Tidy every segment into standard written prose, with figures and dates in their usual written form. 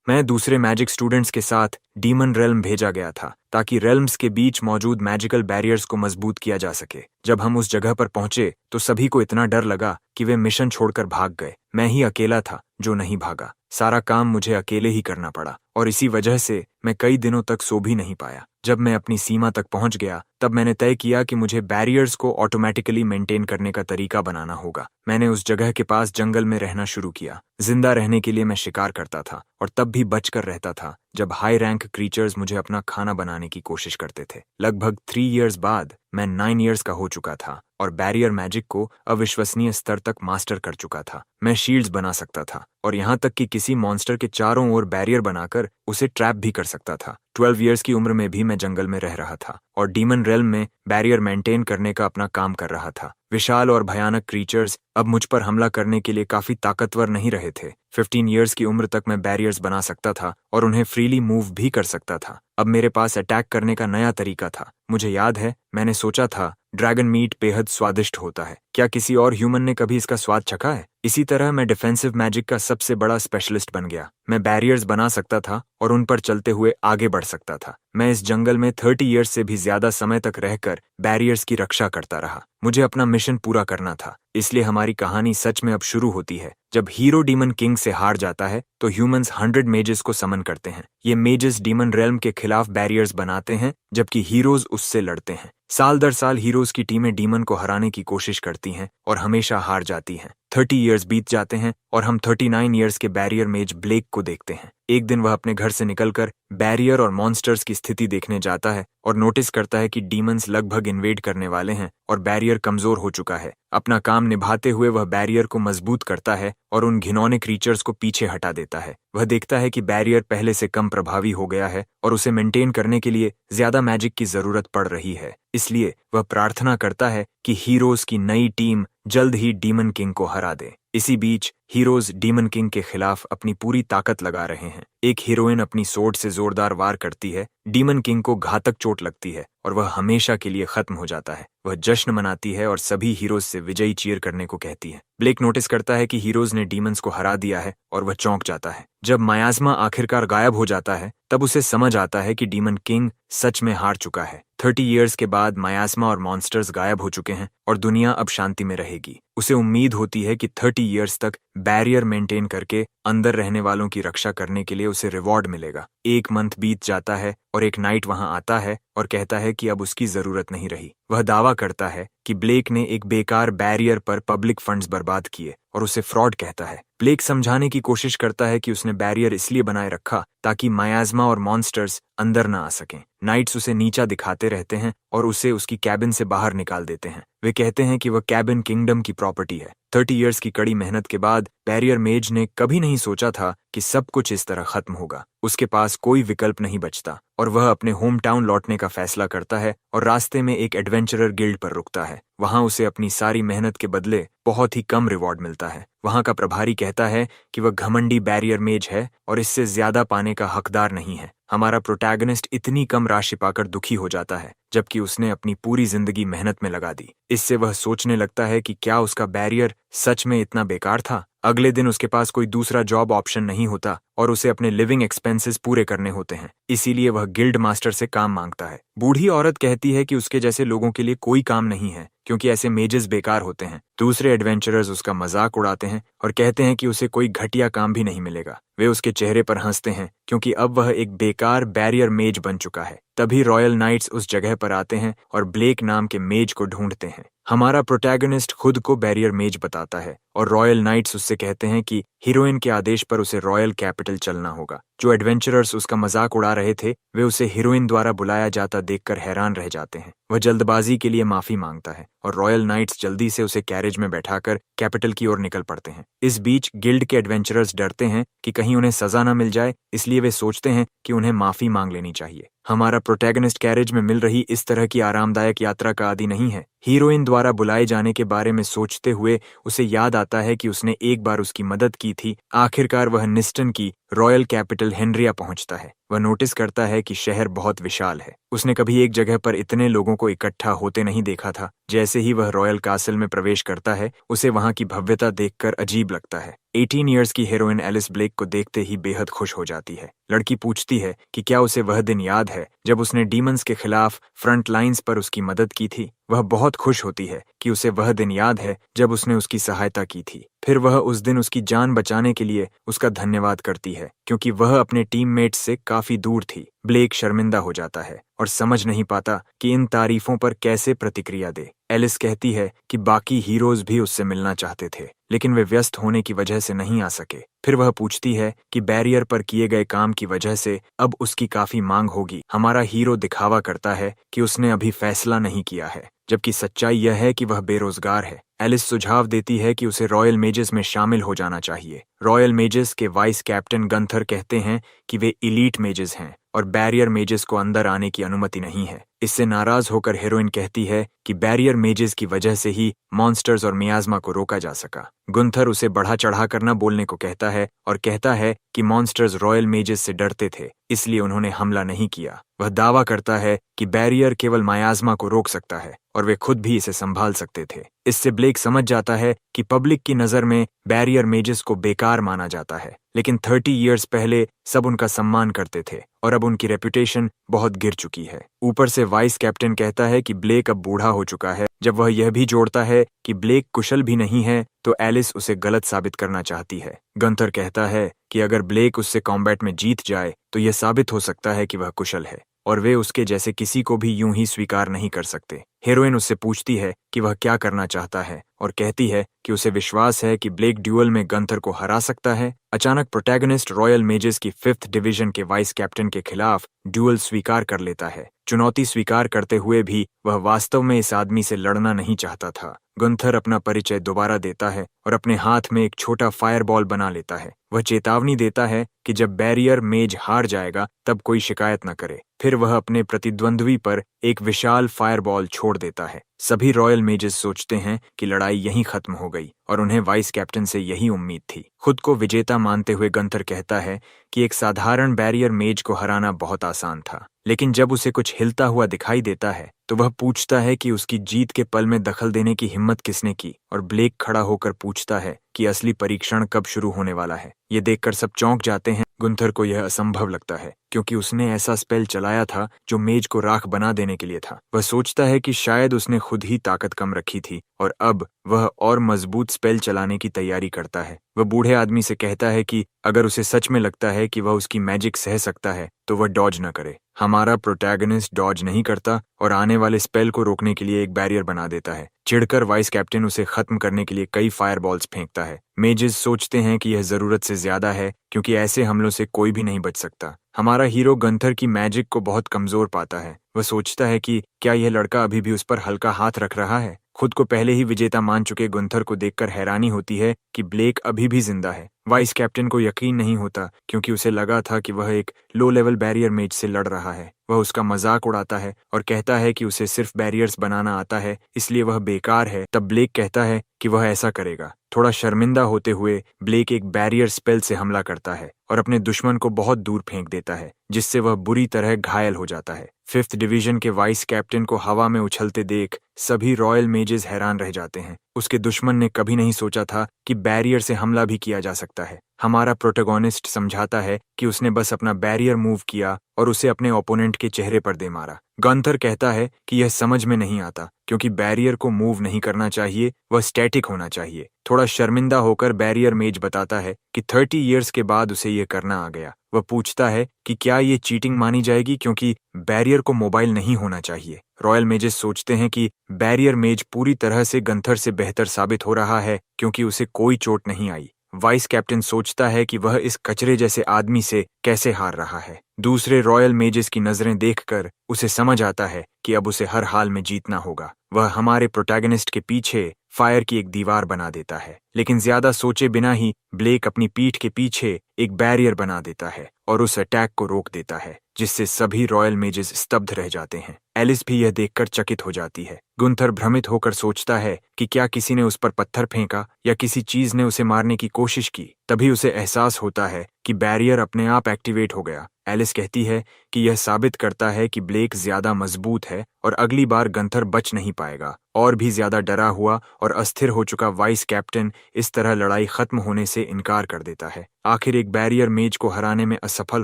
मैं दूसरे magic students के साथ डीमन रेल्म भेजा गया था ताकि रेल्म्स के बीच मौजूद मैजिकल बैरियर्स को मजबूत किया जा सके। जब हम उस जगह पर पहुंचे तो सभी को इतना डर लगा कि वे मिशन छोड़कर भाग गए। मैं ही अकेला था जो नहीं भागा। सारा काम मुझे अकेले ही करना पड़ा और इसी वजह से मैं कई दिनों तक सो भी नहीं पाया। जब मैं अपनी सीमा तक पहुंच गया तब मैंने तय किया कि मुझे बैरियर्स को ऑटोमेटिकली मेंटेन करने का तरीका बनाना होगा। मैंने उस जगह के पास जंगल में रहना शुरू किया। जिंदा रहने के लिए मैं शिकार करता था और तब भी बचकर रहता था जब हाई रैंक क्रीचर्स मुझे अपना खाना बनाने की कोशिश करते थे। लगभग 3 इयर्स बाद मैं 9 इयर्स का हो चुका था और बैरियर मैजिक को अविश्वसनीय स्तर तक मास्टर कर चुका था। मैं शील्ड्स बना सकता था और यहाँ तक कि किसी मॉन्स्टर के चारों ओर बैरियर बनाकर उसे ट्रैप भी कर सकता था। 12 इयर्स की उम्र में भी मैं जंगल में रह रहा था और डीमन रेल्म में बैरियर मेंटेन करने का अपना काम कर रहा था। विशाल और भयानक क्रीचर्स अब मुझ पर हमला करने के लिए काफी ताकतवर नहीं रहे थे। 15 इयर्स की उम्र तक मैं बैरियर्स बना सकता था और उन्हें फ्रीली मूव भी कर सकता था। अब मेरे पास अटैक करने का नया तरीका था। मुझे याद है मैंने सोचा था ड्रैगन मीट बेहद स्वादिष्ट होता है। क्या किसी और ह्यूमन ने कभी इसका स्वाद चखा है? इसी तरह मैं डिफेंसिव मैजिक का सबसे बड़ा स्पेशलिस्ट बन गया। मैं बैरियर्स बना सकता था और उन पर चलते हुए आगे बढ़ सकता था। मैं इस जंगल में 30 इयर्स से भी ज्यादा समय तक रहकर बैरियर्स की रक्षा करता रहा। मुझे अपना मिशन पूरा करना था, इसलिए हमारी कहानी सच में अब शुरू होती है। जब हीरो डीमन किंग से हार जाता है तो ह्यूमंस 100 मेजेस को समन करते हैं। ये मेजेस डीमन रेल्म के खिलाफ बैरियर्स बनाते हैं जबकि हीरोज उससे लड़ते हैं। साल दर साल हीरोज की टीमें डीमन को हराने की कोशिश करती हैं और हमेशा हार जाती हैं। 30 इयर्स बीत जाते हैं और हम 39 इयर्स के बैरियर मेज ब्लेक को देखते हैं। एक दिन वह अपने घर से निकलकर बैरियर और मॉन्स्टर्स की स्थिति देखने जाता है और नोटिस करता है कि डीमंस लगभग इन्वेड करने वाले हैं और बैरियर कमजोर हो चुका है। अपना काम निभाते हुए वह बैरियर को मजबूत करता है और उन घिनौने क्रीचर्स को पीछे हटा देता है। वह देखता है कि बैरियर पहले से कम प्रभावी हो गया है और उसे मेंटेन करने के लिए ज्यादा मैजिक की जरूरत पड़ रही है। इसलिए वह प्रार्थना करता है कि हीरोज की नई टीम जल्द ही डीमन किंग को हरा दे। इसी बीच हीरोज डीमन किंग के खिलाफ अपनी पूरी ताकत लगा रहे हैं। एक हीरोइन अपनी सोर्ड से जोरदार वार करती है। डीमन किंग को घातक चोट लगती है और वह हमेशा के लिए खत्म हो जाता है। वह जश्न मनाती है और सभी हीरोज से विजयी चीयर करने को कहती है। ब्लेक नोटिस करता है कि हीरोज ने डीमंस को हरा दिया है और वह चौंक जाता है। जब मायाज़मा आखिरकार गायब हो जाता है तब उसे समझ आता है कि डीमन किंग सच में हार चुका है। 30 इयर्स के बाद मायाज़मा और मॉन्स्टर्स गायब हो चुके हैं और दुनिया अब शांति में रहेगी। उसे उम्मीद होती है कि 30 इयर्स तक बैरियर मेंटेन करके अंदर रहने वालों की रक्षा करने के लिए उसे रिवॉर्ड मिलेगा। एक मंथ बीत जाता है और एक नाइट वहां आता है और कहता है कि अब उसकी जरूरत नहीं रही। वह दावा करता है कि ब्लेक ने एक बेकार बैरियर पर पब्लिक फंड्स बर्बाद किए और उसे फ्रॉड कहता है। ब्लेक समझाने की कोशिश करता है कि उसने बैरियर इसलिए बनाए रखा ताकि मायाज़मा और मॉन्स्टर्स अंदर न आ सकें। नाइट्स उसे नीचा दिखाते रहते हैं और उसे उसकी कैबिन से बाहर निकाल देते हैं। वे कहते हैं कि वह कैबिन किंगडम की प्रॉपर्टी है। 30 इयर्स की कड़ी मेहनत के बाद बैरियर मेज ने कभी नहीं सोचा था कि सब कुछ इस तरह खत्म होगा। उसके पास कोई विकल्प नहीं बचता और वह अपने होम टाउन लौटने का फैसला करता है और रास्ते में एक एडवेंचरर गिल्ड पर रुकता है। वहां उसे अपनी सारी मेहनत के बदले बहुत ही कम रिवॉर्ड मिलता है। वहां का प्रभारी कहता है कि वह घमंडी बैरियर मेज है और इससे ज्यादा पाने का हकदार नहीं है। हमारा प्रोटैगनिस्ट इतनी कम राशि पाकर दुखी हो जाता है जबकि उसने अपनी पूरी जिंदगी मेहनत में लगा दी। इससे वह सोचने लगता है कि क्या उसका बैरियर सच में इतना बेकार था। अगले दिन उसके पास कोई दूसरा जॉब ऑप्शन नहीं होता और उसे अपने लिविंग एक्सपेंसेस पूरे करने होते हैं। इसीलिए वह गिल्ड मास्टर से काम मांगता है। बूढ़ी औरत कहती है कि उसके जैसे लोगों के लिए कोई काम नहीं है क्योंकि ऐसे मेजेस बेकार होते हैं। दूसरे एडवेंचरर्स उसका मजाक उड़ाते हैं और कहते हैं कि उसे कोई घटिया काम भी नहीं मिलेगा। वे उसके चेहरे पर हंसते हैं क्योंकि अब वह एक बेकार बैरियर मेज बन चुका है। तभी रॉयल नाइट्स उस जगह पर आते हैं और ब्लेक नाम के मेज को ढूंढते हैं। हमारा प्रोटैगनिस्ट खुद को बैरियर मेज बताता है और रॉयल नाइट्स उससे कहते हैं कि हीरोइन के आदेश पर उसे रॉयल कैपिटल चलना होगा। जो एडवेंचरर्स उसका मजाक उड़ा रहे थे वे उसे हीरोइन द्वारा बुलाया जाता देखकर हैरान रह जाते हैं। वह जल्दबाजी के लिए माफी मांगता है और रॉयल नाइट्स जल्दी से उसे कैरेज में बैठाकर कैपिटल की ओर निकल पड़ते हैं। इस बीच गिल्ड के एडवेंचरर्स डरते हैं कि कहीं उन्हें सजा न मिल जाए, इसलिए वे सोचते हैं कि उन्हें माफी मांग लेनी चाहिए। हमारा प्रोटैगनिस्ट कैरेज में मिल रही इस तरह की आरामदायक यात्रा का आदी नहीं है। हीरोइन द्वारा बुलाए जाने के बारे में सोचते हुए उसे याद आता है कि उसने एक बार उसकी मदद की थी। आखिरकार वह निस्टन की रॉयल कैपिटल हेनरिया पहुंचता है। वह नोटिस करता है कि शहर बहुत विशाल है। उसने कभी एक जगह पर इतने लोगों को इकट्ठा होते नहीं देखा था। जैसे ही वह रॉयल कासल में प्रवेश करता है, उसे वहां की भव्यता देखकर अजीब लगता है। 18 इयर्स की हीरोइन एलिस ब्लेक को देखते ही बेहद खुश हो जाती है। लड़की पूछती है कि क्या उसे वह दिन याद है जब उसने डीमंस के खिलाफ फ्रंट लाइंस पर उसकी मदद की थी। वह बहुत खुश होती है कि उसे वह दिन याद है जब उसने उसकी सहायता की थी। फिर वह उस दिन उसकी जान बचाने के लिए उसका धन्यवाद करती है, क्योंकि वह अपने टीममेट्स से काफी दूर थी। ब्लेक शर्मिंदा हो जाता है और समझ नहीं पाता कि इन तारीफों पर कैसे प्रतिक्रिया दे। एलिस कहती है कि बाकी हीरोज भी उससे मिलना चाहते थे, लेकिन वे व्यस्त होने की वजह से नहीं आ सके। फिर वह पूछती है कि बैरियर पर किए गए काम की वजह से अब उसकी काफी मांग होगी। हमारा हीरो दिखावा करता है कि उसने अभी फैसला नहीं किया है, जबकि सच्चाई यह है कि वह बेरोजगार है। एलिस सुझाव देती है कि उसे रॉयल मेजेस में शामिल हो जाना चाहिए। रॉयल मेजेस के वाइस कैप्टन गंथर कहते हैं कि वे इलीट मेजेस हैं और बैरियर मेजेस को अंदर आने की अनुमति नहीं है। इससे नाराज होकर हीरोइन कहती है कि बैरियर मेजेस की वजह से ही मॉन्स्टर्स और मियाज़मा को रोका जा सका। गुंथर उसे बढ़ा चढ़ा कर न बोलने को कहता है और कहता है कि मॉन्स्टर्स रॉयल मेजेस से डरते थे, इसलिए उन्होंने हमला नहीं किया। वह दावा करता है कि बैरियर केवल मियाज़मा को रोक सकता है और वे खुद भी इसे संभाल सकते थे। इससे ब्लेक समझ जाता है कि पब्लिक की नज़र में बैरियर मेजेस को बेकार माना जाता है, लेकिन 30 इयर्स पहले सब उनका सम्मान करते थे और अब उनकी रेपुटेशन बहुत गिर चुकी है। ऊपर से वाइस कैप्टन कहता है कि ब्लेक अब बूढ़ा हो चुका है। जब वह यह भी जोड़ता है कि ब्लेक कुशल भी नहीं है, तो एलिस उसे गलत साबित करना चाहती है। गंथर कहता है कि अगर ब्लेक उससे कॉम्बैट में जीत जाए तो यह साबित हो सकता है कि वह कुशल है और वे उसके जैसे किसी को भी यूं ही स्वीकार नहीं कर सकते। हीरोइन उससे पूछती है कि वह क्या करना चाहता है और कहती है कि उसे विश्वास है कि ब्लेक ड्यूअल में गंथर को हरा सकता है। अचानक प्रोटैगनिस्ट रॉयल मेजेस की 5th डिवीजन के वाइस कैप्टन के खिलाफ ड्यूअल स्वीकार कर लेता है। चुनौती स्वीकार करते हुए भी वह वास्तव में इस आदमी से लड़ना नहीं चाहता था। गुंथर अपना परिचय दोबारा देता है और अपने हाथ में एक छोटा फायरबॉल बना लेता है। वह चेतावनी देता है कि जब बैरियर मेज हार जाएगा तब कोई शिकायत न करे। फिर वह अपने प्रतिद्वंद्वी पर एक विशाल फायरबॉल छोड़ देता है। सभी रॉयल मेजेस सोचते हैं कि लड़ाई यहीं खत्म हो गई और उन्हें वाइस कैप्टन से यही उम्मीद थी। खुद को विजेता मानते हुए गंथर कहता है कि एक साधारण बैरियर मेज को हराना बहुत आसान था, लेकिन जब उसे कुछ हिलता हुआ दिखाई देता है तो वह पूछता है कि उसकी जीत के पल में दखल देने की हिम्मत किसने की, और ब्लेक खड़ा होकर पूछता है कि असली परीक्षण कब शुरू होने वाला है। ये देखकर सब चौंक जाते हैं। गुंथर को यह असंभव लगता है क्योंकि उसने ऐसा स्पेल चलाया था जो मेज को राख बना देने के लिए था। वह सोचता है कि शायद उसने खुद ही ताकत कम रखी थी और अब वह और मजबूत स्पेल चलाने की तैयारी करता है। वह बूढ़े आदमी से कहता है कि अगर उसे सच में लगता है कि वह उसकी मैजिक सह सकता है तो वह डॉज न करे। हमारा प्रोटैगनिस्ट डॉज नहीं करता और आने वाले स्पेल को रोकने के लिए एक बैरियर बना देता है। चिढ़कर वाइस कैप्टन उसे खत्म करने के लिए कई फायरबॉल्स फेंकता है। मेजेस सोचते हैं कि यह जरूरत से ज्यादा है क्योंकि ऐसे हमलों से कोई भी नहीं बच सकता। हमारा हीरो गंथर की मैजिक को बहुत कमजोर पाता है। वह सोचता है कि क्या यह लड़का अभी भी उस पर हल्का हाथ रख रहा है। खुद को पहले ही विजेता मान चुके गुंथर को देखकर हैरानी होती है कि ब्लेक अभी भी जिंदा है। वाइस कैप्टन को यकीन नहीं होता क्योंकि उसे लगा था कि वह एक लो लेवल बैरियर मेज से लड़ रहा है। वह उसका मजाक उड़ाता है और कहता है कि उसे सिर्फ बैरियर्स बनाना आता है, इसलिए वह बेकार है। तब ब्लेक कहता है कि वह ऐसा करेगा। थोड़ा शर्मिंदा होते हुए ब्लेक एक बैरियर स्पेल से हमला करता है और अपने दुश्मन को बहुत दूर फेंक देता है, जिससे वह बुरी तरह घायल हो जाता है। 5th डिवीजन के वाइस कैप्टन को हवा में उछलते देख सभी रॉयल मेजेस हैरान रह जाते हैं। उसके दुश्मन ने कभी नहीं सोचा था कि बैरियर से हमला भी किया जा सकता है। हमारा प्रोटैगनिस्ट समझाता है कि उसने बस अपना बैरियर मूव किया और उसे अपने ओपोनेंट के चेहरे पर दे मारा। गंथर कहता है कि यह समझ में नहीं आता क्योंकि बैरियर को मूव नहीं करना चाहिए, वह स्टैटिक होना चाहिए। थोड़ा शर्मिंदा होकर बैरियर मेज बताता है कि 30 इयर्स के बाद उसे यह करना आ गया। वह पूछता है कि क्या ये चीटिंग मानी जाएगी क्योंकि बैरियर को मोबाइल नहीं होना चाहिए। रॉयल मेजेस सोचते हैं कि बैरियर मेज पूरी तरह से गंथर से बेहतर साबित हो रहा है क्योंकि उसे कोई चोट नहीं आई। वाइस कैप्टन सोचता है कि वह इस कचरे जैसे आदमी से कैसे हार रहा है। दूसरे रॉयल मेजेस की नजरें देखकर उसे समझ आता है कि अब उसे हर हाल में जीतना होगा। वह हमारे प्रोटैगनिस्ट के पीछे फायर की एक दीवार बना देता है, लेकिन ज्यादा सोचे बिना ही ब्लेक अपनी पीठ के पीछे एक बैरियर बना देता है और उस अटैक को रोक देता है, जिससे सभी रॉयल मेजेस स्तब्ध रह जाते हैं। एलिस भी यह देखकर चकित हो जाती है। गुंथर भ्रमित होकर सोचता है कि क्या किसी ने उस पर पत्थर फेंका या किसी चीज ने उसे मारने की कोशिश की। तभी उसे एहसास होता है कि बैरियर अपने आप एक्टिवेट हो गया। एलिस कहती है कि यह साबित करता है कि ब्लेक ज्यादा मजबूत है और अगली बार गंथर बच नहीं पाएगा। और भी ज्यादा डरा हुआ और अस्थिर हो चुका वाइस कैप्टन इस तरह लड़ाई खत्म होने से इनकार कर देता है। आखिर एक बैरियर मेज को हराने में असफल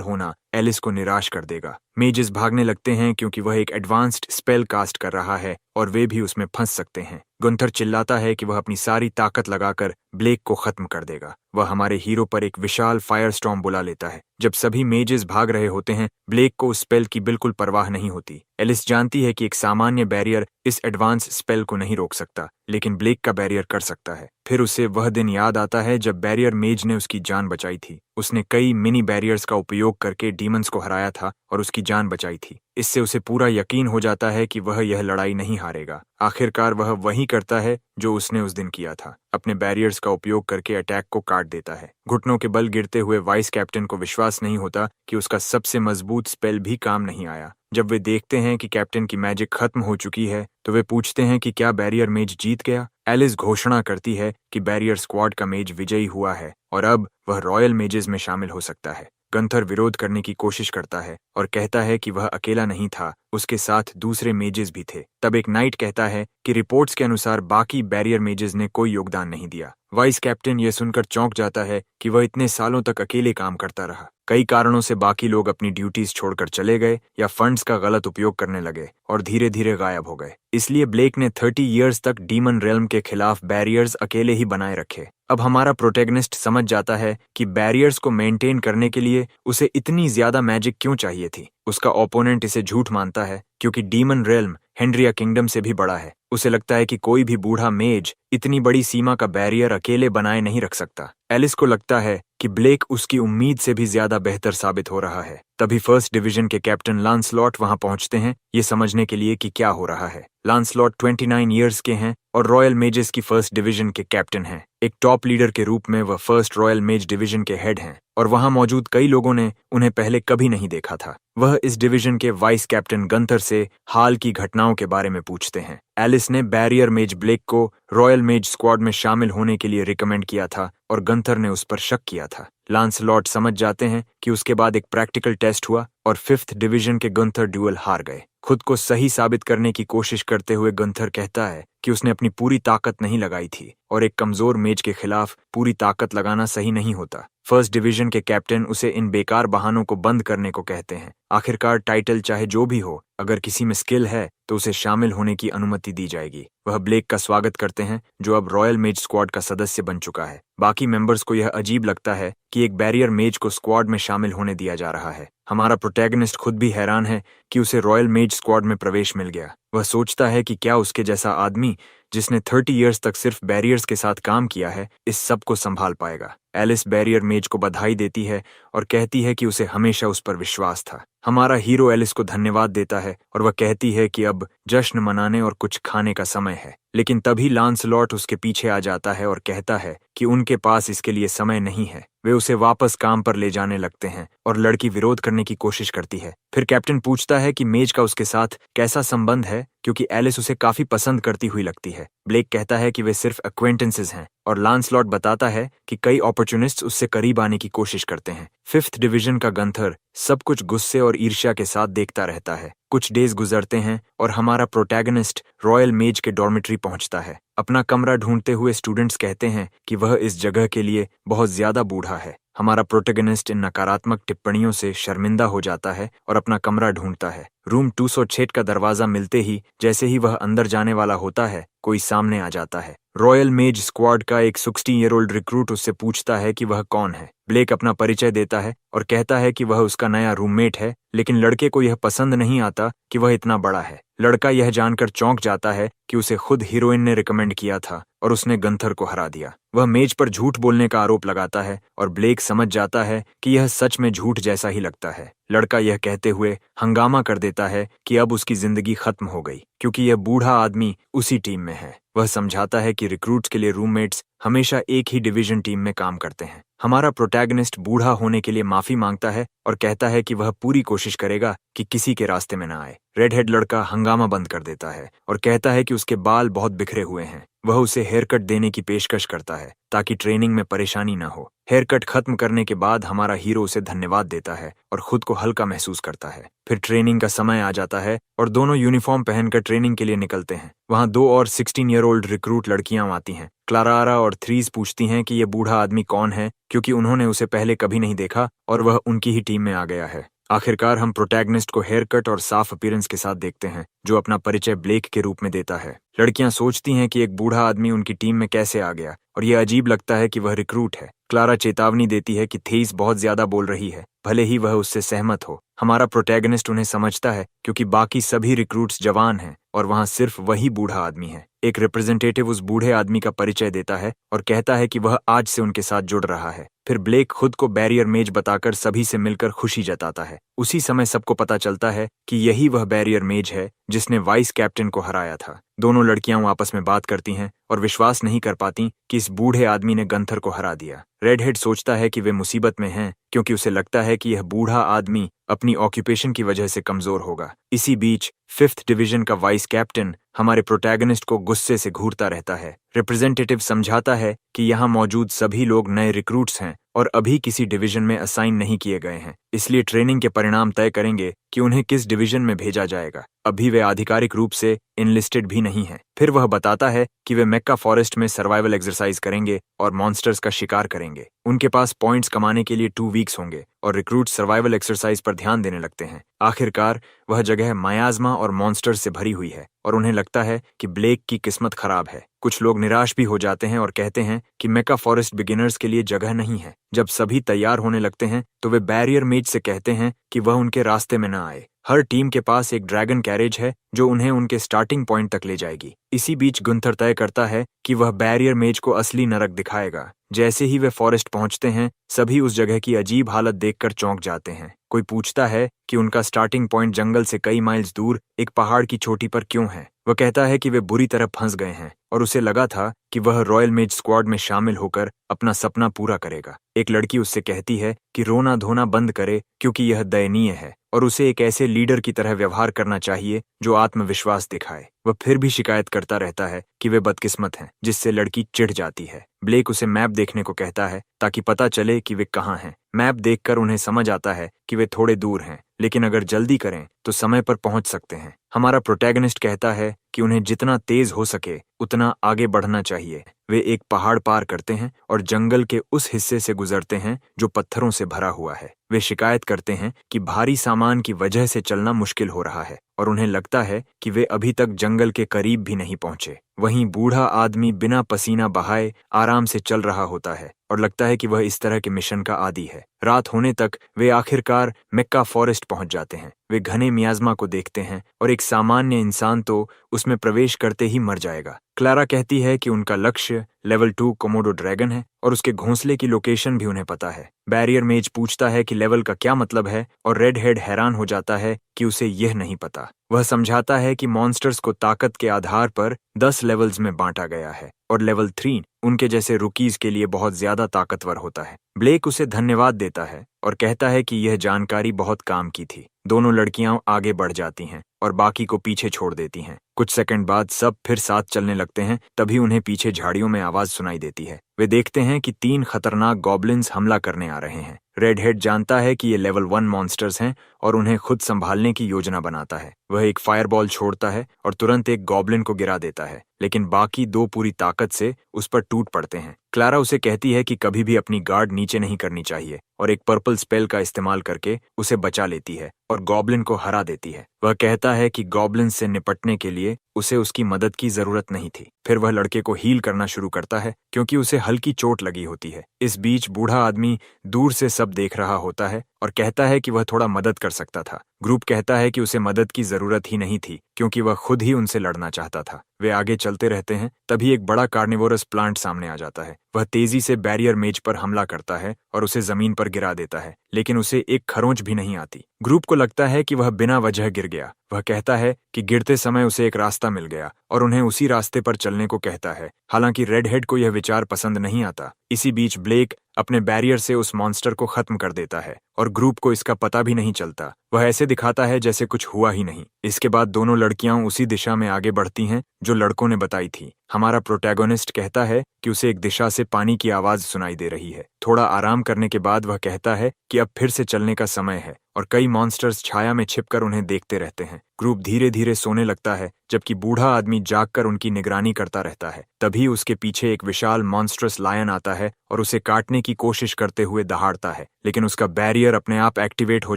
होना एलिस को निराश कर देगा। मेजेस भागने लगते हैं क्योंकि वह एक एडवांस्ड स्पेल कास्ट कर रहा है और वे भी उसमें फंस सकते हैं। गुंथर चिल्लाता है कि वह अपनी सारी ताकत लगाकर ब्लेक को खत्म कर देगा। वह हमारे हीरो पर एक विशाल फायर स्टॉर्म बुला लेता है। जब सभी मेजेस भाग रहे होते हैं, ब्लेक को उस स्पेल की बिल्कुल परवाह नहीं होती। एलिस जानती है कि एक सामान्य बैरियर इस एडवांस स्पेल को नहीं रोक सकता, लेकिन ब्लेक का बैरियर कर सकता है। फिर उसे वह दिन याद आता है जब बैरियर मेज ने उसकी जान बचाई थी। उसने कई मिनी बैरियर्स का उपयोग करके डीमंस को हराया था और उसकी जान बचाई थी। इससे उसे पूरा यकीन हो जाता है कि वह यह लड़ाई नहीं हारेगा। आखिरकार वह वही करता है जो उसने उस दिन किया था, अपने बैरियर्स का उपयोग करके अटैक को काट देता है। घुटनों के बल गिरते हुए वाइस कैप्टन को विश्वास नहीं होता कि उसका सबसे मजबूत स्पेल भी काम नहीं आया। जब वे देखते हैं कि कैप्टन की मैजिक खत्म हो चुकी है तो वे पूछते हैं कि क्या बैरियर मेज जीत गया। एलिस घोषणा करती है कि बैरियर स्क्वाड का मेज विजयी हुआ है और अब वह रॉयल मेजेस में शामिल हो सकता है। गंथर विरोध करने की कोशिश करता है और कहता है कि वह अकेला नहीं था, उसके साथ दूसरे मेजेस भी थे। तब एक नाइट कहता है कि रिपोर्ट्स के अनुसार बाकी बैरियर मेजेस ने कोई योगदान नहीं दिया। वाइस कैप्टन यह सुनकर चौंक जाता है कि वह इतने सालों तक अकेले काम करता रहा। कई कारणों से बाकी लोग अपनी ड्यूटीज छोड़कर चले गए या फंड्स का गलत उपयोग करने लगे और धीरे धीरे गायब हो गए। इसलिए ब्लेक ने 30 इयर्स तक डीमन रेल्म के खिलाफ बैरियर्स अकेले ही बनाए रखे। अब हमारा प्रोटैगनिस्ट समझ जाता है कि बैरियर्स को मेंटेन करने के लिए उसे इतनी ज्यादा मैजिक क्यों चाहिए थी। उसका ओपोनेंट इसे झूठ मानता है क्योंकि डीमन रेल्म हेनरिया किंगडम से भी बड़ा है। उसे लगता है कि कोई भी बूढ़ा मेज इतनी बड़ी सीमा का बैरियर अकेले बनाए नहीं रख सकता। एलिस को लगता है कि ब्लेक उसकी उम्मीद से भी ज्यादा बेहतर साबित हो रहा है। तभी फर्स्ट डिवीजन के कैप्टन लांसलॉट वहां पहुंचते हैं, ये समझने के लिए कि क्या हो रहा है। लांसलॉट 29 इयर्स के हैं और रॉयल मेजेस की फर्स्ट डिवीजन के कैप्टन हैं। एक टॉप लीडर के रूप में वह फर्स्ट रॉयल मेज डिवीजन के हेड हैं और वहां मौजूद कई लोगों ने उन्हें पहले कभी नहीं देखा था। वह इस डिवीजन के वाइस कैप्टन गंथर से हाल की घटनाओं के बारे में पूछते हैं। एलिस ने बैरियर मेज ब्लेक को रॉयल मेज स्क्वाड में शामिल होने के लिए रिकमेंड किया था और गंथर ने उस पर शक किया था। लांसलॉट समझ जाते हैं कि उसके बाद एक प्रैक्टिकल टेस्ट हुआ और 5th डिवीजन के गंथर ड्यूअल हार गए। खुद को सही साबित करने की कोशिश करते हुए गंथर कहता है कि उसने अपनी पूरी ताकत नहीं लगाई थी और एक कमजोर मेज के खिलाफ पूरी ताकत लगाना सही नहीं होता। फर्स्ट डिवीजन के कैप्टन उसे इन बेकार बहानों को बंद करने को कहते हैं। आखिरकार टाइटल चाहे जो भी हो, अगर किसी में स्किल है तो उसे शामिल होने की अनुमति दी जाएगी। वह ब्लेक का स्वागत करते हैं जो अब रॉयल मेज स्क्वाड का सदस्य बन चुका है। बाकी मेंबर्स को यह अजीब लगता है कि एक बैरियर मेज को स्क्वाड में शामिल होने दिया जा रहा है। हमारा प्रोटैगनिस्ट खुद भी हैरान है कि उसे रॉयल मेज स्क्वाड में प्रवेश मिल गया। वह सोचता है कि क्या उसके जैसा आदमी जिसने 30 इयर्स तक सिर्फ बैरियर्स के साथ काम किया है, इस सब को संभाल पाएगा। एलिस बैरियर मेज को बधाई देती है और कहती है कि उसे हमेशा उस पर विश्वास था। हमारा हीरो एलिस को धन्यवाद देता है और वह कहती है कि अब जश्न मनाने और कुछ खाने का समय है। लेकिन तभी लांसलॉट उसके पीछे आ जाता है और कहता है कि उनके पास इसके लिए समय नहीं है। वे उसे वापस काम पर ले जाने लगते हैं और लड़की विरोध करने की कोशिश करती है। फिर कैप्टन पूछता है कि मेज का उसके साथ कैसा संबंध है, क्योंकि एलिस उसे काफी पसंद करती हुई लगती है। ब्लेक कहता है कि वे सिर्फ एक्वेंटेंसेस हैं और लांसलॉट बताता है कि कई अपॉर्चुनिस्ट्स उससे करीब आने की कोशिश करते हैं। 5th डिवीजन का गंथर सब कुछ गुस्से और ईर्ष्या के साथ देखता रहता है। कुछ डेज गुजरते हैं और हमारा प्रोटैगनिस्ट रॉयल मेज के डॉर्मेट्री पहुंचता है। अपना कमरा ढूंढते हुए स्टूडेंट्स कहते हैं कि वह इस जगह के लिए बहुत ज्यादा बूढ़ा है। हमारा प्रोटैगनिस्ट इन नकारात्मक टिप्पणियों से शर्मिंदा हो जाता है और अपना कमरा ढूंढता है। रूम 206 का दरवाजा मिलते ही जैसे ही वह अंदर जाने वाला होता है, कोई सामने आ जाता है। रॉयल मेज स्क्वाड का एक 60 ईयर ओल्ड रिक्रूट उससे पूछता है कि वह कौन है। ब्लेक अपना परिचय देता है और कहता है कि वह उसका नया रूममेट है, लेकिन लड़के को यह पसंद नहीं आता कि वह इतना बड़ा है। लड़का यह जानकर चौंक जाता है कि उसे खुद हीरोइन ने रिकमेंड किया था और उसने गंथर को हरा दिया। वह मेज पर झूठ बोलने का आरोप लगाता है और ब्लेक समझ जाता है कि यह सच में झूठ जैसा ही लगता है। लड़का यह कहते हुए हंगामा कर देता है कि अब उसकी जिंदगी खत्म हो गई। क्योंकि यह बूढ़ा आदमी उसी टीम में है। वह समझाता है कि रिक्रूट्स के लिए रूममेट्स हमेशा एक ही डिवीजन टीम में काम करते हैं। हमारा प्रोटैगनिस्ट बूढ़ा होने के लिए माफी मांगता है और कहता है कि वह पूरी कोशिश करेगा कि किसी के रास्ते में न आए। रेड हेड लड़का हंगामा बंद कर देता है और कहता है कि उसके बाल बहुत बिखरे हुए हैं। वह उसे हेयर कट देने की पेशकश करता है ताकि ट्रेनिंग में परेशानी न हो। हेयर कट खत्म करने के बाद हमारा हीरो उसे धन्यवाद देता है और खुद को हल्का महसूस करता है। फिर ट्रेनिंग का समय आ जाता है और दोनों यूनिफॉर्म पहनकर ट्रेनिंग के लिए निकलते हैं। वहां 2 और 16 ईयर ओल्ड रिक्रूट लड़कियां आती हैं। क्लारा और थ्रीज पूछती हैं कि यह बूढ़ा आदमी कौन है, क्योंकि उन्होंने उसे पहले कभी नहीं देखा और वह उनकी ही टीम में आ गया है। आखिरकार हम प्रोटैगनिस्ट को हेयर कट और साफ अपीयरेंस के साथ देखते हैं, जो अपना परिचय ब्लेक के रूप में देता है। लड़कियां सोचती हैं कि एक बूढ़ा आदमी उनकी टीम में कैसे आ गया और यह अजीब लगता है कि वह रिक्रूट है। क्लारा चेतावनी देती है कि थेइस बहुत ज्यादा बोल रही है, भले ही वह उससे सहमत हो। हमारा प्रोटैगनिस्ट उन्हें समझता है क्योंकि बाकी सभी रिक्रूट्स जवान हैं और वहां सिर्फ वही बूढ़ा आदमी है। एक रिप्रेजेंटेटिव उस बूढ़े आदमी का परिचय देता है और कहता है कि वह आज से उनके साथ जुड़ रहा है। फिर ब्लेक खुद को बैरियर मेज बताकर सभी से मिलकर खुशी जताता है। उसी समय सबको पता चलता है कि यही वह बैरियर मेज है जिसने वाइस कैप्टन को हराया था। दोनों लड़कियां आपस में बात करती हैं और विश्वास नहीं कर पाती कि इस बूढ़े आदमी ने गंथर को हरा दिया। रेडहेड सोचता है कि वे मुसीबत में हैं क्योंकि उसे लगता है कि यह बूढ़ा आदमी अपनी ऑक्यूपेशन की वजह से कमजोर होगा। इसी बीच 5th डिवीजन का वाइस कैप्टन हमारे प्रोटैगनिस्ट को गुस्से से घूरता रहता है। रिप्रेजेंटेटिव समझाता है कि यहाँ मौजूद सभी लोग नए रिक्रूट्स हैं और अभी किसी डिवीजन में असाइन नहीं किए गए हैं, इसलिए ट्रेनिंग के परिणाम तय करेंगे कि उन्हें किस डिवीजन में भेजा जाएगा। अभी वे आधिकारिक रूप से इनलिस्टेड भी नहीं हैं। फिर वह बताता है कि वे मेक्का फॉरेस्ट में सर्वाइवल एक्सरसाइज करेंगे और मॉन्स्टर्स का शिकार करेंगे। उनके पास पॉइंट्स कमाने के लिए 2 वीक्स होंगे और रिक्रूट सर्वाइवल एक्सरसाइज पर ध्यान देने लगते हैं। आखिरकार वह जगह मायाज़मा और मॉन्स्टर्स से भरी हुई है और उन्हें लगता है कि ब्लेक की किस्मत खराब है। कुछ लोग निराश भी हो जाते हैं और कहते हैं कि मेक्का फॉरेस्ट बिगिनर्स के लिए जगह नहीं है। जब सभी तैयार होने लगते हैं तो वे बैरियर मेज से कहते हैं कि वह उनके रास्ते में न आए। हर टीम के पास एक ड्रैगन कैरेज है जो उन्हें उनके स्टार्टिंग पॉइंट तक ले जाएगी। इसी बीच गुंथर तय करता है कि वह बैरियर मेज को असली नरक दिखाएगा। जैसे ही वे फॉरेस्ट पहुंचते हैं, सभी उस जगह की अजीब हालत देखकर चौंक जाते हैं। कोई पूछता है कि उनका स्टार्टिंग पॉइंट जंगल से कई माइल्स दूर एक पहाड़ की चोटी पर क्यों है। वह कहता है कि वे बुरी तरह फंस गए हैं और उसे लगा था कि वह रॉयल मेज स्क्वाड में शामिल होकर अपना सपना पूरा करेगा। एक लड़की उससे कहती है कि रोना धोना बंद करे क्योंकि यह दयनीय है और उसे एक ऐसे लीडर की तरह व्यवहार करना चाहिए जो आत्मविश्वास दिखाए। वह फिर भी शिकायत करता रहता है कि वे बदकिस्मत हैं, जिससे लड़की चिढ़ जाती है। ब्लेक उसे मैप देखने को कहता है ताकि पता चले कि वे कहाँ हैं। मैप देखकर उन्हें समझ आता है कि वे थोड़े दूर हैं, लेकिन अगर जल्दी करें तो समय पर पहुंच सकते हैं। हमारा प्रोटैगनिस्ट कहता है कि उन्हें जितना तेज हो सके उतना आगे बढ़ना चाहिए। वे एक पहाड़ पार करते हैं और जंगल के उस हिस्से से गुजरते हैं जो पत्थरों से भरा हुआ है। वे शिकायत करते हैं कि भारी सामान की वजह से चलना मुश्किल हो रहा है और उन्हें लगता है कि वे अभी तक जंगल के करीब भी नहीं पहुंचे। वहीं बूढ़ा आदमी बिना पसीना बहाए आराम से चल रहा होता है और लगता है कि वह इस तरह के मिशन का आदी है। रात होने तक वे आखिरकार मेक्का फॉरेस्ट पहुंच जाते हैं। वे घने मियाज़मा को देखते हैं और एक सामान्य इंसान तो उसमें प्रवेश करते ही मर जाएगा। क्लारा कहती है कि उनका लक्ष्य लेवल 2 कोमोडो ड्रैगन है और उसके घोंसले की लोकेशन भी उन्हें पता है। बैरियर मेज पूछता है कि लेवल का क्या मतलब है और रेड हेड हैरान हो जाता है कि उसे यह नहीं पता। वह समझाता है कि मॉन्स्टर्स को ताकत के आधार पर 10 लेवल्स में बांटा गया है और लेवल 3 उनके जैसे रुकीज के लिए बहुत ज्यादा ताकतवर होता है। ब्लेक उसे धन्यवाद देता है और कहता है कि यह जानकारी बहुत काम की थी। दोनों लड़कियां आगे बढ़ जाती हैं और बाकी को पीछे छोड़ देती हैं। कुछ सेकंड बाद सब फिर साथ चलने लगते हैं, तभी उन्हें पीछे झाड़ियों में आवाज सुनाई देती है। वे देखते हैं कि 3 खतरनाक गॉब्लिन्स हमला करने आ रहे हैं। रेड हेड जानता है कि ये लेवल 1 मॉन्स्टर्स हैं और उन्हें खुद संभालने की योजना बनाता है। वह एक फायरबॉल छोड़ता है और तुरंत एक गॉब्लिन को गिरा देता है, लेकिन बाकी 2 पूरी ताकत से उस पर टूट पड़ते हैं। क्लारा उसे कहती है कि कभी भी अपनी गार्ड नीचे नहीं करनी चाहिए और एक पर्पल स्पेल का इस्तेमाल करके उसे बचा लेती है और गॉब्लिन को हरा देती है। वह कहता है कि गॉब्लिन से निपटने के लिए उसे उसकी मदद की जरूरत नहीं थी। फिर वह लड़के को हील करना शुरू करता है क्योंकि उसे हल्की चोट लगी होती है। इस बीच बूढ़ा आदमी दूर से सब देख रहा होता है और कहता है कि वह थोड़ा मदद कर सकता था। ग्रुप कहता है कि उसे मदद की जरूरत ही नहीं थी क्योंकि वह खुद ही उनसे लड़ना चाहता था। वे आगे चलते रहते हैं, तभी एक बड़ा कार्निवोरस प्लांट सामने आ जाता है। वह तेजी से बैरियर मेज पर हमला करता है और उसे जमीन पर गिरा देता है, लेकिन उसे एक खरोंच भी नहीं आती। ग्रुप को लगता है कि वह बिना वजह गिर गया। वह कहता है कि गिरते समय उसे एक रास्ता मिल गया और उन्हें उसी रास्ते पर चलने को कहता है। हालांकि रेडहेड को यह विचार पसंद नहीं आता। इसी बीच ब्लेक अपने बैरियर से उस मॉन्स्टर को खत्म कर देता है और ग्रुप को इसका पता भी नहीं चलता। वह ऐसे दिखाता है जैसे कुछ हुआ ही नहीं। इसके बाद दोनों लड़कियां उसी दिशा में आगे बढ़ती हैं जो लड़कों ने बताई थी। हमारा प्रोटैगोनिस्ट कहता है कि उसे एक दिशा से पानी की आवाज सुनाई दे रही है। थोड़ा आराम करने के बाद वह कहता है कि अब फिर से चलने का समय है और कई मॉन्स्टर्स छाया में छिपकर उन्हें देखते रहते हैं। ग्रुप धीरे धीरे सोने लगता है जबकि बूढ़ा आदमी जागकर उनकी निगरानी करता रहता है। तभी उसके पीछे एक विशाल मॉन्स्ट्रस लायन आता है और उसे काटने की कोशिश करते हुए दहाड़ता है, लेकिन उसका बैरियर अपने आप एक्टिवेट हो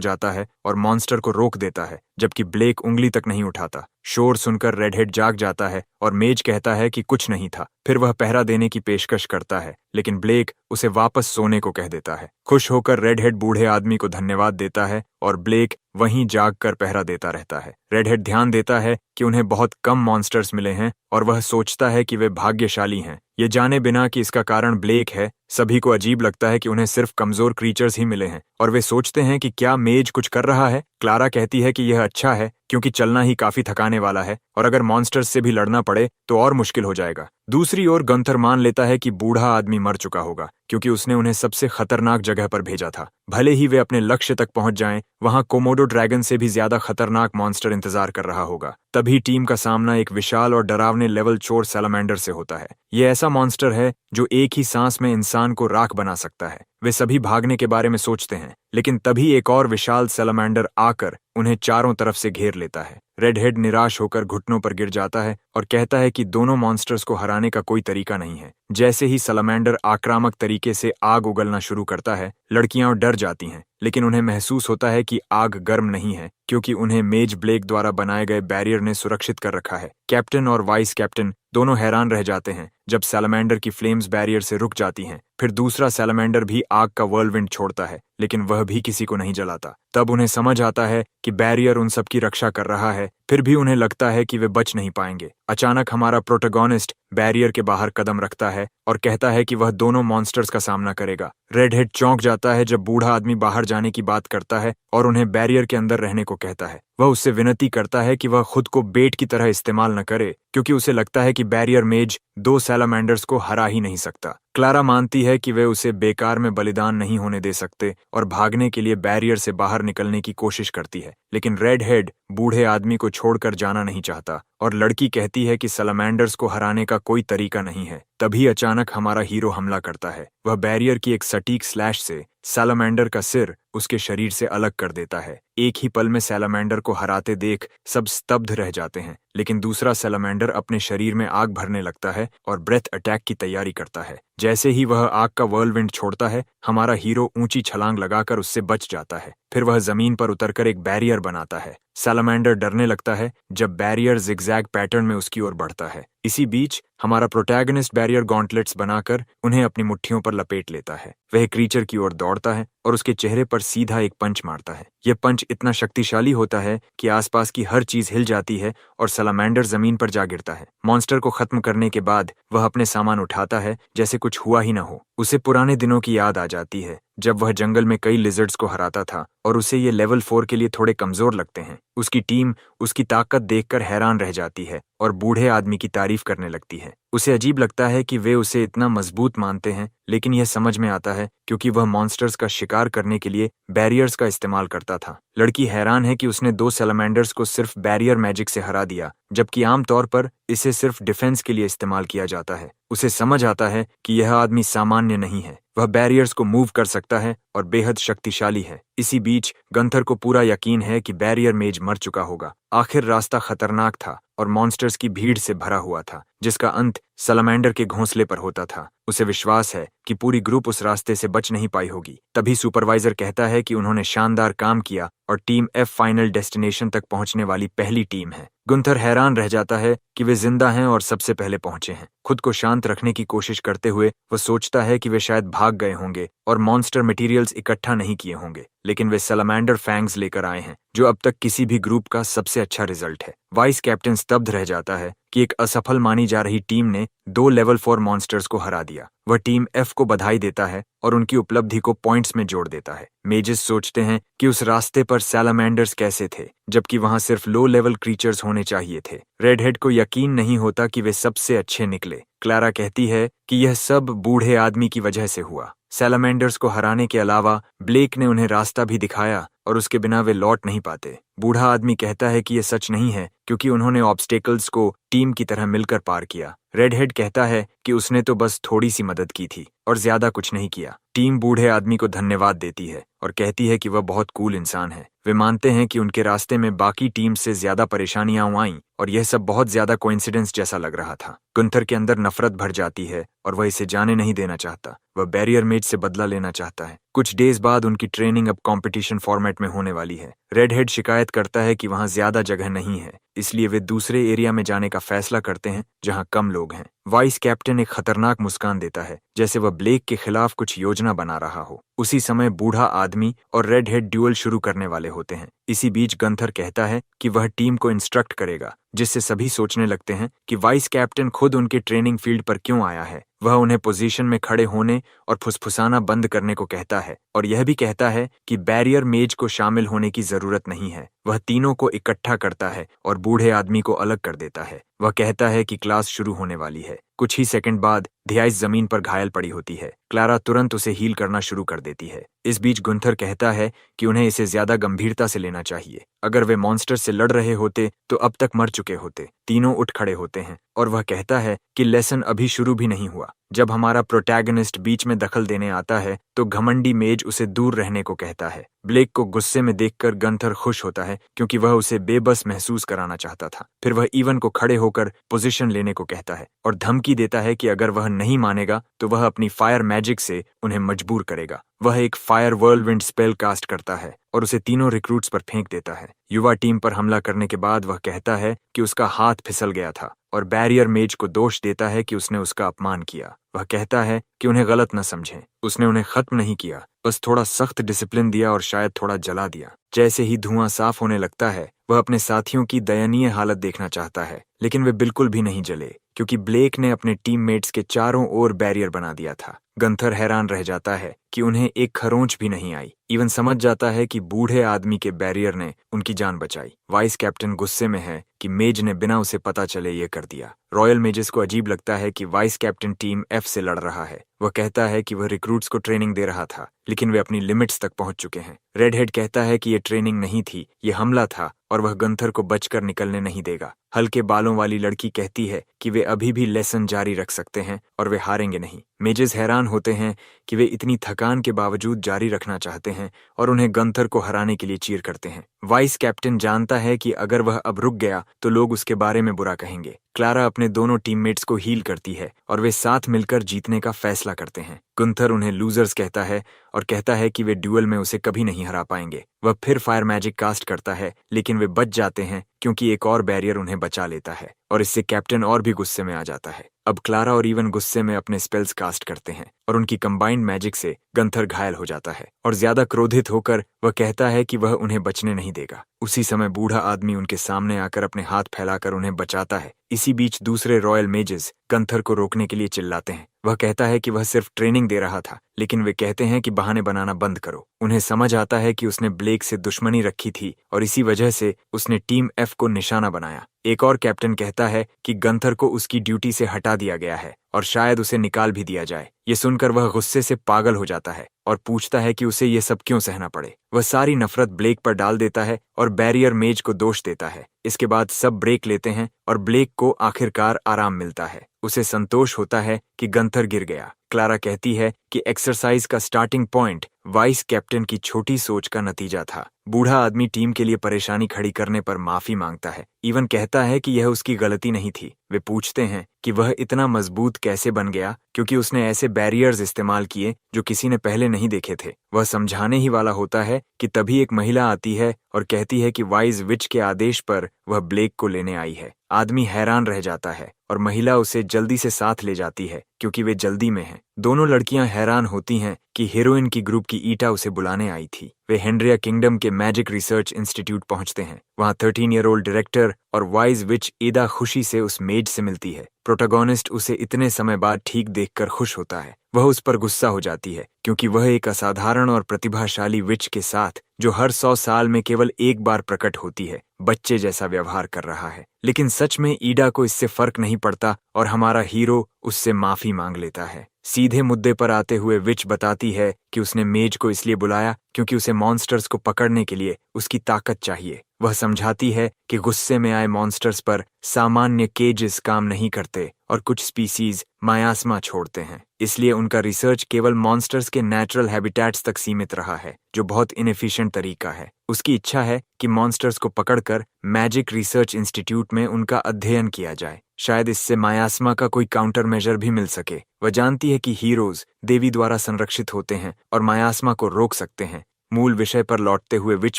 जाता है और मॉन्स्टर को रोक देता है, जबकि ब्लेक उंगली तक नहीं उठाता। शोर सुनकर रेडहेड जाग जाता है और मेज कहता है कि कुछ नहीं था। फिर वह पहरा देने की पेशकश करता है, लेकिन ब्लेक उसे वापस सोने को कह देता है। खुश होकर रेडहेड बूढ़े आदमी को धन्यवाद देता है और ब्लेक वहीं जाग कर पहरा देता रहता है। रेडहेड ध्यान देता है कि उन्हें बहुत कम मॉन्स्टर्स मिले हैं और वह सोचता है कि वे भाग्यशाली हैं, ये जाने बिना कि इसका कारण ब्लेक है। सभी को अजीब लगता है कि उन्हें सिर्फ कमजोर क्रीचर्स ही मिले हैं और वे सोचते हैं कि क्या मेज कुछ कर रहा है। क्लारा कहती है कि यह अच्छा है क्योंकि चलना ही काफी थकाने वाला है और अगर मॉन्स्टर्स से भी लड़ना पड़े तो और मुश्किल हो जाएगा। दूसरी ओर गंथर मान लेता है कि बूढ़ा आदमी मर चुका होगा क्योंकि उसने उन्हें सबसे खतरनाक जगह पर भेजा था। भले ही वे अपने लक्ष्य तक पहुंच जाएं, वहां कोमोडो ड्रैगन से भी ज्यादा खतरनाक मॉन्स्टर इंतजार कर रहा होगा। तभी टीम का सामना एक विशाल और डरावने लेवल 4 सैलामेंडर से होता है। ये ऐसा मॉन्स्टर है जो एक ही सांस में इंसान को राख बना सकता है। वे सभी भागने के बारे में सोचते हैं, लेकिन तभी एक और विशाल सैलामेंडर आकर उन्हें चारों तरफ से घेर लेता है। रेडहेड निराश होकर घुटनों पर गिर जाता है और कहता है कि दोनों मॉन्स्टर्स को हराने का कोई तरीका नहीं है। जैसे ही सैलामेंडर आक्रामक तरीके से आग उगलना शुरू करता है, लड़कियां डर जाती हैं, लेकिन उन्हें महसूस होता है कि आग गर्म नहीं है क्योंकि उन्हें मेज ब्लेक द्वारा बनाए गए बैरियर ने सुरक्षित कर रखा है। कैप्टन और वाइस कैप्टन दोनों हैरान रह जाते हैं जब सैलामेंडर की फ्लेम्स बैरियर से रुक जाती हैं। फिर दूसरा सैलामेंडर भी आग का व्हर्लविंड छोड़ता है, लेकिन वह भी किसी को नहीं जलाता। तब उन्हें समझ आता है कि बैरियर उन सब की रक्षा कर रहा है, फिर भी उन्हें लगता है कि वे बच नहीं पाएंगे। अचानक हमारा प्रोटोगोनिस्ट बैरियर के बाहर कदम रखता है और कहता है कि वह दोनों मॉन्स्टर्स का सामना करेगा। रेडहेड चौंक जाता है जब बूढ़ा आदमी बाहर जाने की बात करता है और उन्हें बैरियर के अंदर रहने को कहता है। वह उससे विनती करता है कि वह खुद को बेट की तरह इस्तेमाल न करे क्योंकि उसे लगता है कि बैरियर मेज 2 सैलामेंडर्स को हरा ही नहीं सकता। क्लारा मानती है कि वे उसे बेकार में बलिदान नहीं होने दे सकते और भागने के लिए बैरियर से बाहर निकलने की कोशिश करती है, लेकिन रेडहेड बूढ़े आदमी को छोड़कर जाना नहीं चाहता और लड़की कहती है कि सैलामेंडर्स को हराने का कोई तरीका नहीं है। तभी अचानक हमारा हीरो हमला करता है। वह बैरियर की एक सटीक स्लैश से सैलामेंडर का सिर उसके शरीर से अलग कर देता है। एक ही पल में सैलामेंडर को हराते देख सब स्तब्ध रह जाते हैं, लेकिन दूसरा सैलामेंडर अपने शरीर में आग भरने लगता है और ब्रेथ अटैक की तैयारी करता है। जैसे ही वह आग का व्हर्लविंड छोड़ता है, हमारा हीरो ऊंची छलांग लगाकर उससे बच जाता है। फिर वह जमीन पर उतरकर एक बैरियर बनाता है। सैलामेंडर डरने लगता है जब बैरियर जिगजैग पैटर्न में उसकी ओर बढ़ता है। इसी बीच हमारा प्रोटैगनिस्ट बैरियर गॉन्टलेट्स बनाकर उन्हें अपनी मुट्ठियों पर लपेट लेता है। वह क्रीचर की ओर दौड़ता है और उसके चेहरे पर सीधा एक पंच मारता है। यह पंच इतना शक्तिशाली होता है कि आसपास की हर चीज हिल जाती है और सैलामेंडर जमीन पर जा गिरता है। मॉन्स्टर को खत्म करने के बाद वह अपने सामान उठाता है जैसे कुछ हुआ ही न हो। उसे पुराने दिनों की याद आ जाती है जब वह जंगल में कई लिजर्ड्स को हराता था और उसे ये लेवल 4 के लिए थोड़े कमजोर लगते हैं। उसकी टीम उसकी ताकत देखकर हैरान रह जाती है और बूढ़े आदमी की तारीफ करने लगती है। उसे अजीब लगता है कि वे उसे इतना मजबूत मानते हैं, लेकिन यह समझ में आता है क्योंकि वह मॉन्स्टर्स का शिकार करने के लिए बैरियर्स का इस्तेमाल करता था। लड़की हैरान है कि उसने 2 सैलामेंडर्स को सिर्फ बैरियर मैजिक से हरा दिया, जबकि आमतौर पर इसे सिर्फ डिफेंस के लिए इस्तेमाल किया जाता है। उसे समझ आता है कि यह आदमी सामान्य नहीं है, वह बैरियर्स को मूव कर सकता है और बेहद शक्तिशाली है। इसी बीच गंथर को पूरा यकीन है कि बैरियर मेज मर चुका होगा। आखिर रास्ता खतरनाक था और मॉन्स्टर्स की भीड़ से भरा हुआ था, जिसका अंत सैलामेंडर के घोंसले पर होता था। उसे विश्वास है कि पूरी ग्रुप उस रास्ते से बच नहीं पाई होगी। तभी सुपरवाइजर कहता है कि उन्होंने शानदार काम किया और टीम एफ फाइनल डेस्टिनेशन तक पहुंचने वाली पहली टीम है। गुंथर हैरान रह जाता है कि वे जिंदा हैं और सबसे पहले पहुंचे हैं। खुद को शांत रखने की कोशिश करते हुए वह सोचता है कि वे शायद भाग गए होंगे और मॉन्स्टर मटेरियल्स इकट्ठा नहीं किए होंगे, लेकिन वे सैलामेंडर फैंग्स लेकर आए हैं, जो अब तक किसी भी ग्रुप का सबसे अच्छा रिजल्ट है। वाइस कैप्टन स्तब्ध रह जाता है कि एक असफल मानी जा रही टीम ने 2 लेवल 4 मॉन्स्टर्स को हरा दिया। वह टीम एफ को बधाई देता है और उनकी उपलब्धि को पॉइंट्स में जोड़ देता है। मेजेस सोचते हैं कि उस रास्ते पर सैलामेंडर्स कैसे थे, जबकि वहां सिर्फ लो लेवल क्रीचर्स होने चाहिए थे। रेडहेड को यकीन नहीं होता कि वे सबसे अच्छे निकले। क्लारा कहती है कि यह सब बूढ़े आदमी की वजह से हुआ। सैलामेंडर्स को हराने के अलावा ब्लेक ने उन्हें रास्ता भी दिखाया और उसके बिना वे लौट नहीं पाते। बूढ़ा आदमी कहता है कि यह सच नहीं है, क्योंकि उन्होंने ऑब्स्टेकल्स को टीम की तरह मिलकर पार किया। रेडहेड कहता है कि उसने तो बस थोड़ी सी मदद की थी और ज्यादा कुछ नहीं किया। टीम बूढ़े आदमी को धन्यवाद देती है और कहती है कि वह बहुत कूल इंसान है। वे मानते हैं कि उनके रास्ते में बाकी टीम से ज्यादा परेशानियां आईं और यह सब बहुत ज्यादा कोइंसिडेंस जैसा लग रहा था। गुंथर के अंदर नफरत भर जाती है और वह इसे जाने नहीं देना चाहता। वह बैरियर मेज से बदला लेना चाहता है। कुछ डेज बाद उनकी ट्रेनिंग अब कंपटीशन फॉर्मेट में होने वाली है। रेडहेड शिकायत करता है कि वहां ज्यादा जगह नहीं है, इसलिए वे दूसरे एरिया में जाने का फैसला करते हैं जहां कम लोग हैं। वाइस कैप्टन एक खतरनाक मुस्कान देता है, जैसे वह ब्लेक के खिलाफ कुछ योजना बना रहा हो। उसी समय बूढ़ा आदमी और रेडहेड ड्यूअल शुरू करने वाले होते हैं। इसी बीच गंथर कहता है कि वह टीम को इंस्ट्रक्ट करेगा, जिससे सभी सोचने लगते हैं कि वाइस कैप्टन खुद उनके ट्रेनिंग फील्ड पर क्यों आया है। वह उन्हें पोजीशन में खड़े होने और फुसफुसाना बंद करने को कहता है और यह भी कहता है कि बैरियर मेज को शामिल होने की जरूरत नहीं है। वह तीनों को इकट्ठा करता है और बूढ़े आदमी को अलग कर देता है। वह कहता है कि क्लास शुरू होने वाली है। कुछ ही सेकंड बाद धियाइस जमीन पर घायल पड़ी होती है। क्लारा तुरंत उसे हील करना शुरू कर देती है। इस बीच गुंथर कहता है कि उन्हें इसे ज्यादा गंभीरता से लेना चाहिए। अगर वे मॉन्स्टर से लड़ रहे होते तो अब तक मर चुके होते। तीनों उठ खड़े होते हैं और वह कहता है कि लेसन अभी शुरू भी नहीं हुआ। जब हमारा प्रोटैगनिस्ट बीच में दखल देने आता है तो घमंडी मेज उसे दूर रहने को कहता है। ब्लेक को गुस्से में देखकर गंथर खुश होता है, क्योंकि वह उसे बेबस महसूस कराना चाहता था। फिर वह इवन को खड़े होकर पोजीशन लेने को कहता है और धमकी देता है कि अगर वह नहीं मानेगा तो वह अपनी फायर मैजिक से उन्हें मजबूर करेगा। वह एक फायर व्हर्लविंड स्पेल कास्ट करता है और उसे तीनों रिक्रूट्स पर फेंक देता है। युवा टीम पर हमला करने के बाद वह कहता है कि उसका हाथ फिसल गया था और बैरियर मेज को दोष देता है कि उसने उसका अपमान किया। वह कहता है कि उन्हें गलत न समझें, उसने उन्हें खत्म नहीं किया, बस थोड़ा सख्त डिसिप्लिन दिया और शायद थोड़ा जला दिया। जैसे ही धुआं साफ होने लगता है, वह अपने साथियों की दयनीय हालत देखना चाहता है, लेकिन वे बिल्कुल भी नहीं जले, क्योंकि ब्लेक ने अपने टीममेट्स के चारों ओर बैरियर बना दिया था। गंथर हैरान रह जाता है कि उन्हें एक खरोंच भी नहीं आई। इवन समझ जाता है कि बूढ़े आदमी के बैरियर ने उनकी जान बचाई। वाइस कैप्टन गुस्से में है कि मेज ने बिना उसे पता चले ये कर दिया। रॉयल मेजेस को अजीब लगता है कि वाइस कैप्टन टीम एफ से लड़ रहा है। वह कहता है कि वह रिक्रूट्स को ट्रेनिंग दे रहा था, लेकिन वे अपनी लिमिट्स तक पहुंच चुके हैं। रेडहेड कहता है कि यह ट्रेनिंग नहीं थी, ये हमला था और वह गंथर को बचकर निकलने नहीं देगा। हल्के बालों वाली लड़की कहती है कि वे अभी भी लेसन जारी रख सकते हैं और वे हारेंगे नहीं। मेजेस हैरान होते हैं कि वे इतनी थकान के बावजूद जारी रखना चाहते हैं और उन्हें गंथर को हराने के लिए चीयर करते हैं। वाइस कैप्टन जानता है कि अगर वह अब रुक गया तो लोग उसके बारे में बुरा कहेंगे। क्लारा अपने दोनों टीममेट्स को हील करती है और वे साथ मिलकर जीतने का फैसला करते हैं। गुंथर उन्हें लूजर्स कहता है और कहता है कि वे ड्यूअल में उसे कभी नहीं हरा पाएंगे। वह फिर फायर मैजिक कास्ट करता है, लेकिन वे बच जाते हैं क्योंकि एक और बैरियर उन्हें बचा लेता है और इससे कैप्टन और भी गुस्से में आ जाता है। अब क्लारा और इवन गुस्से में अपने स्पेल्स कास्ट करते हैं और उनकी कंबाइंड मैजिक से गंथर घायल हो जाता है और ज्यादा क्रोधित होकर वह कहता है कि वह उन्हें बचने नहीं देगा। उसी समय बूढ़ा आदमी उनके सामने आकर अपने हाथ फैलाकर उन्हें बचाता है। इसी बीच दूसरे रॉयल मेजेस गंथर को रोकने के लिए चिल्लाते हैं। वह कहता है कि वह सिर्फ ट्रेनिंग दे रहा था, लेकिन वे कहते हैं कि बहाने बनाना बंद करो। उन्हें समझ आता है कि उसने ब्लेक से दुश्मनी रखी थी और इसी वजह से उसने टीम एफ को निशाना बनाया। एक और कैप्टन कहता है कि गंथर को उसकी ड्यूटी से हटा दिया गया है और शायद उसे निकाल भी दिया जाए। ये सुनकर वह गुस्से से पागल हो जाता है और पूछता है कि उसे ये सब क्यों सहना पड़े। वह सारी नफरत ब्लेक पर डाल देता है और बैरियर मेज को दोष देता है। इसके बाद सब ब्रेक लेते हैं और ब्लेक को आखिरकार आराम मिलता है। उसे संतोष होता है कि गंथर गिर गया। क्लारा कहती है कि एक्सरसाइज का स्टार्टिंग पॉइंट वाइस कैप्टन की छोटी सोच का नतीजा था। बूढ़ा आदमी टीम के लिए परेशानी खड़ी करने पर माफी मांगता है। इवन कहता है कि यह उसकी गलती नहीं थी। वे पूछते हैं कि वह इतना मजबूत कैसे बन गया, क्योंकि उसने ऐसे बैरियर्स इस्तेमाल किए जो किसी ने पहले नहीं देखे थे। वह समझाने ही वाला होता है कि तभी एक महिला आती है और कहती है कि वाइज विच के आदेश पर वह ब्लेक को लेने आई है। आदमी हैरान रह जाता है और महिला उसे जल्दी से साथ ले जाती है क्योंकि वे जल्दी में हैं। दोनों लड़कियां हैरान होती हैं कि हीरोइन की ग्रुप की ईटा उसे बुलाने आई थी। वे हेनरिया किंगडम के मैजिक रिसर्च इंस्टीट्यूट पहुंचते हैं। वहां 13 ईयर ओल्ड डायरेक्टर और वाइज विच ईदा खुशी से उस मेज से मिलती है। प्रोटोगोनिस्ट उसे इतने समय बाद ठीक देखकर खुश होता है। वह उस पर गुस्सा हो जाती है क्योंकि वह एक असाधारण और प्रतिभाशाली विच के साथ, जो हर 100 साल में केवल एक बार प्रकट होती है, बच्चे जैसा व्यवहार कर रहा है। लेकिन सच में ईडा को इससे फर्क नहीं पड़ता और हमारा हीरो उससे माफी मांग लेता है। सीधे मुद्दे पर आते हुए विच बताती है कि उसने मेज को इसलिए बुलाया क्योंकि उसे मॉन्स्टर्स को पकड़ने के लिए उसकी ताकत चाहिए। वह समझाती है कि गुस्से में आए मॉन्स्टर्स पर सामान्य केजेस काम नहीं करते और कुछ स्पीसीज मायास्मा छोड़ते हैं। इसलिए उनका रिसर्च केवल मॉन्स्टर्स के नेचुरल हैबिटेट्स तक सीमित रहा है, जो बहुत इनएफिशिएंट तरीका है। उसकी इच्छा है कि मॉन्स्टर्स को पकड़कर मैजिक रिसर्च इंस्टीट्यूट में उनका अध्ययन किया जाए। शायद इससे मायास्मा का कोई काउंटर मेजर भी मिल सके। वह जानती है कि हीरोज देवी द्वारा संरक्षित होते हैं और मायास्मा को रोक सकते हैं। मूल विषय पर लौटते हुए विच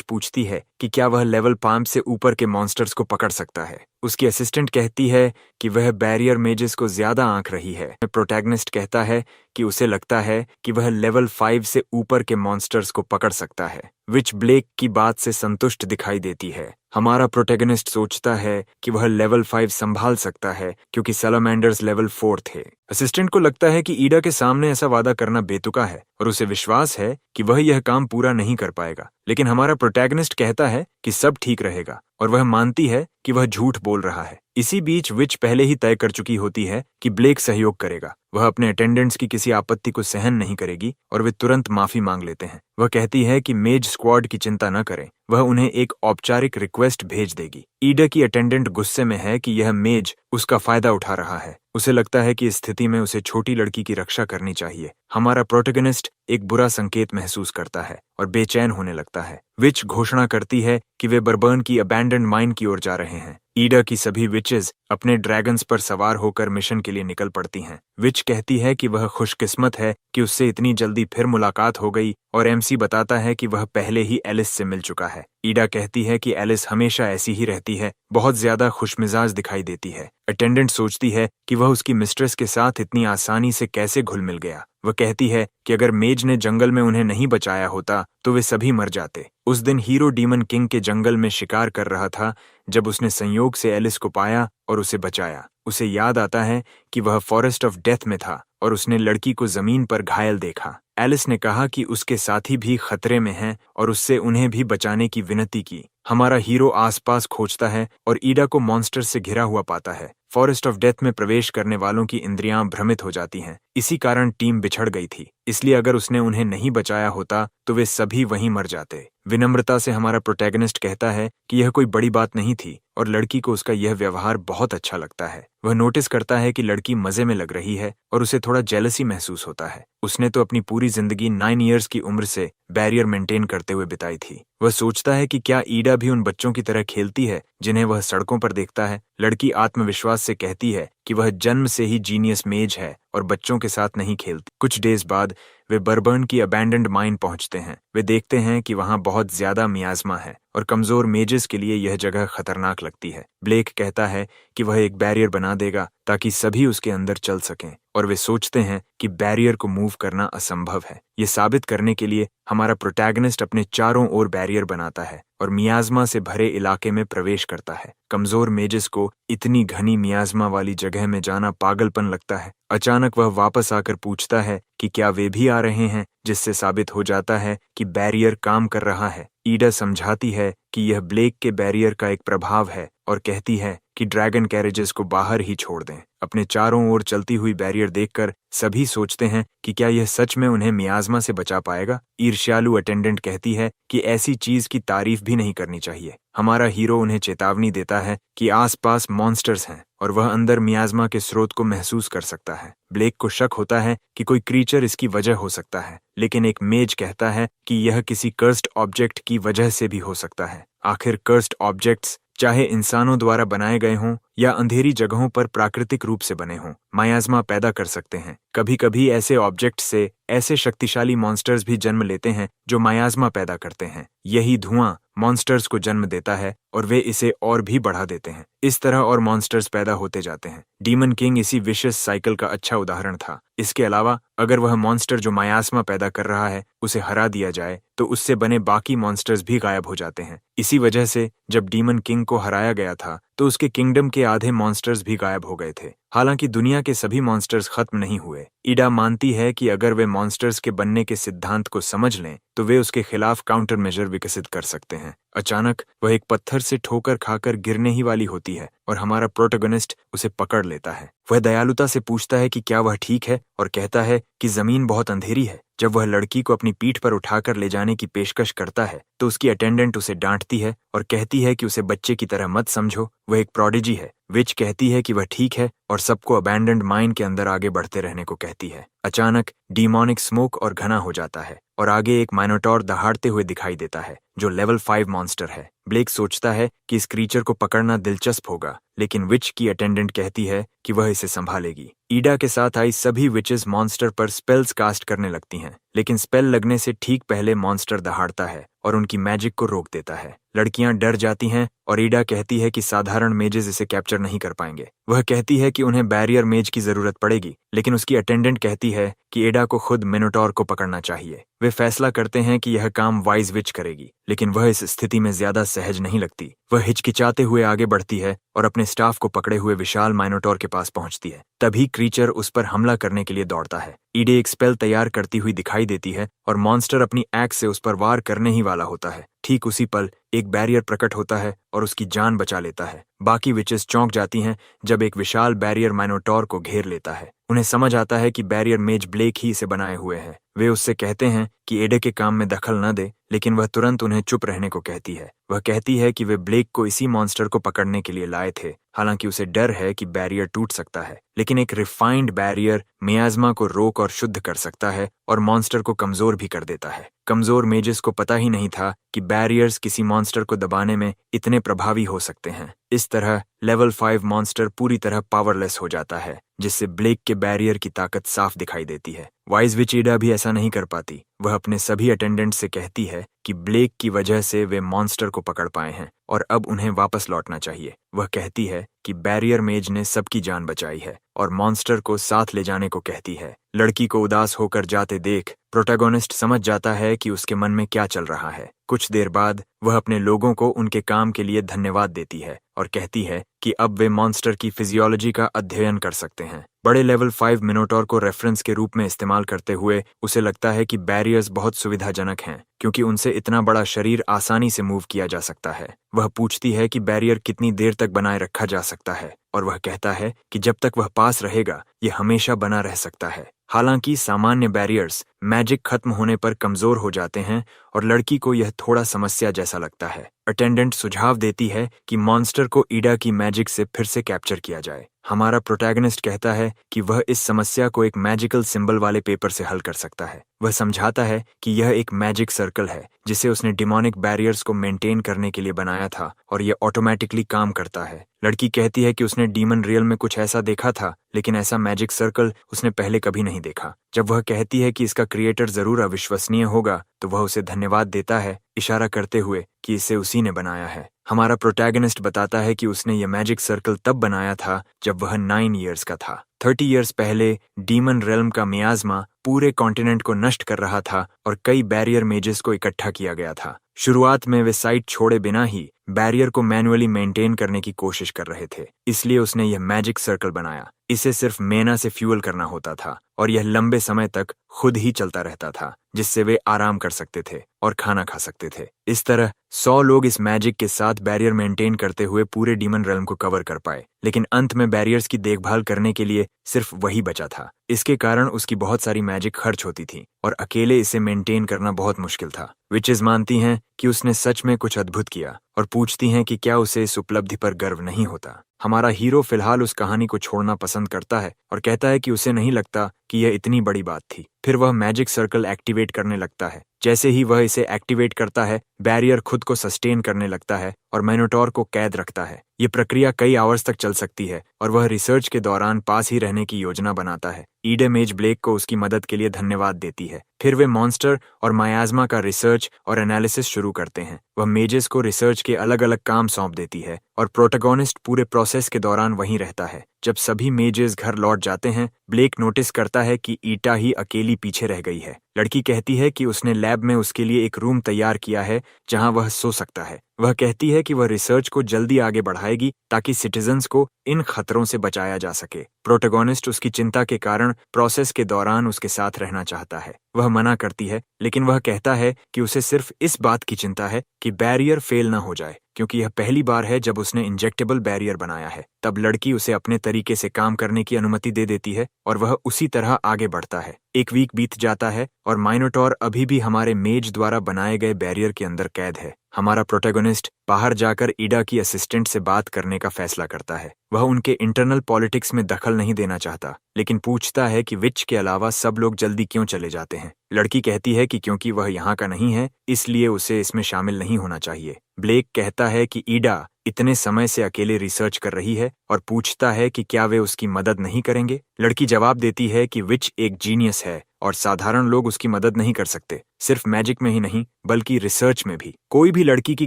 पूछती है कि क्या वह लेवल 5 से ऊपर के मॉन्स्टर्स को पकड़ सकता है। उसकी असिस्टेंट कहती है कि वह बैरियर मेजेस को ज्यादा आंक रही है। प्रोटैगनिस्ट कहता है कि उसे लगता है कि वह लेवल 5 से ऊपर के मॉन्स्टर्स को पकड़ सकता है। विच ब्लेक की बात से संतुष्ट दिखाई देती है। हमारा प्रोटैगनिस्ट सोचता है कि वह लेवल 5 संभाल सकता है क्योंकि सैलामेंडर्स लेवल 4 थे। असिस्टेंट को लगता है कि ईडा के सामने ऐसा वादा करना बेतुका है और उसे विश्वास है कि वह यह काम पूरा नहीं कर पाएगा। लेकिन हमारा प्रोटैगनिस्ट कहता है कि सब ठीक रहेगा और वह मानती है कि वह झूठ बोल रहा है। इसी बीच विच पहले ही तय कर चुकी होती है कि ब्लेक सहयोग करेगा। वह अपने अटेंडेंट्स की किसी आपत्ति को सहन नहीं करेगी और वे तुरंत माफी मांग लेते हैं। वह कहती है कि मेज स्क्वाड की चिंता न करें, वह उन्हें एक औपचारिक रिक्वेस्ट भेज देगी। ईडा की अटेंडेंट गुस्से में है कि यह मेज उसका फायदा उठा रहा है। उसे लगता है कि इस स्थिति में उसे छोटी लड़की की रक्षा करनी चाहिए। हमारा प्रोटैगनिस्ट एक बुरा संकेत महसूस करता है और बेचैन होने लगता है। विच घोषणा करती है कि वे बर्बर्न की अबैंडन्ड माइन की ओर जा रहे हैं। ईडा की सभी विचेस अपने ड्रैगन्स पर सवार होकर मिशन के लिए निकल पड़ती हैं। विच कहती है कि वह खुशकिस्मत है कि उससे इतनी जल्दी फिर मुलाकात हो गई और एमसी बताता है कि वह पहले ही एलिस से मिल चुका है। ईडा कहती है कि एलिस हमेशा ऐसी ही रहती है, बहुत ज्यादा खुशमिजाज दिखाई देती है। अटेंडेंट सोचती है कि वह उसकी मिस्ट्रेस के साथ इतनी आसानी से कैसे घुल मिल गया। वह कहती है कि अगर मेज ने जंगल में उन्हें नहीं बचाया होता तो वे सभी मर जाते। उस दिन हीरो डीमन किंग के जंगल में शिकार कर रहा था जब उसने संयोग से एलिस को पाया और उसे बचाया। उसे याद आता है कि वह फॉरेस्ट ऑफ डेथ में था और उसने लड़की को जमीन पर घायल देखा। एलिस ने कहा कि उसके साथी भी खतरे में हैं और उससे उन्हें भी बचाने की विनती की। हमारा हीरो आसपास खोजता है और ईडा को मॉन्स्टर से घिरा हुआ पाता है। फॉरेस्ट ऑफ डेथ में प्रवेश करने वालों की इंद्रियां भ्रमित हो जाती हैं। इसी कारण टीम बिछड़ गई थी। इसलिए अगर उसने उन्हें नहीं बचाया होता तो वे सभी वहीं मर जाते। विनम्रता से हमारा प्रोटैगनिस्ट कहता है कि यह कोई बड़ी बात नहीं थी और लड़की को उसका यह व्यवहार बहुत अच्छा लगता है। वह नोटिस करता है कि लड़की मजे में लग रही है और उसे थोड़ा जेलसी महसूस होता है। उसने तो अपनी पूरी जिंदगी 9 इयर्स की उम्र से बैरियर मेंटेन करते हुए बिताई थी। वह सोचता है कि क्या ईडा भी उन बच्चों की तरह खेलती है जिन्हें वह सड़कों पर देखता है। लड़की आत्मविश्वास से कहती है कि वह जन्म से ही जीनियस मेज है और बच्चों के साथ नहीं खेलती। कुछ डेज बाद वे बर्बर्न की अबैंडन्ड माइन पहुंचते हैं। वे देखते हैं कि वहां बहुत ज्यादा मियाज़मा है और कमजोर मेजेस के लिए यह जगह खतरनाक लगती है। ब्लेक कहता है कि वह एक बैरियर बना देगा ताकि सभी उसके अंदर चल सकें और वे सोचते हैं कि बैरियर को मूव करना असंभव है। ये साबित करने के लिए हमारा प्रोटैगनिस्ट अपने चारों ओर बैरियर बनाता है और मियाज़मा से भरे इलाके में प्रवेश करता है। कमजोर मेजेस को इतनी घनी मियाज़मा वाली जगह में जाना पागलपन लगता है। अचानक वह वापस आकर पूछता है कि क्या वे भी आ रहे हैं, जिससे साबित हो जाता है कि बैरियर काम कर रहा है। ईडा समझाती है कि यह ब्लेक के बैरियर का एक प्रभाव है और कहती है कि ड्रैगन कैरेजेस को बाहर ही छोड़ दें। अपने चारों ओर चलती हुई बैरियर देखकर सभी सोचते हैं कि क्या यह सच में उन्हें मियाज़मा से बचा पाएगा। ईर्ष्यालु अटेंडेंट कहती है कि ऐसी चीज की तारीफ भी नहीं करनी चाहिए। हमारा हीरो उन्हें चेतावनी देता है कि आसपास मॉन्स्टर्स हैं और वह अंदर मियाज़मा के स्रोत को महसूस कर सकता है। ब्लेक को शक होता है कि कोई क्रीचर इसकी वजह हो सकता है, लेकिन एक मेज कहता है कि यह किसी कर्स्ड ऑब्जेक्ट की वजह से भी हो सकता है। आखिर कर्स्ड ऑब्जेक्ट्स चाहे इंसानों द्वारा बनाए गए हों या अंधेरी जगहों पर प्राकृतिक रूप से बने हों, मियाज़मा पैदा कर सकते हैं। कभी कभी ऐसे ऑब्जेक्ट से ऐसे शक्तिशाली मॉन्स्टर्स भी जन्म लेते हैं जो मायाज़्मा पैदा करते हैं। यही धुआं मॉन्स्टर्स को जन्म देता है और वे इसे और भी बढ़ा देते हैं। इस तरह और मॉन्स्टर्स पैदा होते जाते हैं। डीमन किंग इसी विशियस साइकिल का अच्छा उदाहरण था। इसके अलावा अगर वह मॉन्स्टर जो मायास्मा पैदा कर रहा है उसे हरा दिया जाए तो उससे बने बाकी मॉन्स्टर्स भी गायब हो जाते हैं। इसी वजह से जब डीमन किंग को हराया गया था तो उसके किंगडम के आधे मॉन्स्टर्स भी गायब हो गए थे। हालांकि दुनिया के सभी मॉन्स्टर्स खत्म नहीं हुए। ईडा मानती है कि अगर वे मॉन्स्टर्स के बनने के सिद्धांत को समझ लें तो वे उसके खिलाफ काउंटर मेजर विकसित कर सकते हैं। अचानक वह एक पत्थर से ठोकर खाकर गिरने ही वाली होती है और हमारा प्रोटोगनिस्ट उसे पकड़ लेता है। वह दयालुता से पूछता है कि क्या वह ठीक है और कहता है कि जमीन बहुत अंधेरी है। जब वह लड़की को अपनी पीठ पर उठाकर ले जाने की पेशकश करता है तो उसकी अटेंडेंट उसे डांटती है और कहती है कि उसे बच्चे की तरह मत समझो, वह एक प्रोडिजी है। विच कहती है कि वह ठीक है और सबको अबैंडन्ड माइन के अंदर आगे बढ़ते रहने को कहती है। अचानक डीमोनिक स्मोक और घना हो जाता है और आगे एक माइनोटॉर दहाड़ते हुए दिखाई देता है जो लेवल 5 मॉन्स्टर है। ब्लेक सोचता है कि इस क्रीचर को पकड़ना दिलचस्प होगा, लेकिन विच की अटेंडेंट कहती है कि वह इसे संभालेगी। ईडा के साथ आई सभी विचेस मॉन्स्टर पर स्पेल्स कास्ट करने लगती हैं, लेकिन स्पेल लगने से ठीक पहले मॉन्स्टर दहाड़ता है और उनकी मैजिक को रोक देता है। लड़कियां डर जाती हैं और ईडा कहती है कि साधारण मेजेस इसे कैप्चर नहीं कर पाएंगे। वह कहती है कि उन्हें बैरियर मेज की जरूरत पड़ेगी, लेकिन उसकी अटेंडेंट कहती है कि ईडा को खुद मिनोटॉर को पकड़ना चाहिए। वे फैसला करते हैं कि यह काम वाइज विच करेगी, लेकिन वह इस स्थिति में ज्यादा सहज नहीं लगती। वह हिचकिचाते हुए आगे बढ़ती है और अपने स्टाफ को पकड़े हुए विशाल माइनोटॉर के पास पहुंचती है। तभी क्रीचर उस पर हमला करने के लिए दौड़ता है। ईडे एक स्पेल तैयार करती हुई दिखाई देती है और मॉन्स्टर अपनी एक्स से उस पर वार करने ही वाला होता है। ठीक उसी पल एक बैरियर प्रकट होता है और उसकी जान बचा लेता है। बाकी विचेस चौंक जाती हैं जब एक विशाल बैरियर माइनोटॉर को घेर लेता है। उन्हें समझ आता है कि बैरियर मेज ब्लेक ही इसे बनाए हुए है। वे उससे कहते हैं कि एडे के काम में दखल न दे, लेकिन वह तुरंत उन्हें चुप रहने को कहती है। वह कहती है कि वे ब्लेक को इसी मॉन्स्टर को पकड़ने के लिए लाए थे, हालांकि उसे डर है कि बैरियर टूट सकता है, लेकिन एक रिफाइंड बैरियर मियाज़्मा को रोक और शुद्ध कर सकता है और मॉन्स्टर को कमजोर भी कर देता है। कमजोर मेजेस को पता ही नहीं था कि बैरियर्स किसी मॉन्स्टर को दबाने में इतने प्रभावी हो सकते हैं। इस तरह लेवल 5 मॉन्स्टर पूरी तरह पावरलेस हो जाता है, जिससे ब्लेक के बैरियर की ताकत साफ दिखाई देती है। वाइज विच ईडा भी ऐसा नहीं कर पाती। वह अपने सभी अटेंडेंट से कहती है कि ब्लेक की वजह से वे मॉन्स्टर को पकड़ पाए हैं और अब उन्हें वापस लौटना चाहिए। वह कहती है कि बैरियर मेज ने सबकी जान बचाई है और मॉन्स्टर को साथ ले जाने को कहती है। लड़की को उदास होकर जाते देख प्रोटैगोनिस्ट समझ जाता है कि उसके मन में क्या चल रहा है। कुछ देर बाद वह अपने लोगों को उनके काम के लिए धन्यवाद देती है और कहती है कि अब वे मॉन्स्टर की फिजियोलॉजी का अध्ययन कर सकते हैं। बड़े लेवल 5 मिनोटॉर को रेफरेंस के रूप में इस्तेमाल करते हुए उसे लगता है कि बैरियर्स बहुत सुविधाजनक हैं, क्योंकि उनसे इतना बड़ा शरीर आसानी से मूव किया जा सकता है। वह पूछती है कि बैरियर कितनी देर तक बनाए रखा जा सकता है और वह कहता है कि जब तक वह पास रहेगा यह हमेशा बना रह सकता है। हालांकि सामान्य बैरियर्स मैजिक खत्म होने पर कमजोर हो जाते हैं और लड़की को यह थोड़ा समस्या जैसा लगता है। अटेंडेंट सुझाव देती है कि मॉन्स्टर को ईडा की मैजिक से फिर से कैप्चर किया जाए। हमारा प्रोटैगनिस्ट कहता है कि वह इस समस्या को एक मैजिकल सिंबल वाले पेपर से हल कर सकता है। वह समझाता है कि यह एक मैजिक सर्कल है जिसे उसने डिमोनिक बैरियर्स को मेंटेन करने के लिए बनाया था और यह ऑटोमेटिकली काम करता है। लड़की कहती है कि उसने डीमन रियल में कुछ ऐसा देखा था, लेकिन ऐसा मैजिक सर्कल उसने पहले कभी नहीं देखा। जब वह कहती है कि इसका क्रिएटर जरूर अविश्वसनीय होगा तो वह उसे धन्यवाद देता है, इशारा करते हुए कि इसे उसी ने बनाया है। हमारा प्रोटैगनिस्ट बताता है कि उसने यह मैजिक सर्कल तब बनाया था जब वह 9 ईयर्स का था। 30 ईयर्स पहले डीमन रेल्म का मियाज़्मा पूरे कॉन्टिनेंट को नष्ट कर रहा था और कई बैरियर मेजेस को इकट्ठा किया गया था। शुरुआत में वे साइट छोड़े बिना ही बैरियर को मैन्युअली मेंटेन करने की कोशिश कर रहे थे, इसलिए उसने यह मैजिक सर्कल बनाया। इसे सिर्फ मेना से फ्यूल करना होता था और यह लंबे समय तक खुद ही चलता रहता था, जिससे वे आराम कर सकते थे और खाना खा सकते थे। इस तरह 100 लोग इस मैजिक के साथ बैरियर मेंटेन करते हुए पूरे डीमन रेल्म को कवर कर पाए, लेकिन अंत में बैरियर्स की देखभाल करने के लिए सिर्फ वही बचा था। इसके कारण उसकी बहुत सारी मैजिक खर्च होती थी और अकेले इसे मेंटेन करना बहुत मुश्किल था। विचेस मानती हैं कि उसने सच में कुछ अद्भुत किया और पूछती हैं कि क्या उसे इस उपलब्धि पर गर्व नहीं होता। हमारा हीरो फिलहाल उस कहानी को छोड़ना पसंद करता है और कहता है कि उसे नहीं लगता कि यह इतनी बड़ी बात थी। फिर वह मैजिक सर्कल एक्टिवेट करने लगता है। जैसे ही वह इसे एक्टिवेट करता है, बैरियर खुद को सस्टेन करने लगता है और माइनोटॉर को कैद रखता है। ये प्रक्रिया कई आवर्स तक चल सकती है और वह रिसर्च के दौरान पास ही रहने की योजना बनाता है। ईडा मेज ब्लेक को उसकी मदद के लिए धन्यवाद देती है। फिर वे मॉन्स्टर और मायाज़मा का रिसर्च और एनालिसिस शुरू करते हैं। वह मेजेस को रिसर्च के अलग अलग काम सौंप देती है और प्रोटोगोनिस्ट पूरे प्रोसेस के दौरान वहीं रहता है। जब सभी मेजेस घर लौट जाते हैं, ब्लेक नोटिस करता है कि ईटा ही अकेली पीछे रह गई है। लड़की कहती है कि उसने लैब में उसके लिए एक रूम तैयार किया है जहां वह सो सकता है। वह कहती है कि वह रिसर्च को जल्दी आगे बढ़ाएगी ताकि सिटीजन्स को इन खतरों से बचाया जा सके। प्रोटोगोनिस्ट उसकी चिंता के कारण प्रोसेस के दौरान उसके साथ रहना चाहता है। वह मना करती है, लेकिन वह कहता है कि उसे सिर्फ इस बात की चिंता है कि बैरियर फेल न हो जाए, क्योंकि यह पहली बार है जब उसने इंजेक्टेबल बैरियर बनाया है। तब लड़की उसे अपने तरीके से काम करने की अनुमति दे देती है और वह उसी तरह आगे बढ़ता है। एक वीक बीत जाता है और माइनोटॉर अभी भी हमारे मेज द्वारा बनाए गए बैरियर के अंदर कैद है। हमारा प्रोटैगनिस्ट बाहर जाकर ईडा की असिस्टेंट से बात करने का फैसला करता है। वह उनके इंटरनल पॉलिटिक्स में दखल नहीं देना चाहता, लेकिन पूछता है कि विच के अलावा सब लोग जल्दी क्यों चले जाते हैं। लड़की कहती है कि क्योंकि वह यहाँ का नहीं है, इसलिए उसे इसमें शामिल नहीं होना चाहिए। ब्लेक कहता है कि ईडा इतने समय से अकेले रिसर्च कर रही है और पूछता है कि क्या वे उसकी मदद नहीं करेंगे। लड़की जवाब देती है कि विच एक जीनियस है और साधारण लोग उसकी मदद नहीं कर सकते। सिर्फ मैजिक में ही नहीं, बल्कि रिसर्च में भी। कोई भी लड़की की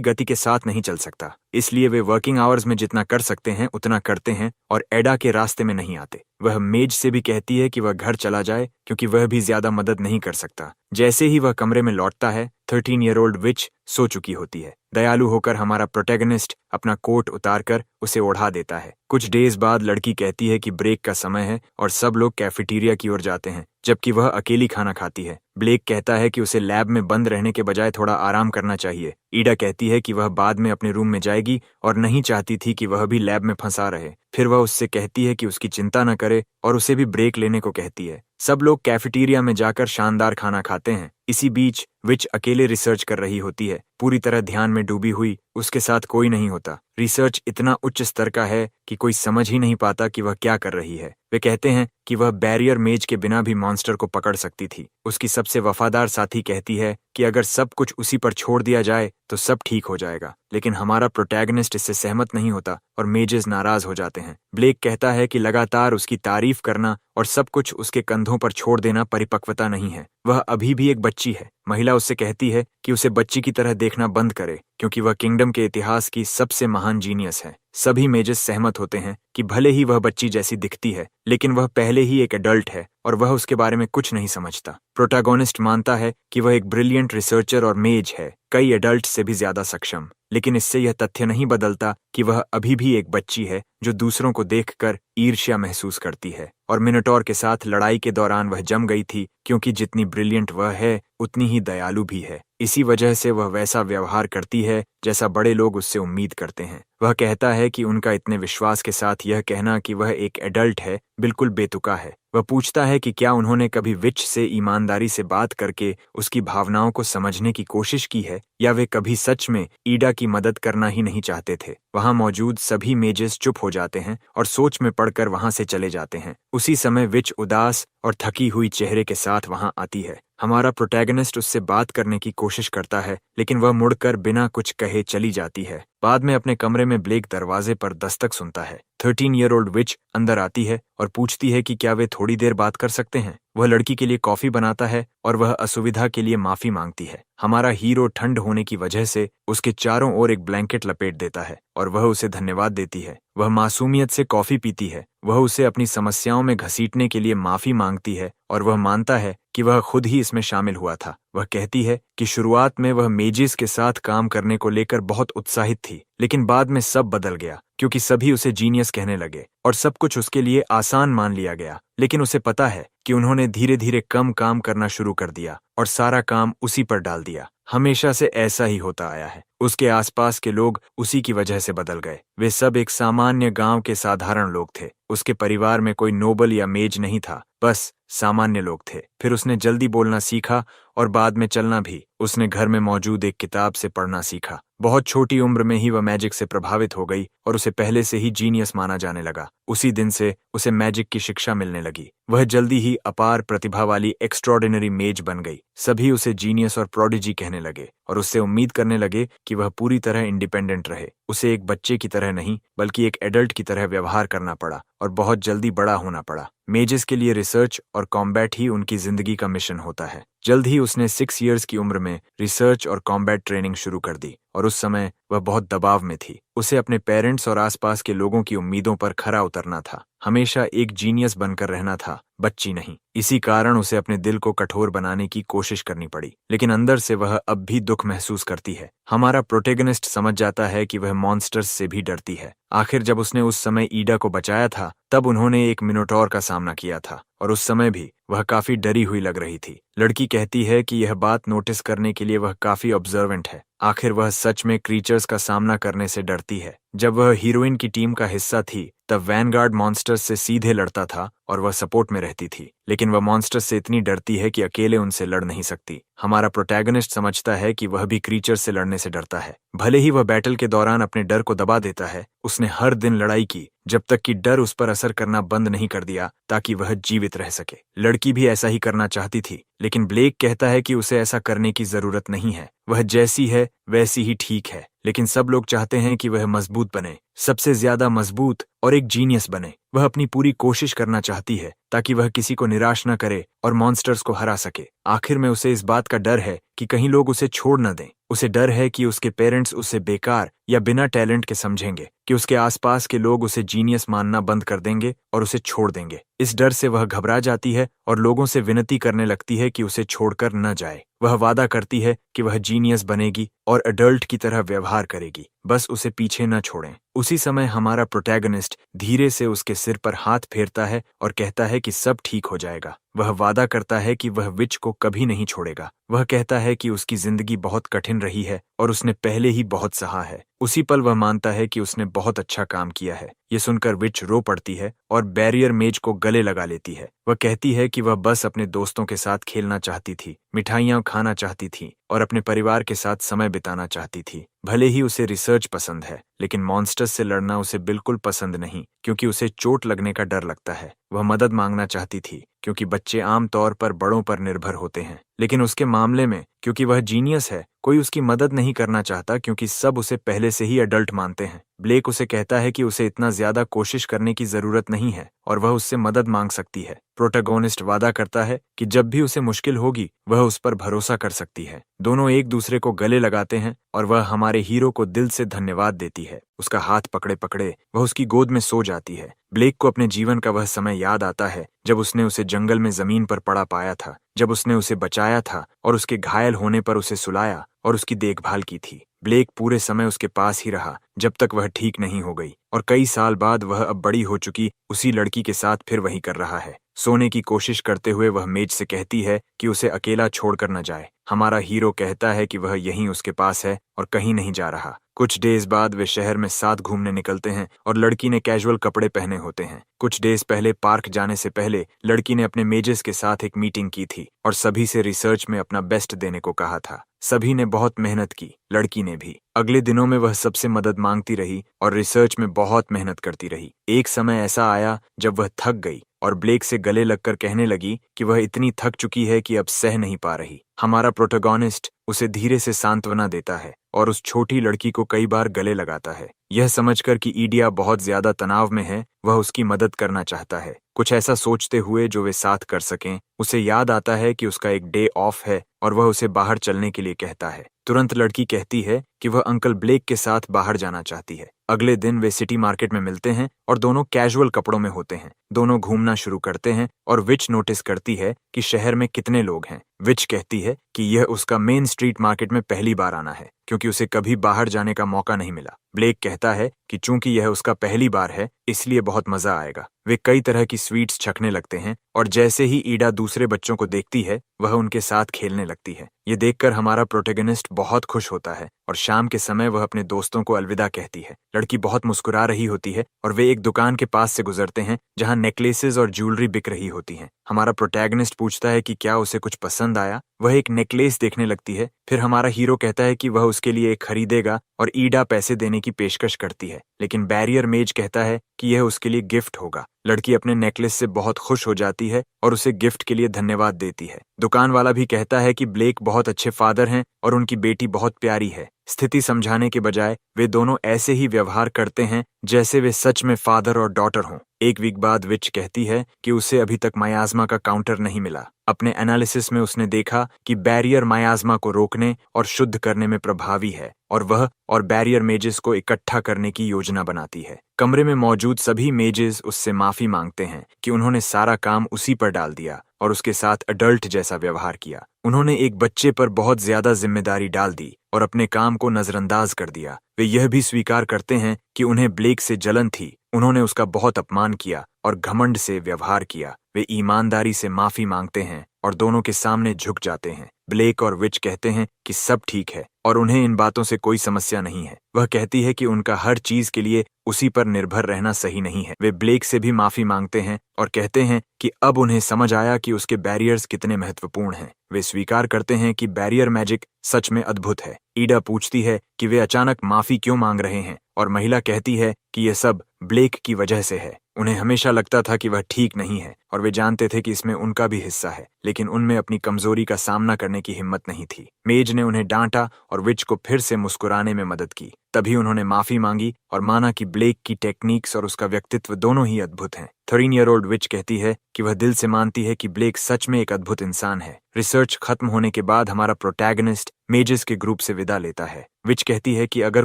गति के साथ नहीं चल सकता, इसलिए वे वर्किंग आवर्स में जितना कर सकते हैं उतना करते हैं और एडा के रास्ते में नहीं आते। वह मेज से भी कहती है कि वह घर चला जाए क्योंकि वह भी ज्यादा मदद नहीं कर सकता। जैसे ही वह कमरे में लौटता है, 13-year-old विच सो चुकी होती है। दयालु होकर हमारा प्रोटैगनिस्ट अपना कोट उतारकर उसे ओढ़ा देता है। कुछ डेज बाद लड़की कहती है कि ब्रेक का समय है और सब लोग कैफेटेरिया की ओर जाते हैं, जबकि वह अकेली खाना खाती है। ब्लेक कहता है कि उसे लैब में बंद रहने के बजाय थोड़ा आराम करना चाहिए। ईडा कहती है कि वह बाद में अपने रूम में जाएगी और नहीं चाहती थी कि वह भी लैब में फंसा रहे। फिर वह उससे कहती है कि उसकी चिंता न करे और उसे भी ब्रेक लेने को कहती है। सब लोग कैफेटेरिया में जाकर शानदार खाना खाते हैं। इसी बीच विच अकेले रिसर्च कर रही होती है, पूरी तरह ध्यान में डूबी हुई। उसके साथ कोई नहीं होता। रिसर्च इतना उच्च स्तर का है कि कोई समझ ही नहीं पाता कि वह क्या कर रही है। वे कहते हैं कि वह बैरियर मेज के बिना भी मॉन्स्टर को पकड़ सकती थी। उसकी सबसे वफादार साथी कहती है कि अगर सब कुछ उसी पर छोड़ दिया जाए तो सब ठीक हो जाएगा, लेकिन हमारा प्रोटैगनिस्ट इससे सहमत नहीं होता और मेजेस नाराज हो जाते हैं। ब्लेक कहता है कि लगातार उसकी तारीफ करना और सब कुछ उसके कंधों पर छोड़ देना परिपक्वता नहीं है। वह अभी भी एक बच्ची है। महिला उससे कहती है कि उसे बच्ची की तरह देखना बंद करे, क्योंकि वह किंगडम के इतिहास की सबसे महान जीनियस है। सभी मेजेस सहमत होते हैं कि भले ही वह बच्ची जैसी दिखती है, लेकिन वह पहले ही एक एडल्ट है और वह उसके बारे में कुछ नहीं समझता। प्रोटैगनिस्ट मानता है कि वह एक ब्रिलियंट रिसर्चर और मेज है, कई एडल्ट से भी ज्यादा सक्षम, लेकिन इससे यह तथ्य नहीं बदलता कि वह अभी भी एक बच्ची है जो दूसरों को देखकर ईर्ष्या महसूस करती है। और मिनोटॉर के साथ लड़ाई के दौरान वह जम गई थी, क्योंकि जितनी ब्रिलियंट वह है उतनी ही दयालु भी है। इसी वजह से वह वैसा व्यवहार करती है जैसा बड़े लोग उससे उम्मीद करते हैं। वह कहता है कि उनका इतने विश्वास के साथ यह कहना कि वह एक एडल्ट है बिल्कुल बेतुका है। वह पूछता है कि क्या उन्होंने कभी विच से ईमानदारी से बात करके उसकी भावनाओं को समझने की कोशिश की है, या वे कभी सच में ईडा की मदद करना ही नहीं चाहते थे। वहां मौजूद सभी मेजेस चुप हो जाते हैं और सोच में पड़कर वहां से चले जाते हैं। उसी समय विच उदास और थकी हुई चेहरे के साथ वहां आती है। हमारा प्रोटैगनिस्ट उससे बात करने की कोशिश करता है, लेकिन वह मुड़कर बिना कुछ कहे चली जाती है। बाद में अपने कमरे में ब्लेक दरवाजे पर दस्तक सुनता है। 13-year-old विच अंदर आती है और पूछती है कि क्या वे थोड़ी देर बात कर सकते हैं। वह लड़की के लिए कॉफी बनाता है और वह असुविधा के लिए माफी मांगती है। हमारा हीरो ठंड होने की वजह से उसके चारों ओर एक ब्लैंकेट लपेट देता है और वह उसे धन्यवाद देती है। वह मासूमियत से कॉफी पीती है। वह उसे अपनी समस्याओं में घसीटने के लिए माफी मांगती है और वह मानता है कि वह खुद ही इसमें शामिल हुआ था। वह कहती है कि शुरुआत में वह मेजिस के साथ काम करने को लेकर बहुत उत्साहित थी, लेकिन बाद में सब बदल गया क्योंकि सभी उसे जीनियस कहने लगे और सब कुछ उसके लिए आसान मान लिया गया। लेकिन उसे पता है कि उन्होंने धीरे धीरे कम काम करना शुरू कर दिया और सारा काम उसी पर डाल दिया। हमेशा से ऐसा ही होता आया है। उसके आसपास के लोग उसी की वजह से बदल गए। वे सब एक सामान्य गांव के साधारण लोग थे। उसके परिवार में कोई नोबल या मेज नहीं था, बस सामान्य लोग थे। फिर उसने जल्दी बोलना सीखा और बाद में चलना भी। उसने घर में मौजूद एक किताब से पढ़ना सीखा। बहुत छोटी उम्र में ही वह मैजिक से प्रभावित हो गई और उसे पहले से ही जीनियस माना जाने लगा। उसी दिन से उसे मैजिक की शिक्षा मिलने लगी। वह जल्दी ही अपार प्रतिभा वाली एक्स्ट्रॉर्डिनरी मेज बन गई। सभी उसे जीनियस और प्रोडिजी कहने लगे और उससे उम्मीद करने लगे कि वह पूरी तरह इंडिपेंडेंट रहे। उसे एक बच्चे की तरह नहीं बल्कि एक एडल्ट की तरह व्यवहार करना पड़ा और बहुत जल्दी बड़ा होना पड़ा। मेजेस के लिए रिसर्च और कॉम्बैट ही उनकी जिंदगी का मिशन होता है। जल्द ही उसने 6 इयर्स की उम्र में रिसर्च और कॉम्बैट ट्रेनिंग शुरू कर दी और उस समय वह बहुत दबाव में थी। उसे अपने पेरेंट्स और आसपास के लोगों की उम्मीदों पर खरा उतरना था। हमेशा एक जीनियस बनकर रहना था, बच्ची नहीं। इसी कारण उसे अपने दिल को कठोर बनाने की कोशिश करनी पड़ी, लेकिन अंदर से वह अब भी दुख महसूस करती है। हमारा प्रोटेगनिस्ट समझ जाता है कि वह मॉन्स्टर्स से भी डरती है। आखिर जब उसने उस समय ईडा को बचाया था तब उन्होंने एक मिनोटॉर का सामना किया था और उस समय भी वह काफी डरी हुई लग रही थी। लड़की कहती है कि यह बात नोटिस करने के लिए वह काफी ऑब्जर्वेंट है। आखिर वह सच में क्रीचर्स का सामना करने से डरती है। जब वह हीरोइन की टीम का हिस्सा थी तब वैनगार्ड मॉन्स्टर्स से सीधे लड़ता था और वह सपोर्ट में रहती थी, लेकिन वह मॉन्स्टर्स से इतनी डरती है कि अकेले उनसे लड़ नहीं सकती। हमारा प्रोटैगनिस्ट समझता है कि वह भी क्रीचर्स से लड़ने से डरता है। भले ही वह बैटल के दौरान अपने डर को दबा देता है, उसने हर दिन लड़ाई की जब तक कि डर उस पर असर करना बंद नहीं कर दिया ताकि वह जीवित रह सके। लड़की भी ऐसा ही करना चाहती थी, लेकिन ब्लेक कहता है कि उसे ऐसा करने की जरूरत नहीं है। वह जैसी है वैसी ही ठीक है, लेकिन सब लोग चाहते हैं कि वह मजबूत बने, सबसे ज्यादा मजबूत और एक जीनियस बने। वह अपनी पूरी कोशिश करना चाहती है ताकि वह किसी को निराश न करे और मॉन्स्टर्स को हरा सके। आखिर में उसे इस बात का डर है कि कहीं लोग उसे छोड़ न दें। उसे डर है कि उसके पेरेंट्स उसे बेकार या बिना टैलेंट के समझेंगे, कि उसके आसपास के लोग उसे जीनियस मानना बंद कर देंगे और उसे छोड़ देंगे। इस डर से वह घबरा जाती है और लोगों से विनती करने लगती है कि उसे छोड़कर न जाए। वह वादा करती है कि वह जीनियस बनेगी और एडल्ट की तरह व्यवहार करेगी, बस उसे पीछे न छोड़ें। उसी समय हमारा प्रोटैगनिस्ट धीरे से उसके सिर पर हाथ फेरता है और कहता है कि सब ठीक हो जाएगा। वह वादा करता है कि वह विच को कभी नहीं छोड़ेगा। वह कहता है कि उसकी जिंदगी बहुत कठिन रही है और उसने पहले ही बहुत सहा है। उसी पल वह मानता है कि उसने बहुत अच्छा काम किया है। ये सुनकर विच रो पड़ती है और बैरियर मेज को गले लगा लेती है। वह कहती है कि वह बस अपने दोस्तों के साथ खेलना चाहती थी, मिठाइयाँ खाना चाहती थी और अपने परिवार के साथ समय बिताना चाहती थी। भले ही उसे रिसर्च पसंद है, लेकिन मॉन्स्टर्स से लड़ना उसे बिल्कुल पसंद नहीं, क्योंकि उसे चोट लगने का डर लगता है। वह मदद मांगना चाहती थी क्योंकि बच्चे आम तौर पर बड़ों पर निर्भर होते हैं, लेकिन उसके मामले में क्योंकि वह जीनियस है, कोई उसकी मदद नहीं करना चाहता क्योंकि सब उसे पहले से ही एडल्ट मानते हैं। ब्लेक उसे कहता है कि उसे इतना ज्यादा कोशिश करने की जरूरत नहीं है और वह उससे मदद मांग सकती है। प्रोटैगनिस्ट वादा करता है कि जब भी उसे मुश्किल होगी वह उस पर भरोसा कर सकती है। दोनों एक दूसरे को गले लगाते हैं और वह हमारे हीरो को दिल से धन्यवाद देती है। उसका हाथ पकड़े पकड़े वह उसकी गोद में सो जाती है। ब्लेक को अपने जीवन का वह समय याद आता है जब उसने उसे जंगल में जमीन पर पड़ा पाया था, जब उसने उसे बचाया था और उसके घायल होने पर उसे सुलाया और उसकी देखभाल की थी। ब्लेक पूरे समय उसके पास ही रहा जब तक वह ठीक नहीं हो गई और कई साल बाद वह अब बड़ी हो चुकी उसी लड़की के साथ फिर वही कर रहा है। सोने की कोशिश करते हुए वह मेज से कहती है कि उसे अकेला छोड़कर न जाए। हमारा हीरो कहता है कि वह यहीं उसके पास है और कहीं नहीं जा रहा। कुछ डेज बाद वे शहर में साथ घूमने निकलते हैं और लड़की ने कैजुअल कपड़े पहने होते हैं। कुछ डेज पहले पार्क जाने से पहले लड़की ने अपने मेजेस के साथ एक मीटिंग की थी और सभी से रिसर्च में अपना बेस्ट देने को कहा था। सभी ने बहुत मेहनत की, लड़की ने भी। अगले दिनों में वह सबसे मदद मांगती रही और रिसर्च में बहुत मेहनत करती रही। एक समय ऐसा आया जब वह थक गई और ब्लेक से गले लगकर कहने लगी कि वह इतनी थक चुकी है कि अब सह नहीं पा रही। हमारा प्रोटैगनिस्ट उसे धीरे से सांत्वना देता है और उस छोटी लड़की को कई बार गले लगाता है। यह समझकर कि ईडिया बहुत ज्यादा तनाव में है, वह उसकी मदद करना चाहता है। कुछ ऐसा सोचते हुए जो वे साथ कर सकें। उसे याद आता है कि उसका एक डे ऑफ है और वह उसे बाहर चलने के लिए कहता है। तुरंत लड़की कहती है कि वह अंकल ब्लेक के साथ बाहर जाना चाहती है। अगले दिन वे सिटी मार्केट में मिलते हैं और दोनों कैजुअल कपड़ों में होते हैं। दोनों घूमना शुरू करते हैं और विच नोटिस करती है कि शहर में कितने लोग हैं। विच कहती है कि यह उसका मेन स्ट्रीट मार्केट में पहली बार आना है क्योंकि उसे कभी बाहर जाने का मौका नहीं मिला। ब्लेक कहता है कि चूंकि यह उसका पहली बार है इसलिए बहुत मजा आएगा। वे कई तरह की स्वीट्स छकने लगते हैं और जैसे ही ईडा दूसरे बच्चों को देखती है वह उनके साथ खेलने लगती है। ये देखकर हमारा प्रोटैगनिस्ट बहुत खुश होता है और शाम के समय वह अपने दोस्तों को अलविदा कहती है। लड़की बहुत मुस्कुरा रही होती है और वे एक दुकान के पास से गुजरते हैं जहां नेकलेसेस और ज्वेलरी बिक रही होती हैं। हमारा प्रोटैगनिस्ट पूछता है कि क्या उसे कुछ पसंद आया। वह एक नेकलेस देखने लगती है। फिर हमारा हीरो कहता है कि वह उसके लिए एक खरीदेगा और ईडा पैसे देने की पेशकश करती है, लेकिन बैरियर मेज कहता है कि यह उसके लिए गिफ्ट होगा। लड़की अपने नेकलेस से बहुत खुश हो जाती है और उसे गिफ्ट के लिए धन्यवाद देती है। दुकान वाला भी कहता है कि ब्लेक बहुत अच्छे फादर हैं और उनकी बेटी बहुत प्यारी है। स्थिति समझाने के बजाय वे दोनों ऐसे ही व्यवहार करते हैं जैसे वे सच में फादर और डॉटर हों। एक वीक बाद विच कहती है कि उसे अभी तक मायाज़मा का काउंटर नहीं मिला। अपने एनालिसिस में उसने देखा कि बैरियर मायाज़मा को रोकने और शुद्ध करने में प्रभावी है और वह और बैरियर मेजेस को इकट्ठा करने की योजना बनाती है। कमरे में मौजूद सभी मेजेस उससे माफी मांगते हैं कि उन्होंने सारा काम उसी पर डाल दिया और उसके साथ अडल्ट जैसा व्यवहार किया। उन्होंने एक बच्चे पर बहुत ज्यादा जिम्मेदारी डाल दी और अपने काम को नजरअंदाज कर दिया। वे यह भी स्वीकार करते हैं कि उन्हें ब्लेक से जलन थी। उन्होंने उसका बहुत अपमान किया और घमंड से व्यवहार किया। वे ईमानदारी से माफी मांगते हैं और दोनों के सामने झुक जाते हैं। ब्लेक और विच कहते हैं कि सब ठीक है और उन्हें इन बातों से कोई समस्या नहीं है। वह कहती है कि उनका हर चीज के लिए उसी पर निर्भर रहना सही नहीं है। वे ब्लेक से भी माफी मांगते हैं और कहते हैं कि अब उन्हें समझ आया कि उसके बैरियर्स कितने महत्वपूर्ण हैं। वे स्वीकार करते हैं कि बैरियर मैजिक सच में अद्भुत है। ईडा पूछती है कि वे अचानक माफी क्यों मांग रहे हैं और महिला कहती है कि यह सब ब्लेक की वजह से है। उन्हें हमेशा लगता था कि वह ठीक नहीं है और वे जानते थे कि इसमें उनका भी हिस्सा है, लेकिन उनमें अपनी कमजोरी का सामना करने की हिम्मत नहीं थी। मेज ने उन्हें डांटा और विच को फिर से मुस्कुराने में मदद की। तभी उन्होंने माफी मांगी और माना कि ब्लेक की टेक्निक्स और उसका व्यक्तित्व दोनों ही अद्भुत हैं। 13-year-old विच कहती है कि वह दिल से मानती है कि ब्लेक सच में एक अद्भुत इंसान है। रिसर्च खत्म होने के बाद हमारा प्रोटैगनिस्ट मेजेस के ग्रुप से विदा लेता है। विच कहती है कि अगर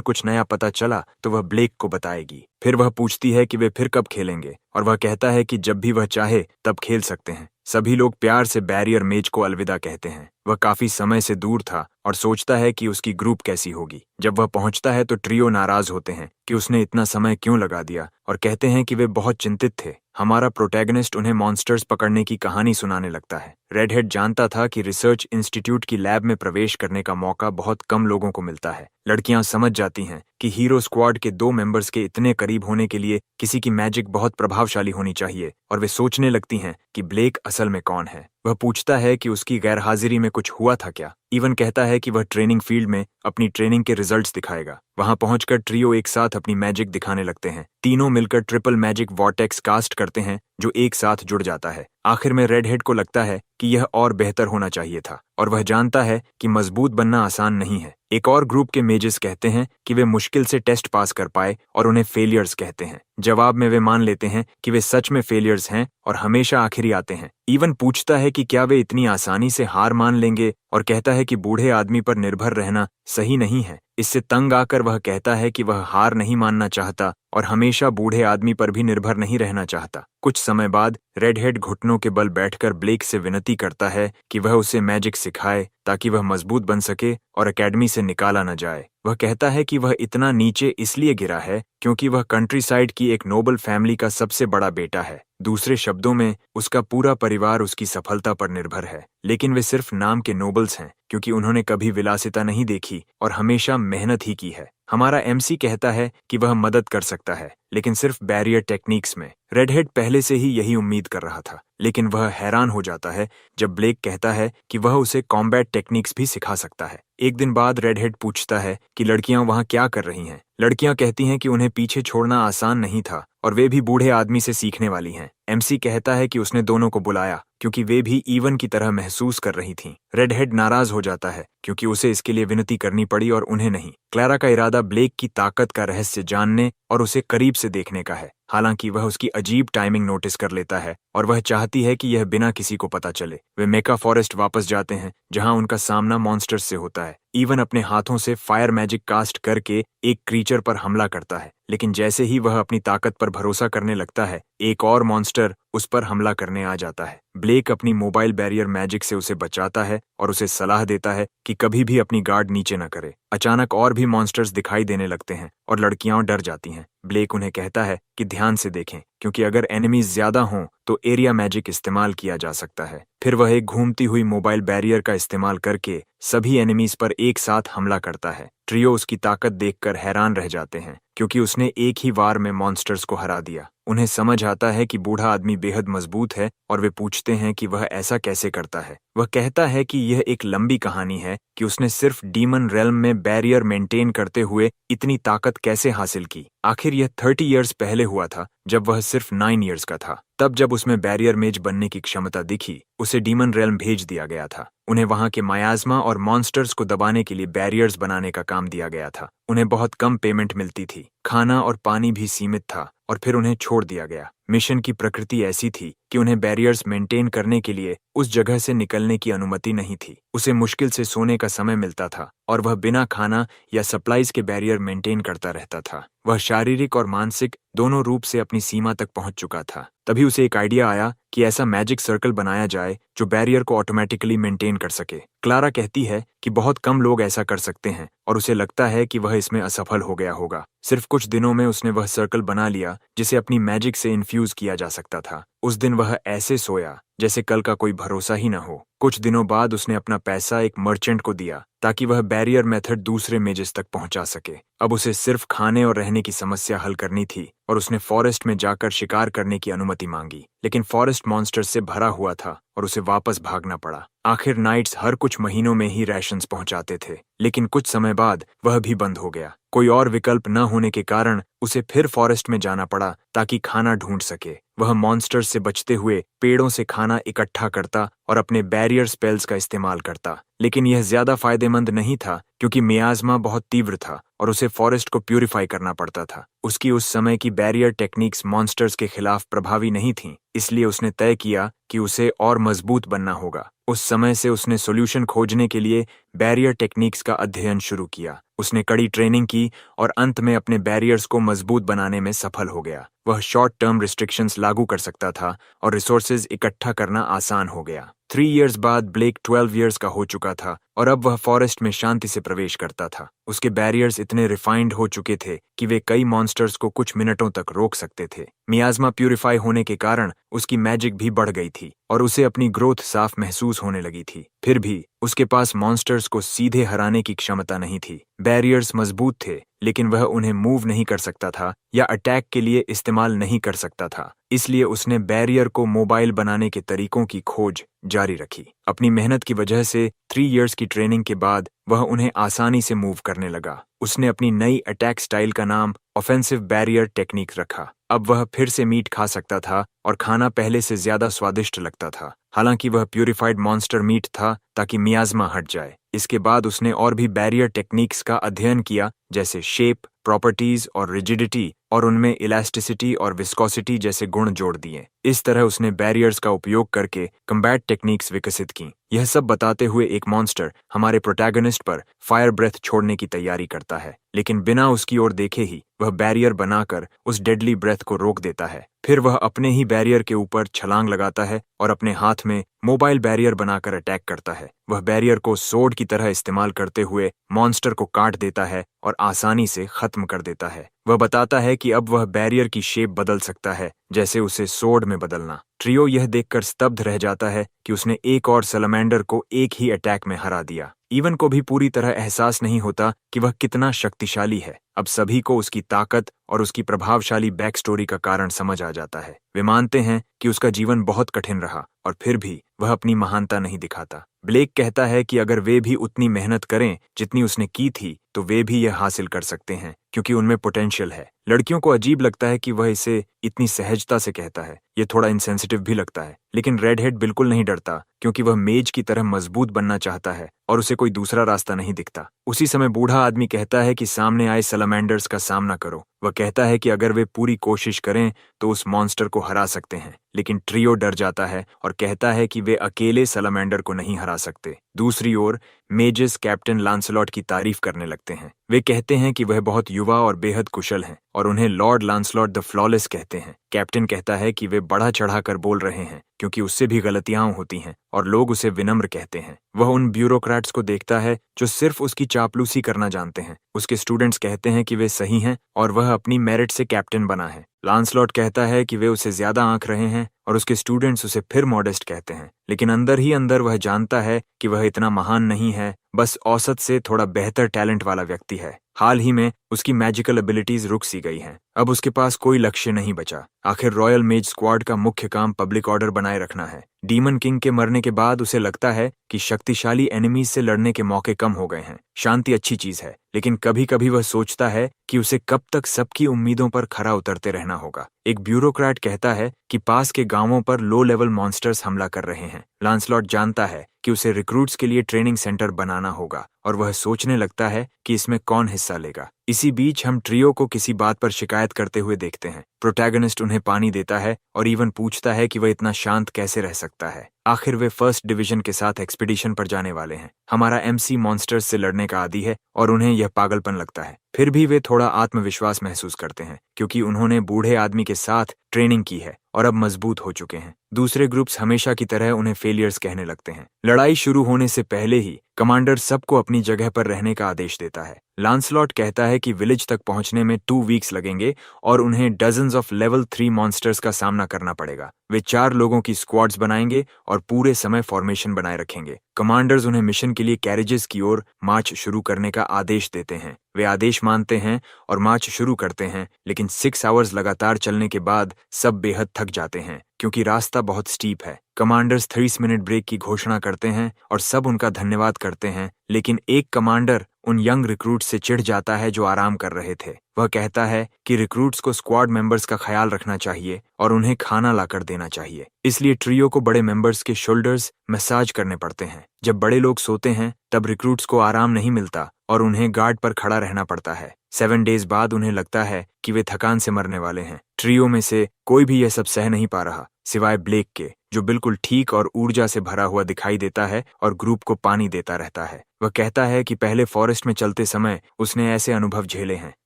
कुछ नया पता चला तो वह ब्लेक को बताएगी। फिर वह पूछती है कि वे फिर कब खेलेंगे और वह कहता है कि जब भी वह चाहे तब खेल सकते हैं। सभी लोग प्यार से बैरियर मेज को अलविदा कहते हैं। वह काफी समय से दूर था और सोचता है कि उसकी ग्रुप कैसी होगी। जब वह पहुंचता है तो ट्रियो नाराज होते हैं कि उसने इतना समय क्यों लगा दिया और कहते हैं कि वे बहुत चिंतित थे। हमारा प्रोटैगनिस्ट उन्हें मॉन्स्टर्स पकड़ने की कहानी सुनाने लगता है। रेडहेड जानता था कि रिसर्च इंस्टीट्यूट की लैब में प्रवेश करने का मौका बहुत कम लोगों को मिलता है। लड़कियां समझ जाती हैं कि हीरो स्क्वाड के 2 मेंबर्स के इतने करीब होने के लिए किसी की मैजिक बहुत प्रभावशाली होनी चाहिए और वे सोचने लगती हैं कि ब्लेक असल में कौन है। वह पूछता है कि उसकी गैरहाजिरी में कुछ हुआ था क्या। इवन कहता है कि वह ट्रेनिंग फील्ड में अपनी ट्रेनिंग के रिजल्ट्स दिखाएगा। वहां पहुंचकर ट्रियो एक साथ अपनी मैजिक दिखाने लगते हैं। तीनों मिलकर ट्रिपल मैजिक वॉर्टेक्स कास्ट करते हैं जो एक साथ जुड़ जाता है। आखिर में रेडहेड को लगता है कि यह और बेहतर होना चाहिए था और वह जानता है कि मजबूत बनना आसान नहीं है। एक और ग्रुप के मेजेस कहते हैं कि वे मुश्किल से टेस्ट पास कर पाए और उन्हें फेलियर्स कहते हैं। जवाब में वे मान लेते हैं कि वे सच में फेलियर्स हैं और हमेशा आखिरी आते हैं। इवन पूछता है कि क्या वे इतनी आसानी से हार मान लेंगे और कहता है कि बूढ़े आदमी पर निर्भर रहना सही नहीं है। इससे तंग आकर वह कहता है कि वह हार नहीं मानना चाहता और हमेशा बूढ़े आदमी पर भी निर्भर नहीं रहना चाहता। कुछ समय बाद रेडहेड घुटनों के बल बैठकर ब्लेक से विनती करता है कि वह उसे मैजिक सिखाए ताकि वह मजबूत बन सके और एकेडमी से निकाला न जाए। वह कहता है कि वह इतना नीचे इसलिए गिरा है क्योंकि वह कंट्री साइड की एक नोबल फैमिली का सबसे बड़ा बेटा है। दूसरे शब्दों में उसका पूरा परिवार उसकी सफलता पर निर्भर है, लेकिन वे सिर्फ नाम के नोबल्स हैं क्योंकि उन्होंने कभी विलासिता नहीं देखी और हमेशा मेहनत ही की है। हमारा एमसी कहता है कि वह मदद कर सकता है, लेकिन सिर्फ बैरियर टेक्निक्स में। रेडहेड पहले से ही यही उम्मीद कर रहा था, लेकिन वह हैरान हो जाता है जब ब्लेक कहता है कि वह उसे कॉम्बैट टेक्निक्स भी सिखा सकता है। एक दिन बाद रेडहेड पूछता है कि लड़कियां वहां क्या कर रही हैं। लड़कियां कहती हैं कि उन्हें पीछे छोड़ना आसान नहीं था और वे भी बूढ़े आदमी से सीखने वाली हैं। एमसी कहता है कि उसने दोनों को बुलाया क्योंकि वे भी इवन की तरह महसूस कर रही थीं। रेडहेड नाराज हो जाता है क्योंकि उसे इसके लिए विनती करनी पड़ी और उन्हें नहीं। क्लारा का इरादा ब्लेक की ताकत का रहस्य जानने और उसे करीब से देखने का है। हालांकि वह उसकी अजीब टाइमिंग नोटिस कर लेता है और वह चाहती है कि यह बिना किसी को पता चले। वे मेका फॉरेस्ट वापस जाते हैं जहां उनका सामना मॉन्स्टर्स से होता है। इवन अपने हाथों से फायर मैजिक कास्ट करके एक क्रीचर पर हमला करता है, लेकिन जैसे ही वह अपनी ताकत पर भरोसा करने लगता है, एक और मॉन्स्टर उस पर हमला करने आ जाता है। ब्लेक अपनी मोबाइल बैरियर मैजिक से उसे बचाता है और उसे सलाह देता है कि कभी भी अपनी गार्ड नीचे न करे। अचानक और भी मॉन्स्टर्स दिखाई देने लगते हैं और लड़कियां डर जाती हैं। ब्लेक उन्हें कहता है कि ध्यान से देखें क्योंकि अगर एनिमीज ज्यादा हों तो एरिया मैजिक इस्तेमाल किया जा सकता है। फिर वह एक घूमती हुई मोबाइल बैरियर का इस्तेमाल करके सभी एनिमीज पर एक साथ हमला करता है। ट्रियो उसकी ताकत देखकर हैरान रह जाते हैं क्योंकि उसने एक ही वार में मॉन्स्टर्स को हरा दिया। उन्हें समझ आता है कि बूढ़ा आदमी बेहद मजबूत है और वे पूछते हैं कि वह ऐसा कैसे करता है। वह कहता है कि यह एक लंबी कहानी है कि उसने सिर्फ डीमन रेल्म में बैरियर मेंटेन करते हुए इतनी ताकत कैसे हासिल की। आखिर यह 30 इयर्स पहले हुआ था जब वह सिर्फ 9 इयर्स का था। तब जब उसमें बैरियर मेज बनने की क्षमता दिखी, उसे डीमन रेल्म भेज दिया गया था। उन्हें वहां के मायाज़मा और मॉन्स्टर्स को दबाने के लिए बैरियर्स बनाने का काम दिया गया था। उन्हें बहुत कम पेमेंट मिलती थी, खाना और पानी भी सीमित था और फिर उन्हें छोड़ दिया गया। मिशन की प्रकृति ऐसी थी कि उन्हें बैरियर्स मेंटेन करने के लिए उस जगह से निकलने की अनुमति नहीं थी। उसे मुश्किल से सोने का समय मिलता था और वह बिना खाना या सप्लाईज के बैरियर मेंटेन करता रहता था। वह शारीरिक और मानसिक दोनों रूप से अपनी सीमा तक पहुंच चुका था। तभी उसे एक आइडिया आया कि ऐसा मैजिक सर्कल बनाया जाए जो बैरियर को ऑटोमेटिकली मेंटेन कर सके। क्लारा कहती है कि बहुत कम लोग ऐसा कर सकते हैं और उसे लगता है कि वह इसमें असफल हो गया होगा। सिर्फ कुछ दिनों में उसने वह सर्कल बना लिया जिसे अपनी मैजिक से इन्फ्यूज किया जा सकता था। उस दिन वह ऐसे सोया जैसे कल का कोई भरोसा ही न हो। कुछ दिनों बाद उसने अपना पैसा एक मर्चेंट को दिया ताकि वह बैरियर मेथड दूसरे मेजेस तक पहुंचा सके। अब उसे सिर्फ खाने और रहने की समस्या हल करनी थी और उसने फॉरेस्ट में जाकर शिकार करने की अनुमति मांगी, लेकिन फॉरेस्ट मॉन्स्टर से भरा हुआ था और उसे वापस भागना पड़ा। आखिर नाइट्स हर कुछ महीनों में ही राशंस पहुंचाते थे, लेकिन कुछ समय बाद वह भी बंद हो गया। कोई और विकल्प न होने के कारण उसे फिर फॉरेस्ट में जाना पड़ा ताकि खाना ढूंढ सके। वह मॉन्स्टर्स से बचते हुए पेड़ों से खाना इकट्ठा करता और अपने बैरियर स्पेल्स का इस्तेमाल करता, लेकिन यह ज्यादा फायदेमंद नहीं था क्योंकि मियाज़मा बहुत तीव्र था और उसे फॉरेस्ट को प्यूरिफाई करना पड़ता था। उसकी उस समय की बैरियर टेक्निक्स मॉन्स्टर्स के खिलाफ प्रभावी नहीं थीं, इसलिए उसने तय किया कि उसे और मजबूत बनना होगा। उस समय से उसने सॉल्यूशन खोजने के लिए बैरियर टेक्निक्स का अध्ययन शुरू किया। उसने कड़ी ट्रेनिंग की और अंत में अपने बैरियर्स को मजबूत बनाने में सफल हो गया। वह शॉर्ट टर्म रिस्ट्रिक्शंस लागू कर सकता था और रिसोर्सेज इकट्ठा करना आसान हो गया। 3 इयर्स बाद ब्लेक 12 इयर्स का हो चुका था और अब वह फॉरेस्ट में शांति से प्रवेश करता था। उसके बैरियर्स इतने रिफाइंड हो चुके थे कि वे कई मॉन्स्टर्स को कुछ मिनटों तक रोक सकते थे। मियाज़मा प्यूरिफाई होने के कारण उसकी मैजिक भी बढ़ गई थी और उसे अपनी ग्रोथ साफ महसूस होने लगी थी। फिर भी उसके पास मॉन्स्टर्स को सीधे हराने की क्षमता नहीं थी। बैरियर्स मजबूत थे, लेकिन वह उन्हें मूव नहीं कर सकता था या अटैक के लिए इस्तेमाल नहीं कर सकता था। इसलिए उसने बैरियर को मोबाइल बनाने के तरीकों की खोज जारी रखी। अपनी मेहनत की वजह से 3 इयर्स की ट्रेनिंग के बाद वह उन्हें आसानी से मूव करने लगा। उसने अपनी नई अटैक स्टाइल का नाम ऑफेंसिव बैरियर टेक्निक रखा। अब वह फिर से मीट खा सकता था और खाना पहले से ज्यादा स्वादिष्ट लगता था। हालांकि वह प्यूरिफाइड मॉन्स्टर मीट था ताकि मियाज़मा हट जाए। इसके बाद उसने और भी बैरियर टेक्निक्स का अध्ययन किया, जैसे शेप, प्रॉपर्टीज और रिजिडिटी, और उनमें इलास्टिसिटी और विस्कोसिटी जैसे गुण जोड़ दिए। इस तरह उसने बैरियर्स का उपयोग करके कम्बैट टेक्निक्स विकसित की। यह सब बताते हुए एक मॉन्स्टर हमारे प्रोटैगनिस्ट पर फायर ब्रेथ छोड़ने की तैयारी करता है, लेकिन बिना उसकी ओर देखे ही वह बैरियर बनाकर उस डेडली ब्रेथ को रोक देता है। फिर वह अपने ही बैरियर के ऊपर छलांग लगाता है और अपने हाथ में मोबाइल बैरियर बनाकर अटैक करता है। वह बैरियर को सोड की तरह इस्तेमाल करते हुए मॉन्स्टर को काट देता है और आसानी से खत्म कर देता है। वह बताता है कि अब वह बैरियर की शेप बदल सकता है, जैसे उसे सोड में बदलना। ट्रियो यह देखकर स्तब्ध रह जाता है कि उसने एक और सैलमेंडर को एक ही अटैक में हरा दिया। इवन को भी पूरी तरह एहसास नहीं होता कि वह कितना शक्तिशाली है। अब सभी को उसकी ताकत और उसकी प्रभावशाली बैक स्टोरी का कारण समझ आ जाता है। वे मानते हैं कि उसका जीवन बहुत कठिन रहा और फिर भी वह अपनी महानता नहीं दिखाता। ब्लेक कहता है कि अगर वे भी उतनी मेहनत करें जितनी उसने की थी तो वे भी यह हासिल कर सकते हैं, क्योंकि उनमें पोटेंशियल है। लड़कियों को अजीब लगता है कि वह इसे इतनी सहजता से कहता है। यह थोड़ा इंसेंसिटिव भी लगता है, लेकिन रेडहेड बिल्कुल नहीं डरता क्योंकि वह मेज की तरह मजबूत बनना चाहता है और उसे कोई दूसरा रास्ता नहीं दिखता। उसी समय बूढ़ा आदमी कहता है कि सामने आए सैलमेंडर्स का सामना करो। वह कहता है कि अगर वे पूरी कोशिश करें तो उस मॉन्स्टर को हरा सकते हैं, लेकिन ट्रियो डर जाता है और कहता है कि वे अकेले सैलमेंडर को नहीं हरा सकते। दूसरी ओर मेजेस कैप्टन लांसलॉट की तारीफ करने लगते हैं। वे कहते हैं कि वह बहुत युवा और बेहद कुशल हैं। और उन्हें लॉर्ड लांसलॉट द फ्लॉलेस कहते हैं। कैप्टन कहता है कि वे बढ़ा चढ़ा कर बोल रहे हैं क्योंकि उससे भी गलतियां होती हैं और लोग उसे विनम्र कहते हैं। वह उन ब्यूरोक्रेट्स को देखता है जो सिर्फ उसकी चापलूसी करना जानते हैं। उसके स्टूडेंट्स कहते हैं कि वे सही हैं और वह अपनी मेरिट से कैप्टन बना है। लांसलॉट कहता है कि वे उसे ज्यादा आंक रहे हैं और उसके स्टूडेंट्स उसे फिर मॉडेस्ट कहते हैं, लेकिन अंदर ही अंदर वह जानता है कि वह इतना महान नहीं है, बस औसत से थोड़ा बेहतर टैलेंट वाला व्यक्ति है। हाल ही में उसकी मैजिकल एबिलिटीज रुक सी गई हैं। अब उसके पास कोई लक्ष्य नहीं बचा। आखिर रॉयल मेज स्क्वाड का मुख्य काम पब्लिक ऑर्डर बनाए रखना है। डीमन किंग के मरने के बाद उसे लगता है कि शक्तिशाली एनिमीज से लड़ने के मौके कम हो गए हैं। शांति अच्छी चीज है, लेकिन कभी कभी वह सोचता है कि उसे कब तक सबकी उम्मीदों पर खरा उतरते रहना होगा। एक ब्यूरोक्रेट कहता है कि पास के गांवों पर लो लेवल मॉन्स्टर्स हमला कर रहे हैं। लांसलॉट जानता है कि उसे रिक्रूट्स के लिए ट्रेनिंग सेंटर बनाना होगा और वह सोचने लगता है कि इसमें कौन हिस्सा लेगा। इसी बीच हम ट्रियो को किसी बात पर शिकायत करते हुए देखते हैं। प्रोटैगनिस्ट उन्हें पानी देता है और इवन पूछता है कि वह इतना शांत कैसे रह सकता है। आखिर वे फर्स्ट डिवीजन के साथ एक्सपीडिशन पर जाने वाले हैं। हमारा एमसी मॉन्स्टर्स से लड़ने का आदी है और उन्हें यह पागलपन लगता है। फिर भी वे थोड़ा आत्मविश्वास महसूस करते हैं क्योंकि उन्होंने बूढ़े आदमी के साथ ट्रेनिंग की है और अब मजबूत हो चुके हैं। दूसरे ग्रुप्स हमेशा की तरह उन्हें फेलियर्स कहने लगते हैं। लड़ाई शुरू होने से पहले ही कमांडर सबको अपनी जगह पर रहने का आदेश देता है। लांसलॉट कहता है कि विलेज तक पहुंचने में 2 वीक्स लगेंगे और उन्हें डजन्स ऑफ लेवल 3 मॉन्स्टर्स का सामना करना पड़ेगा। वे 4 लोगों की स्क्वाड्स बनाएंगे और पूरे समय फॉर्मेशन बनाए रखेंगे। कमांडर्स उन्हें मिशन के लिए कैरेजेस की ओर मार्च शुरू करने का आदेश देते हैं। वे आदेश मानते हैं और मार्च शुरू करते हैं, लेकिन 6 आवर्स लगातार चलने के बाद सब बेहद थक जाते हैं क्योंकि रास्ता बहुत स्टीप है। कमांडर्स 30 मिनट ब्रेक की घोषणा करते हैं और सब उनका धन्यवाद करते हैं, लेकिन एक कमांडर उन यंग रिक्रूट्स से चिढ़ जाता है जो आराम कर रहे थे। वह कहता है कि रिक्रूट्स को स्क्वाड मेंबर्स का ख्याल रखना चाहिए और उन्हें खाना लाकर देना चाहिए। इसलिए ट्रियो को बड़े मेंबर्स के शोल्डर्स मसाज करने पड़ते हैं। जब बड़े लोग सोते हैं तब रिक्रूट्स को आराम नहीं मिलता और उन्हें गार्ड पर खड़ा रहना पड़ता है। 7 डेज बाद उन्हें लगता है कि वे थकान से मरने वाले हैं। ट्रियो में से कोई भी यह सब सह नहीं पा रहा, सिवाय ब्लेक के, जो बिल्कुल ठीक और ऊर्जा से भरा हुआ दिखाई देता है और ग्रुप को पानी देता रहता है। वह कहता है कि पहले फॉरेस्ट में चलते समय उसने ऐसे अनुभव झेले हैं।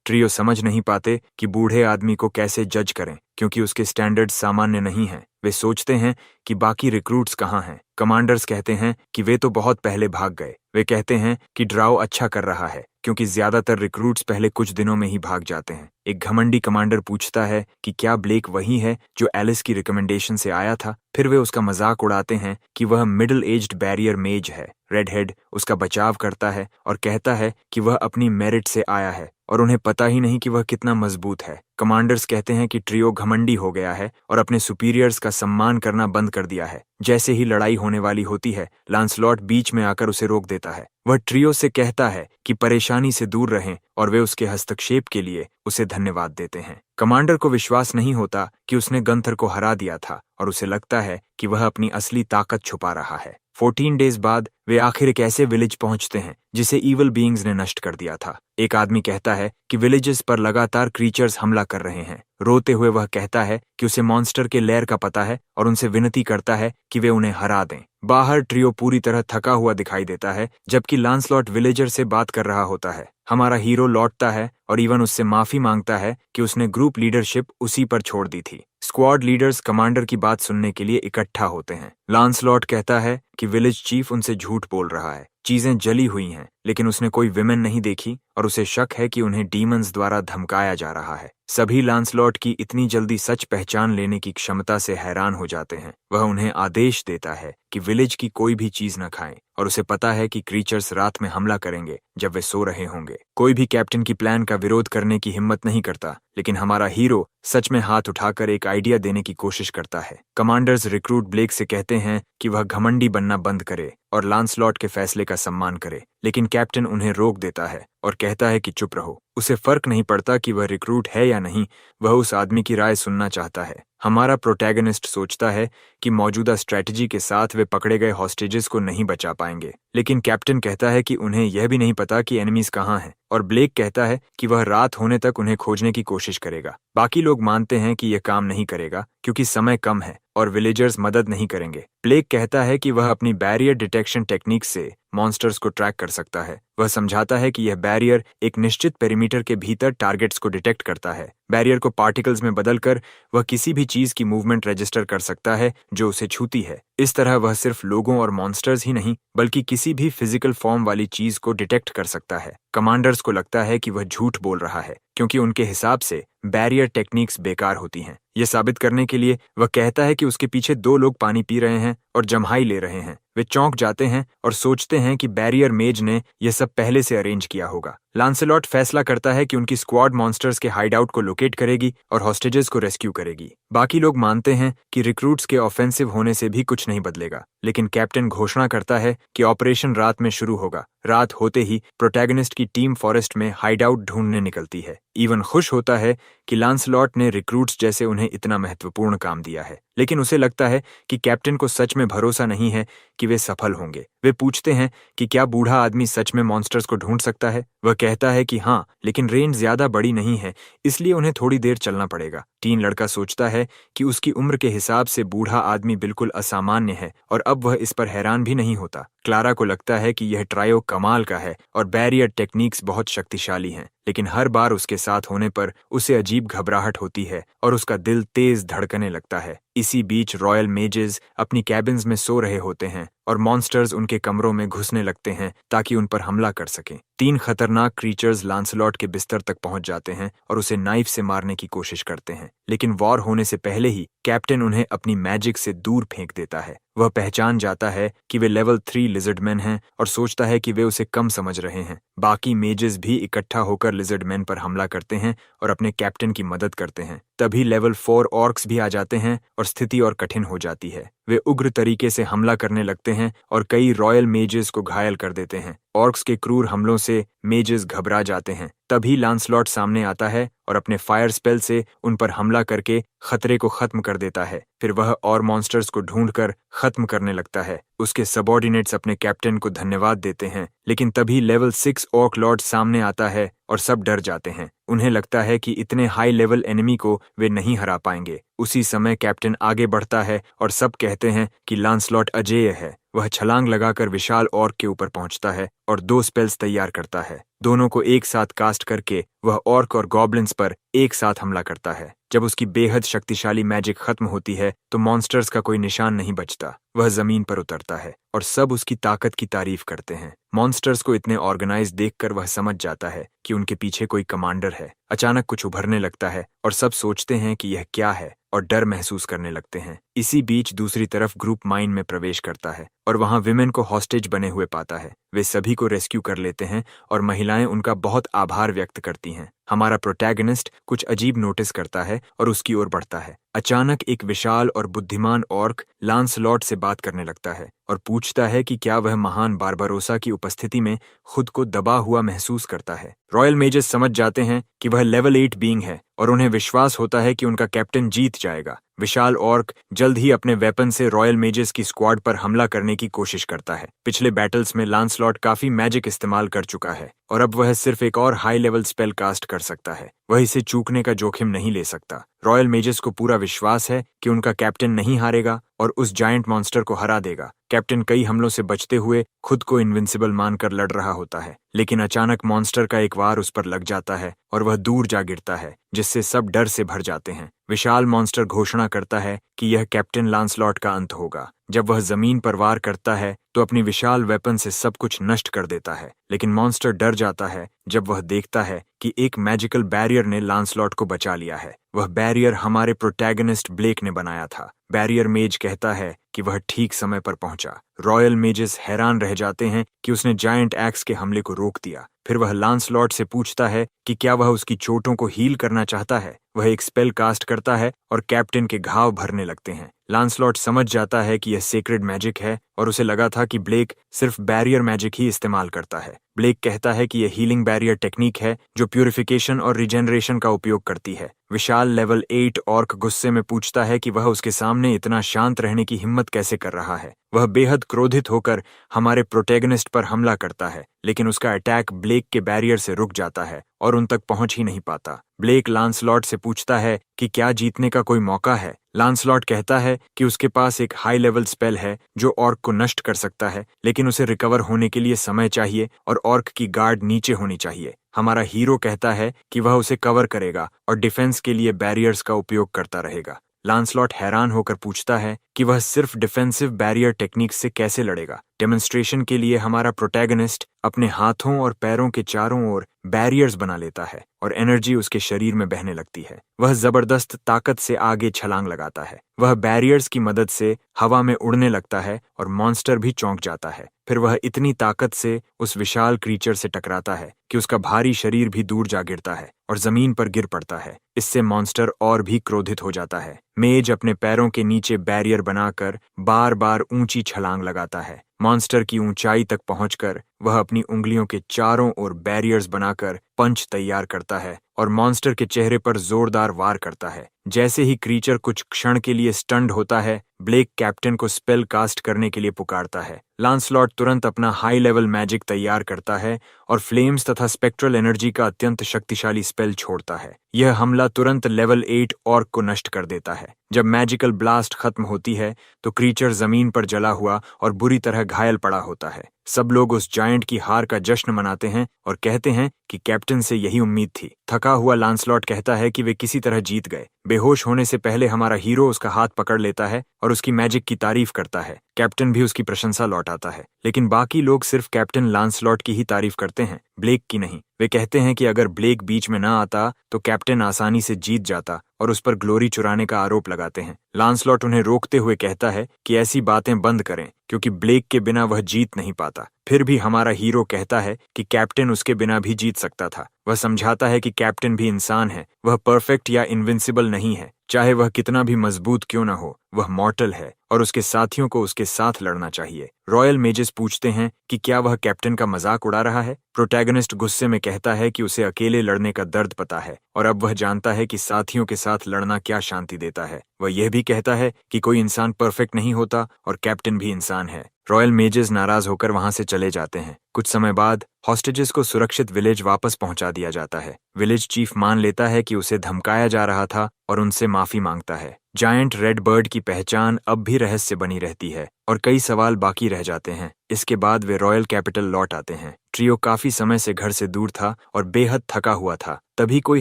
ट्रियो समझ नहीं पाते कि बूढ़े आदमी को कैसे जज करें क्योंकि उसके स्टैंडर्ड्स सामान्य नहीं हैं। वे सोचते हैं कि बाकी रिक्रूट्स कहाँ हैं। कमांडर्स कहते हैं कि वे तो बहुत पहले भाग गए। वे कहते हैं कि ड्राउ अच्छा कर रहा है क्योंकि ज्यादातर रिक्रूट्स पहले कुछ दिनों में ही भाग जाते हैं। एक घमंडी कमांडर पूछता है कि क्या ब्लेक वही है जो एलिस की रिकमेंडेशन से आया था। फिर वे उसका मजाक उड़ाते हैं कि वह मिडिल एज्ड बैरियर मेज है। रेडहेड उसका बचाव करता है और कहता है कि वह अपनी मेरिट से आया है और उन्हें पता ही नहीं कि वह कितना मजबूत है। कमांडर्स कहते हैं कि ट्रियो घमंडी हो गया है और अपने सुपीरियर्स का सम्मान करना बंद कर दिया है। जैसे ही लड़ाई होने वाली होती है, लांसलॉट बीच में आकर उसे रोक देता है। वह ट्रियो से कहता है कि परेशानी से दूर रहें और वे उसके हस्तक्षेप के लिए उसे धन्यवाद देते हैं। कमांडर को विश्वास नहीं होता कि उसने गंथर को हरा दिया था और उसे लगता है कि वह अपनी असली ताकत छुपा रहा है। 14 डेज बाद वे आखिर एक ऐसे विलेज पहुंचते हैं जिसे ईवल बीइंग्स ने नष्ट कर दिया था। एक आदमी कहता है कि विलेजेस पर लगातार क्रीचर्स हमला कर रहे हैं। रोते हुए वह कहता है कि उसे मॉन्स्टर के लेयर का पता है और उनसे विनती करता है कि वे उन्हें हरा दें। बाहर ट्रियो पूरी तरह थका हुआ दिखाई देता है जबकि लांसलॉट विलेजर से बात कर रहा होता है। हमारा हीरो लौटता है और इवन उससे माफी मांगता है कि उसने ग्रुप लीडरशिप उसी पर छोड़ दी थी। स्क्वाड लीडर्स कमांडर की बात सुनने के लिए इकट्ठा होते हैं। लांसलॉट कहता है कि विलेज चीफ उनसे झूठ बोल रहा है। चीजें जली हुई हैं, लेकिन उसने कोई विमेन नहीं देखी और उसे शक है कि उन्हें डीमंस द्वारा धमकाया जा रहा है। सभी लांसलॉट की इतनी जल्दी सच पहचान लेने की क्षमता से हैरान हो जाते हैं। वह उन्हें आदेश देता है कि विलेज की कोई भी चीज न खाएं और उसे पता है कि क्रीचर्स रात में हमला करेंगे जब वे सो रहे होंगे। कोई भी कैप्टन की प्लान का विरोध करने की हिम्मत नहीं करता, लेकिन हमारा हीरो सच में हाथ उठाकर एक आइडिया देने की कोशिश करता है। कमांडर्स रिक्रूट ब्लेक से कहते हैं कि वह घमंडी बनना बंद करे और लांसलॉट के फैसले का सम्मान करे, लेकिन कैप्टन उन्हें रोक देता है और कहता है कि चुप रहो। उसे फर्क नहीं पड़ता कि वह रिक्रूट है या नहीं, वह उस आदमी की राय सुनना चाहता है। हमारा प्रोटैगनिस्ट सोचता है कि मौजूदा स्ट्रेटजी के साथ वे पकड़े गए हॉस्टेजेस को नहीं बचा पाएंगे, लेकिन कैप्टन कहता है कि उन्हें यह भी नहीं पता कि एनिमीज कहाँ हैं और ब्लेक कहता है कि वह रात होने तक उन्हें खोजने की कोशिश करेगा। बाकी लोग मानते हैं कि यह काम नहीं करेगा क्योंकि समय कम है और विलेजर्स मदद नहीं करेंगे। ब्लेक कहता है कि वह अपनी बैरियर डिटेक्शन टेक्निक से मॉन्स्टर्स को ट्रैक कर सकता है। वह समझाता है कि यह बैरियर एक निश्चित पेरीमीटर के भीतर टारगेट्स को डिटेक्ट करता है। बैरियर को पार्टिकल्स में बदलकर वह किसी भी चीज की मूवमेंट रजिस्टर कर सकता है जो उसे छूती है। इस तरह वह सिर्फ लोगों और मॉन्स्टर्स ही नहीं बल्कि किसी भी फिजिकल फॉर्म वाली चीज को डिटेक्ट कर सकता है। कमांडर्स को लगता है कि वह झूठ बोल रहा है क्योंकि उनके हिसाब से बैरियर टेक्निक्स बेकार होती हैं। यह साबित करने के लिए वह कहता है कि उसके पीछे 2 लोग पानी पी रहे हैं और जम्हाई ले रहे हैं। वे चौंक जाते हैं और सोचते हैं कि बैरियर मेज ने यह सब पहले से अरेंज किया होगा। लांसेलॉट फैसला करता है कि उनकी स्क्वाड मॉन्स्टर्स के हाइडआउट को लोकेट करेगी और हॉस्टेजेस को रेस्क्यू करेगी। बाकी लोग मानते हैं कि रिक्रूट्स के ऑफेंसिव होने से भी कुछ नहीं बदलेगा, लेकिन कैप्टन घोषणा करता है कि ऑपरेशन रात में शुरू होगा। रात होते ही प्रोटैगनिस्ट की टीम फॉरेस्ट में हाइडआउट ढूंढने निकलती है। इवन खुश होता है कि लांसलॉट ने रिक्रूट्स जैसे उन्हें इतना महत्वपूर्ण काम दिया है, लेकिन उसे लगता है कि कैप्टन को सच में भरोसा नहीं है कि वे सफल होंगे। वे पूछते हैं कि क्या बूढ़ा आदमी सच में मॉन्स्टर्स को ढूंढ सकता है। वह कहता है कि हाँ, लेकिन रेंज ज्यादा बड़ी नहीं है, इसलिए उन्हें थोड़ी देर चलना पड़ेगा। टीन लड़का सोचता है कि उसकी उम्र के हिसाब से बूढ़ा आदमी बिल्कुल असामान्य है और अब वह इस पर हैरान भी नहीं होता। क्लारा को लगता है कि यह ट्रायो कमाल का है और बैरियर टेक्निक्स बहुत शक्तिशाली हैं, लेकिन हर बार उसके साथ होने पर उसे अजीब घबराहट होती है और उसका दिल तेज धड़कने लगता है। इसी बीच रॉयल मेजेस अपनी कैबिन्स में सो रहे होते हैं और मॉन्स्टर्स उनके कमरों में घुसने लगते हैं ताकि उन पर हमला कर सकें। 3 खतरनाक क्रीचर्स लांसलॉट के बिस्तर तक पहुंच जाते हैं और उसे नाइफ से मारने की कोशिश करते हैं, लेकिन वॉर होने से पहले ही कैप्टन उन्हें अपनी मैजिक से दूर फेंक देता है। वह पहचान जाता है कि वे लेवल 3 लिजर्डमैन हैं और सोचता है कि वे उसे कम समझ रहे हैं। बाकी मेजेस भी इकट्ठा होकर लिजर्डमैन पर हमला करते हैं और अपने कैप्टन की मदद करते हैं। तभी लेवल 4 ऑर्क्स भी आ जाते हैं और स्थिति और कठिन हो जाती है। वे उग्र तरीके से हमला करने लगते हैं और कई रॉयल मेजेस को घायल कर देते हैं। ऑर्क्स के क्रूर हमलों से मेजेस घबरा जाते हैं। तभी लांसलॉट सामने आता है और अपने फायर स्पेल से उन पर हमला करके खतरे को खत्म कर देता है। फिर वह और मॉन्स्टर्स को ढूंढकर खत्म करने लगता है। उसके सबऑर्डिनेट्स अपने कैप्टन को धन्यवाद देते हैं, लेकिन तभी लेवल 6 ऑर्क लॉर्ड सामने आता है और सब डर जाते हैं। उन्हें लगता है कि इतने हाई लेवल एनिमी को वे नहीं हरा पाएंगे। उसी समय कैप्टन आगे बढ़ता है और सब कहते हैं कि लांसलॉट अजेय है। वह छलांग लगाकर विशाल ऑर्क के ऊपर पहुंचता है और 2 स्पेल्स तैयार करता है। दोनों को एक साथ कास्ट करके वह ऑर्क और गॉब्लिन्स पर एक साथ हमला करता है। जब उसकी बेहद शक्तिशाली मैजिक खत्म होती है तो मॉन्स्टर्स का कोई निशान नहीं बचता। वह जमीन पर उतरता है और सब उसकी ताकत की तारीफ करते हैं। मॉन्स्टर्स को इतने ऑर्गेनाइज देखकर वह समझ जाता है कि उनके पीछे कोई कमांडर है। अचानक कुछ उभरने लगता है और सब सोचते हैं कि यह क्या है और डर महसूस करने लगते हैं। इसी बीच दूसरी तरफ ग्रुप माइन में प्रवेश करता है और वहां विमेन को हॉस्टेज बने हुए पाता है। वे सभी को रेस्क्यू कर लेते हैं और महिलाएं उनका बहुत आभार व्यक्त करती हैं। हमारा प्रोटैगनिस्ट कुछ अजीब नोटिस करता है और उसकी ओर बढ़ता है। अचानक एक विशाल और बुद्धिमान ऑर्क लांसलॉट से बात करने लगता है और पूछता है कि क्या वह महान बारबरोसा की उपस्थिति में खुद को दबा हुआ महसूस करता है। रॉयल मेजेस समझ जाते हैं कि वह लेवल 8 बीइंग है और उन्हें विश्वास होता है कि उनका कैप्टन जीत जाएगा। विशाल ऑर्क जल्द ही अपने वेपन से रॉयल मेजेस की स्क्वाड पर हमला करने की कोशिश करता है। पिछले बैटल्स में लांसलॉट काफी मैजिक इस्तेमाल कर चुका है और अब वह सिर्फ एक और हाई लेवल स्पेल कास्ट कर सकता है। वह इसे चूकने का जोखिम नहीं ले सकता। रॉयल मेजेस को पूरा विश्वास है कि उनका कैप्टन नहीं हारेगा और उस जायंट मॉन्स्टर को हरा देगा। कैप्टन कई हमलों से बचते हुए खुद को इनविंसिबल मानकर लड़ रहा होता है, लेकिन अचानक मॉन्स्टर का एक वार उस पर लग जाता है और वह दूर जा गिरता है, जिससे सब डर से भर जाते हैं। विशाल मॉन्स्टर घोषणा करता है कि यह कैप्टन लांसलॉट का अंत होगा। जब वह जमीन पर वार करता है तो अपनी विशाल वेपन से सब कुछ नष्ट कर देता है, लेकिन मॉन्स्टर डर जाता है जब वह देखता है कि एक मैजिकल बैरियर ने लांसलॉट को बचा लिया है। वह बैरियर हमारे प्रोटैगनिस्ट ब्लेक ने बनाया था। बैरियर मेज कहता है कि वह ठीक समय पर पहुंचा। रॉयल मेजेस हैरान रह जाते हैं कि उसने जायंट एक्स के हमले को रोक दिया। फिर वह लांसलॉट से पूछता है कि क्या वह उसकी चोटों को हील करना चाहता है। वह एक स्पेल कास्ट करता है और कैप्टन के घाव भरने लगते हैं, लांसलॉट समझ जाता है कि यह सेक्रेड मैजिक है और उसे लगा था कि ब्लेक सिर्फ बैरियर मैजिक ही इस्तेमाल करता है। ब्लेक कहता है कि यह हीलिंग बैरियर टेक्निक है जो प्यूरिफिकेशन और रिजेनरेशन का उपयोग करती है। विशाल लेवल 8 ऑर्क गुस्से में पूछता है कि वह उसके सामने इतना शांत रहने की हिम्मत कैसे कर रहा है। वह बेहद क्रोधित होकर हमारे प्रोटैगनिस्ट पर हमला करता है, लेकिन उसका अटैक ब्लेक के बैरियर से रुक जाता है और उन तक पहुंच ही नहीं पाता। ब्लेक लांसलॉट से पूछता है कि क्या जीतने का कोई मौका है। लांसलॉट कहता है कि उसके पास एक हाई लेवल स्पेल है जो ऑर्क को नष्ट कर सकता है, लेकिन उसे रिकवर होने के लिए समय चाहिए और ऑर्क की गार्ड नीचे होनी चाहिए। हमारा हीरो कहता है कि वह उसे कवर करेगा और डिफेंस के लिए बैरियर्स का उपयोग करता रहेगा। लांसलॉट हैरान होकर पूछता है कि वह सिर्फ डिफेंसिव बैरियर टेक्निक से कैसे लड़ेगा। डेमोन्स्ट्रेशन के लिए हमारा प्रोटैगनिस्ट अपने हाथों और पैरों के चारों ओर बैरियर्स बना लेता है और एनर्जी उसके शरीर में बहने लगती है। वह जबरदस्त ताकत से आगे छलांग लगाता है। वह बैरियर्स की मदद से हवा में उड़ने लगता है और मॉन्स्टर भी चौंक जाता है। फिर वह इतनी ताकत से उस विशाल क्रीचर से टकराता है कि उसका भारी शरीर भी दूर जा गिरता है और जमीन पर गिर पड़ता है। इससे मॉन्स्टर और भी क्रोधित हो जाता है। मेज अपने पैरों के नीचे बैरियर बनाकर बार बार ऊंची छलांग लगाता है। मॉन्स्टर की ऊंचाई तक पहुंचकर वह अपनी उंगलियों के चारों ओर बैरियर्स बनाकर पंच तैयार करता है और मॉन्स्टर के चेहरे पर जोरदार वार करता है। जैसे ही क्रीचर कुछ क्षण के लिए स्टन्ड होता है, ब्लेक कैप्टन को स्पेल कास्ट करने के लिए पुकारता है। लांसलॉट तुरंत अपना हाई लेवल मैजिक तैयार करता है और फ्लेम्स तथा स्पेक्ट्रल एनर्जी का अत्यंत शक्तिशाली स्पेल छोड़ता है। यह हमला तुरंत लेवल 8 ऑर्क को नष्ट कर देता है। जब मैजिकल ब्लास्ट खत्म होती है तो क्रीचर जमीन पर जला हुआ और बुरी तरह घायल पड़ा होता है। सब लोग उस जायंट की हार का जश्न मनाते हैं और कहते हैं कि कैप्टन से यही उम्मीद थी। थका हुआ लांसलॉट कहता है कि वे किसी तरह जीत गए। बेहोश होने से पहले हमारा हीरो उसका हाथ पकड़ लेता है और उसकी मैजिक की तारीफ करता है। कैप्टन भी उसकी प्रशंसा लौटाता है, लेकिन बाकी लोग सिर्फ कैप्टन लांसलॉट की ही तारीफ करते हैं, ब्लेक की नहीं। वे कहते हैं कि अगर ब्लेक बीच में ना आता तो कैप्टन आसानी से जीत जाता और उस पर ग्लोरी चुराने का आरोप लगाते हैं। लांसलॉट उन्हें रोकते हुए कहता है कि ऐसी बातें बंद करें, क्योंकि ब्लेक के बिना वह जीत नहीं पाता। फिर भी हमारा हीरो कहता है कि कैप्टन उसके बिना भी जीत सकता था। वह समझाता है कि कैप्टन भी इंसान है, वह परफेक्ट या इनविंसिबल नहीं है। चाहे वह कितना भी मजबूत क्यों ना हो, वह मॉर्टल है और उसके साथियों को उसके साथ लड़ना चाहिए। रॉयल मेजेस पूछते हैं कि क्या वह कैप्टन का मजाक उड़ा रहा है। प्रोटैगनिस्ट गुस्से में कहता है कि उसे अकेले लड़ने का दर्द पता है और अब वह जानता है कि साथियों के साथ लड़ना क्या शांति देता है। वह यह भी कहता है कि कोई इंसान परफेक्ट नहीं होता और कैप्टन भी इंसान है। रॉयल मेजेस नाराज होकर वहां से चले जाते हैं। कुछ समय बाद हॉस्टेजेस को सुरक्षित विलेज वापस पहुंचा दिया जाता है। विलेज चीफ मान लेता है कि उसे धमकाया जा रहा था और उनसे माफी मांगता है। जायंट रेड बर्ड की पहचान अब भी रहस्य बनी रहती है और कई सवाल बाकी रह जाते हैं। इसके बाद वे रॉयल कैपिटल लौट आते हैं। ट्रियो काफी समय से घर से दूर था और बेहद थका हुआ था। तभी कोई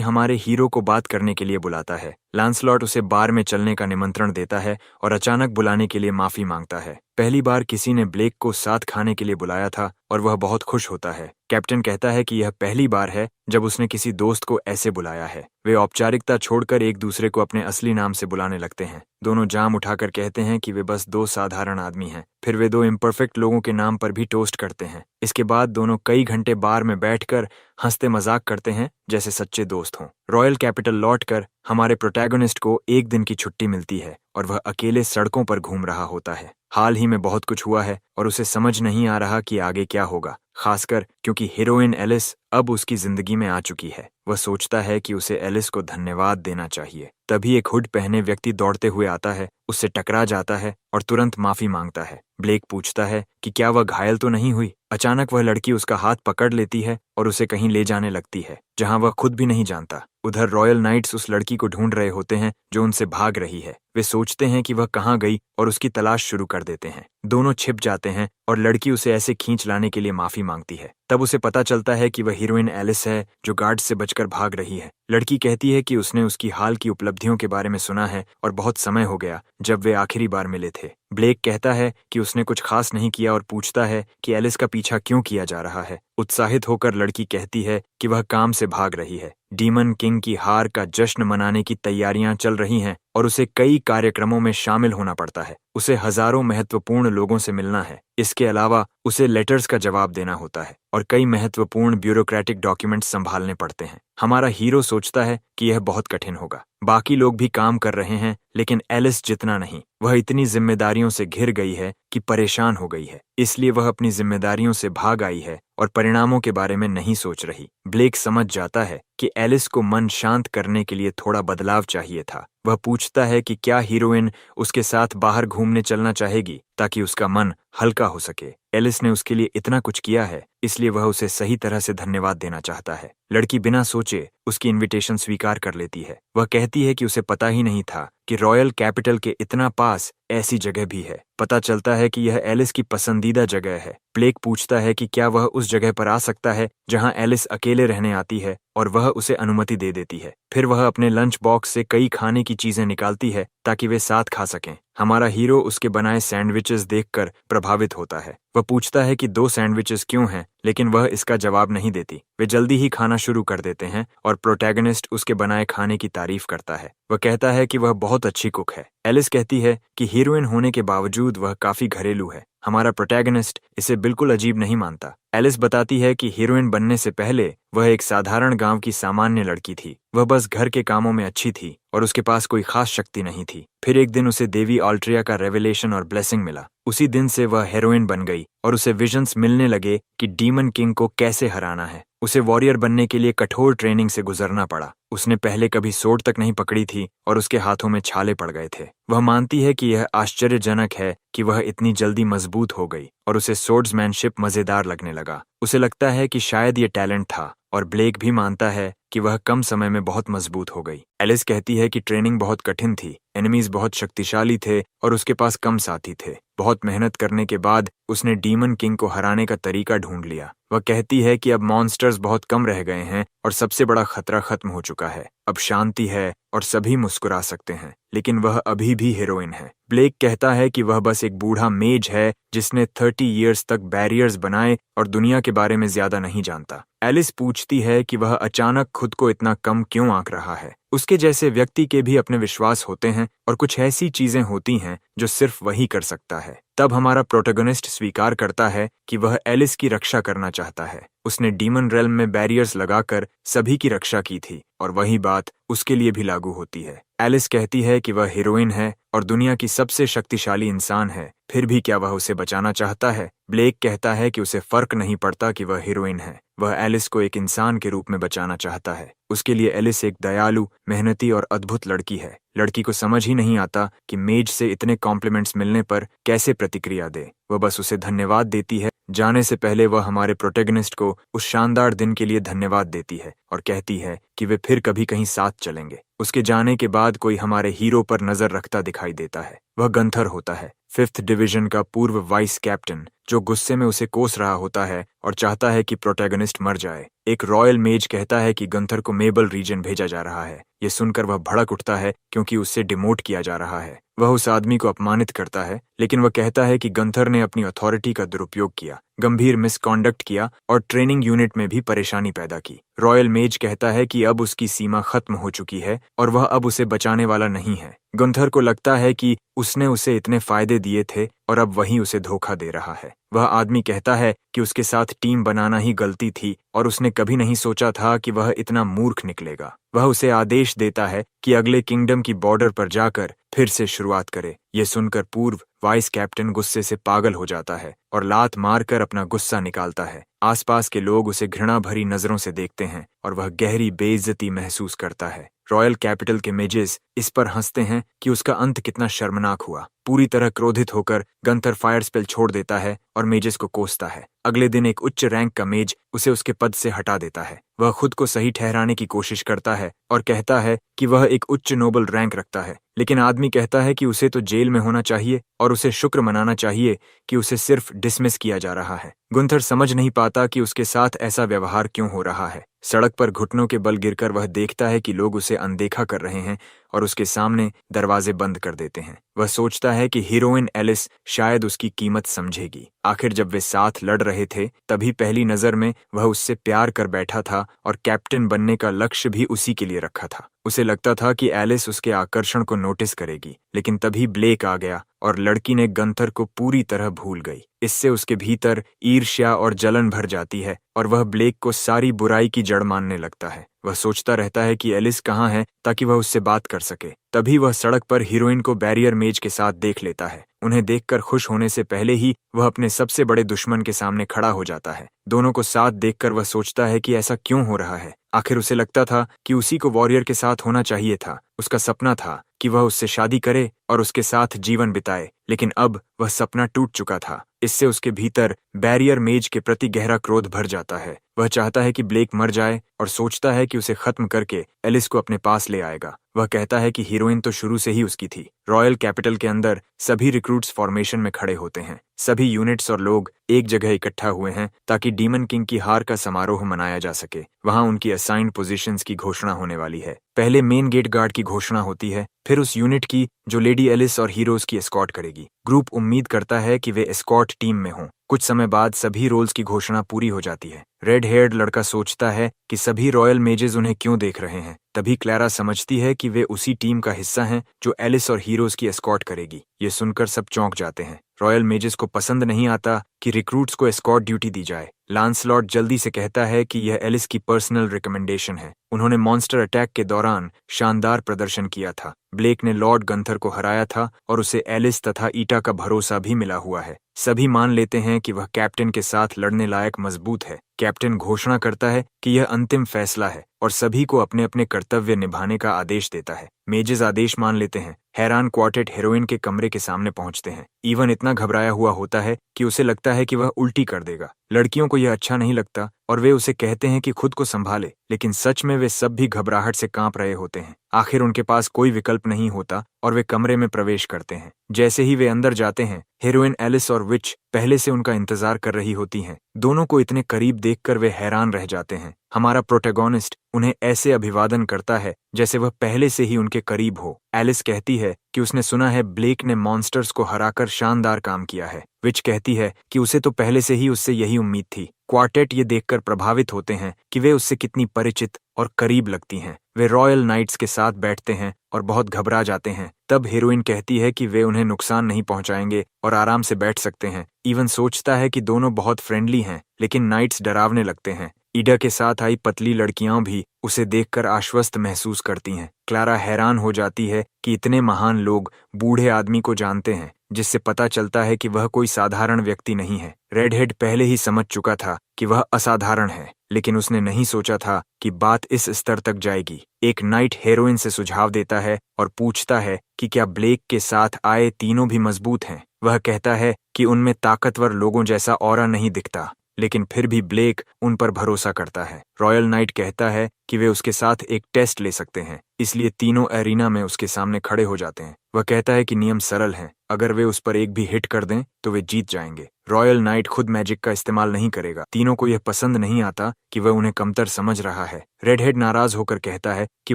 हमारे हीरो को बात करने के लिए बुलाता है। लांसलॉट उसे बार में चलने का निमंत्रण देता है और अचानक बुलाने के लिए माफी मांगता है। पहली बार किसी ने ब्लेक को साथ खाने के लिए बुलाया था और वह बहुत खुश होता है। कैप्टन कहता है कि यह पहली बार है जब उसने किसी दोस्त को ऐसे बुलाया है। वे औपचारिकता छोड़कर एक दूसरे को अपने असली नाम से बुलाने लगते हैं। दोनों जाम उठाकर कहते हैं कि वे बस दो साधारण आदमी हैं। फिर वे दो इम्परफेक्ट लोगों के नाम पर भी टोस्ट करते हैं। इसके बाद दोनों कई घंटे बार में बैठकर हंसते मजाक करते हैं जैसे सच्चे दोस्त हों। रॉयल कैपिटल लौटकर हमारे प्रोटैगनिस्ट को एक दिन की छुट्टी मिलती है और वह अकेले सड़कों पर घूम रहा होता है। हाल ही में बहुत कुछ हुआ है और उसे समझ नहीं आ रहा कि आगे क्या होगा, खासकर क्योंकि हीरोइन एलिस अब उसकी जिंदगी में आ चुकी है। वह सोचता है कि उसे एलिस को धन्यवाद देना चाहिए। तभी एक हुड पहने व्यक्ति दौड़ते हुए आता है, उससे टकरा जाता है और तुरंत माफी मांगता है। ब्लेक पूछता है कि क्या वह घायल तो नहीं हुई। अचानक वह लड़की उसका हाथ पकड़ लेती है और उसे कहीं ले जाने लगती है जहां वह खुद भी नहीं जानता। उधर रॉयल नाइट्स उस लड़की को ढूंढ रहे होते हैं जो उनसे भाग रही है। वे सोचते हैं कि वह कहाँ गई और उसकी तलाश शुरू कर देते हैं। दोनों छिप जाते हैं और लड़की उसे ऐसे खींच लाने के लिए माफी मांगती है। तब उसे पता चलता है कि वह हीरोइन एलिस है जो गार्ड से बचकर भाग रही है। लड़की कहती है कि उसने उसकी हाल की उपलब्धियों के बारे में सुना है और बहुत समय हो गया जब वे आखिरी बार मिले थे। ब्लेक कहता है कि उसने कुछ खास नहीं किया और पूछता है कि एलिस का पीछा क्यों किया जा रहा है। उत्साहित होकर लड़की कहती है कि वह काम से भाग रही है। डीमन किंग की हार का जश्न मनाने की तैयारियां चल रही हैं और उसे कई कार्यक्रमों में शामिल होना पड़ता है। उसे हजारों महत्वपूर्ण लोगों से मिलना है। इसके अलावा उसे लेटर्स का जवाब देना होता है और कई महत्वपूर्ण ब्यूरोक्रेटिक डॉक्यूमेंट्स संभालने पड़ते हैं। हमारा हीरो सोचता है कि यह बहुत कठिन होगा। बाकी लोग भी काम कर रहे हैं, लेकिन एलिस जितना नहीं। वह इतनी जिम्मेदारियों से घिर गई है कि परेशान हो गई है। इसलिए वह अपनी जिम्मेदारियों से भाग आई है और परिणामों के बारे में नहीं सोच रही। ब्लेक समझ जाता है कि एलिस को मन शांत करने के लिए थोड़ा बदलाव चाहिए था। वह पूछता है कि क्या हीरोइन उसके साथ बाहर घूमने चलना चाहेगी ताकि उसका मन हल्का हो सके। एलिस ने उसके लिए इतना कुछ किया है, इसलिए वह उसे सही तरह से धन्यवाद देना चाहता है। लड़की बिना सोचे उसकी इनविटेशन स्वीकार कर लेती है। वह कहती है कि उसे पता ही नहीं था कि रॉयल कैपिटल के इतना पास ऐसी जगह भी है। पता चलता है कि यह एलिस की पसंदीदा जगह है। ब्लेक पूछता है कि क्या वह उस जगह पर आ सकता है जहां एलिस अकेले रहने आती है, और वह उसे अनुमति दे देती है। फिर वह अपने लंच बॉक्स से कई खाने की चीजें निकालती है ताकि वे साथ खा सकें। हमारा हीरो उसके बनाए सैंडविचेस देखकर प्रभावित होता है। वह पूछता है कि 2 सैंडविचेस क्यों हैं, लेकिन वह इसका जवाब नहीं देती। वे जल्दी ही खाना शुरू कर देते हैं और प्रोटैगनिस्ट उसके बनाए खाने की तारीफ करता है। वह कहता है कि वह बहुत अच्छी कुक है। एलिस कहती है कि हीरोइन होने के बावजूद वह काफी घरेलू है। हमारा प्रोटैगनिस्ट इसे बिल्कुल अजीब नहीं मानता। एलिस बताती है कि हीरोइन बनने से पहले वह एक साधारण गांव की सामान्य लड़की थी। वह बस घर के कामों में अच्छी थी और उसके पास कोई खास शक्ति नहीं थी। फिर एक दिन उसे देवी ऑल्ट्रिया का रेवलेशन और ब्लेसिंग मिला। उसी दिन से वह हीरोइन बन गई और उसे विजन्स मिलने लगे कि डीमन किंग को कैसे हराना है। उसे वॉरियर बनने के लिए कठोर ट्रेनिंग से गुजरना पड़ा। उसने पहले कभी सोर्ड तक नहीं पकड़ी थी और उसके हाथों में छाले पड़ गए थे। वह मानती है कि यह आश्चर्यजनक है कि वह इतनी जल्दी मजबूत हो गई और उसे सोर्ड्समैनशिप मजेदार लगने लगा। उसे लगता है कि शायद ये टैलेंट था, और ब्लेक भी मानता है कि वह कम समय में बहुत मजबूत हो गई। एलिस कहती है कि ट्रेनिंग बहुत कठिन थी, एनिमीज बहुत शक्तिशाली थे और उसके पास कम साथी थे। बहुत मेहनत करने के बाद उसने डीमन किंग को हराने का तरीका ढूंढ लिया। वह कहती है कि अब मॉन्स्टर्स बहुत कम रह गए हैं और सबसे बड़ा खतरा खत्म हो चुका है। अब शांति है और सभी मुस्कुरा सकते हैं, लेकिन वह अभी भी हीरोइन है। ब्लेक कहता है कि वह बस एक बूढ़ा मेज है जिसने 30 इयर्स तक बैरियर्स बनाए और दुनिया के बारे में ज्यादा नहीं जानता। एलिस पूछती है कि वह अचानक खुद को इतना कम क्यों आंक रहा है। उसके जैसे व्यक्ति के भी अपने विश्वास होते हैं और कुछ ऐसी चीजें होती हैं जो सिर्फ वही कर सकता है। तब हमारा प्रोटैगनिस्ट स्वीकार करता है कि वह एलिस की रक्षा करना चाहता है। उसने डीमन रेल्म में बैरियर्स लगाकर सभी की रक्षा की थी और वही बात उसके लिए भी लागू होती है। एलिस कहती है कि वह हीरोइन है और दुनिया की सबसे शक्तिशाली इंसान है, फिर भी क्या वह उसे बचाना चाहता है? ब्लेक कहता है कि उसे फर्क नहीं पड़ता कि वह हीरोइन है, वह एलिस को एक इंसान के रूप में बचाना चाहता है। उसके लिए एलिस एक दयालु, मेहनती और अद्भुत लड़की है। लड़की को समझ ही नहीं आता कि मेज से इतने कॉम्प्लीमेंट्स मिलने पर कैसे प्रतिक्रिया दे। वह बस उसे धन्यवाद देती है। जाने से पहले वह हमारे प्रोटैगनिस्ट को उस शानदार दिन के लिए धन्यवाद देती है और कहती है कि वे फिर कभी कहीं साथ चलेंगे। उसके जाने के बाद कोई हमारे हीरो पर नजर रखता दिखाई देता है। वह गंथर होता है, 5th डिवीजन का पूर्व वाइस कैप्टन, जो गुस्से में उसे कोस रहा होता है और चाहता है कि प्रोटैगनिस्ट मर जाए। एक रॉयल मेज कहता है कि गंथर को मेबल रीजन भेजा जा रहा है। ये सुनकर वह भड़क उठता है क्योंकि उससे डिमोट किया जा रहा है। वह उस आदमी को अपमानित करता है, लेकिन वह कहता है कि गंथर ने अपनी अथॉरिटी का दुरुपयोग किया, गंभीर मिसकॉन्डक्ट किया और ट्रेनिंग यूनिट में भी परेशानी पैदा की। रॉयल मेज कहता है कि अब उसकी सीमा खत्म हो चुकी है और वह अब उसे बचाने वाला नहीं है। गंथर को लगता है कि उसने उसे इतने फायदे दिए थे और अब वही उसे धोखा दे रहा है। वह आदमी कहता है कि उसके साथ टीम बनाना ही गलती थी और उसने कभी नहीं सोचा था कि वह इतना मूर्ख निकलेगा। वह उसे आदेश देता है कि अगले किंगडम की बॉर्डर पर जाकर फिर से शुरुआत करे। ये सुनकर पूर्व वाइस कैप्टन गुस्से से पागल हो जाता है और लात मारकर अपना गुस्सा निकालता है। आसपास के लोग उसे घृणा भरी नजरों से देखते हैं और वह गहरी बेइज्जती महसूस करता है। रॉयल कैपिटल के मेजेस इस पर हंसते हैं कि उसका अंत कितना शर्मनाक हुआ। पूरी तरह क्रोधित होकर गंथर फायर स्पेल छोड़ देता है और मेजेस को कोसता है। अगले दिन एक उच्च रैंक का मेज उसे उसके पद से हटा देता है। वह खुद को सही ठहराने की कोशिश करता है और कहता है कि वह एक उच्च नोबल रैंक रखता है, लेकिन आदमी कहता है कि उसे तो जेल में होना चाहिए और उसे शुक्र मनाना चाहिए कि उसे सिर्फ डिसमिस किया जा रहा है। गुंथर समझ नहीं पाता कि उसके साथ ऐसा व्यवहार क्यों हो रहा है। सड़क पर घुटनों के बल गिरकर वह देखता है कि लोग उसे अनदेखा कर रहे हैं और उसके सामने दरवाजे बंद कर देते हैं। वह सोचता है कि हीरोइन एलिस शायद उसकी कीमत समझेगी। आखिर जब वे साथ लड़ रहे थे तभी पहली नजर में वह उससे प्यार कर बैठा था और कैप्टन बनने का लक्ष्य भी उसी के लिए रखा था। उसे लगता था कि एलिस उसके आकर्षण को नोटिस करेगी, लेकिन तभी ब्लेक आ गया और लड़की ने गंथर को पूरी तरह भूल गई। इससे उसके भीतर ईर्ष्या और जलन भर जाती है और वह ब्लेक को सारी बुराई की जड़ मानने लगता है। वह सोचता रहता है कि एलिस कहाँ है ताकि वह उससे बात कर सके। तभी वह सड़क पर हीरोइन को बैरियर मेज के साथ देख लेता है। उन्हें देखकर खुश होने से पहले ही वह अपने सबसे बड़े दुश्मन के सामने खड़ा हो जाता है। दोनों को साथ देखकर वह सोचता है कि ऐसा क्यों हो रहा है। आखिर उसे लगता था कि उसी को वॉरियर के साथ होना चाहिए था। उसका सपना था कि वह उससे शादी करे और उसके साथ जीवन बिताए, लेकिन अब वह सपना टूट चुका था। इससे उसके भीतर बैरियर मेज के प्रति गहरा क्रोध भर जाता है। वह चाहता है कि ब्लेक मर जाए और सोचता है कि उसे खत्म करके एलिस को अपने पास ले आएगा। वह कहता है कि हीरोइन तो शुरू से ही उसकी थी। रॉयल कैपिटल के अंदर सभी रिक्रूट्स फॉर्मेशन में खड़े होते हैं। सभी यूनिट्स और लोग एक जगह इकट्ठा हुए हैं ताकि डीमन किंग की हार का समारोह मनाया जा सके। वहां उनकी असाइंड पोजीशंस की घोषणा होने वाली है। पहले मेन गेट गार्ड की घोषणा होती है, फिर उस यूनिट की जो लेडी एलिस और हीरोज की एस्कॉर्ट करेगी। ग्रुप उम्मीद करता है कि वे एस्कॉर्ट टीम में हों। कुछ समय बाद सभी रोल्स की घोषणा पूरी हो जाती है। रेड हेयर्ड लड़का सोचता है कि सभी रॉयल मेजेस उन्हें क्यों देख रहे हैं। तभी क्लैरा समझती है कि वे उसी टीम का हिस्सा हैं जो एलिस और हीरोज की एस्कॉर्ट करेगी। ये सुनकर सब चौंक जाते हैं। रॉयल मेजेस को पसंद नहीं आता कि रिक्रूट्स को एस्कॉर्ट ड्यूटी दी जाए। लांसलॉट जल्दी से कहता है कि यह एलिस की पर्सनल रिकमेंडेशन है। उन्होंने मॉन्स्टर अटैक के दौरान शानदार प्रदर्शन किया था। ब्लेक ने लॉर्ड गंथर को हराया था और उसे एलिस तथा ईटा का भरोसा भी मिला हुआ है। सभी मान लेते हैं कि वह कैप्टन के साथ लड़ने लायक मजबूत है। कैप्टन घोषणा करता है कि यह अंतिम फैसला है और सभी को अपने अपने कर्तव्य निभाने का आदेश देता है। मेजेस आदेश मान लेते हैं। हैरान क्वार्टेट हीरोइन के कमरे के सामने पहुंचते हैं। इवन इतना घबराया हुआ होता है कि उसे लगता है कि वह उल्टी कर देगा। लड़कियों को यह अच्छा नहीं लगता और वे उसे कहते हैं कि खुद को संभाले, लेकिन सच में वे सब भी घबराहट से कांप रहे होते हैं। आखिर उनके पास कोई विकल्प नहीं होता और वे कमरे में प्रवेश करते हैं। जैसे ही वे अंदर जाते हैं, हीरोइन एलिस और विच पहले से उनका इंतजार कर रही होती हैं। दोनों को इतने करीब देखकर वे हैरान रह जाते हैं। हमारा प्रोटैगोनिस्ट उन्हें ऐसे अभिवादन करता है जैसे वह पहले से ही उनके करीब हो। एलिस कहती है कि उसने सुना है ब्लेक ने मॉन्स्टर्स को हराकर शानदार काम किया है। विच कहती है कि उसे तो पहले से ही उससे यही उम्मीद थी। क्वार्टेट ये देखकर प्रभावित होते हैं कि वे उससे कितनी परिचित और करीब लगती हैं। वे रॉयल नाइट्स के साथ बैठते हैं और बहुत घबरा जाते हैं। तब हीरोइन कहती है कि वे उन्हें नुकसान नहीं पहुंचाएंगे और आराम से बैठ सकते हैं। इवन सोचता है कि दोनों बहुत फ्रेंडली हैं, लेकिन नाइट्स डरावने लगते हैं। ईडा के साथ आई पतली लड़कियां भी उसे देखकर आश्वस्त महसूस करती हैं। क्लारा हैरान हो जाती है कि इतने महान लोग बूढ़े आदमी को जानते हैं, जिससे पता चलता है कि वह कोई साधारण व्यक्ति नहीं है। रेडहेड पहले ही समझ चुका था कि वह असाधारण है, लेकिन उसने नहीं सोचा था कि बात इस स्तर तक जाएगी। एक नाइट हीरोइन से सुझाव देता है और पूछता है कि क्या ब्लेक के साथ आए तीनों भी मजबूत हैं। वह कहता है कि उनमें ताकतवर लोगों जैसा ऑरा नहीं दिखता, लेकिन फिर भी ब्लेक उन पर भरोसा करता है। रॉयल नाइट कहता है कि वे उसके साथ एक टेस्ट ले सकते हैं, इसलिए तीनों एरिना में उसके सामने खड़े हो जाते हैं। वह कहता है कि नियम सरल हैं, अगर वे उस पर एक भी हिट कर दें तो वे जीत जाएंगे। रॉयल नाइट खुद मैजिक का इस्तेमाल नहीं करेगा। तीनों को यह पसंद नहीं आता कि वह उन्हें कमतर समझ रहा है। रेडहेड नाराज होकर कहता है कि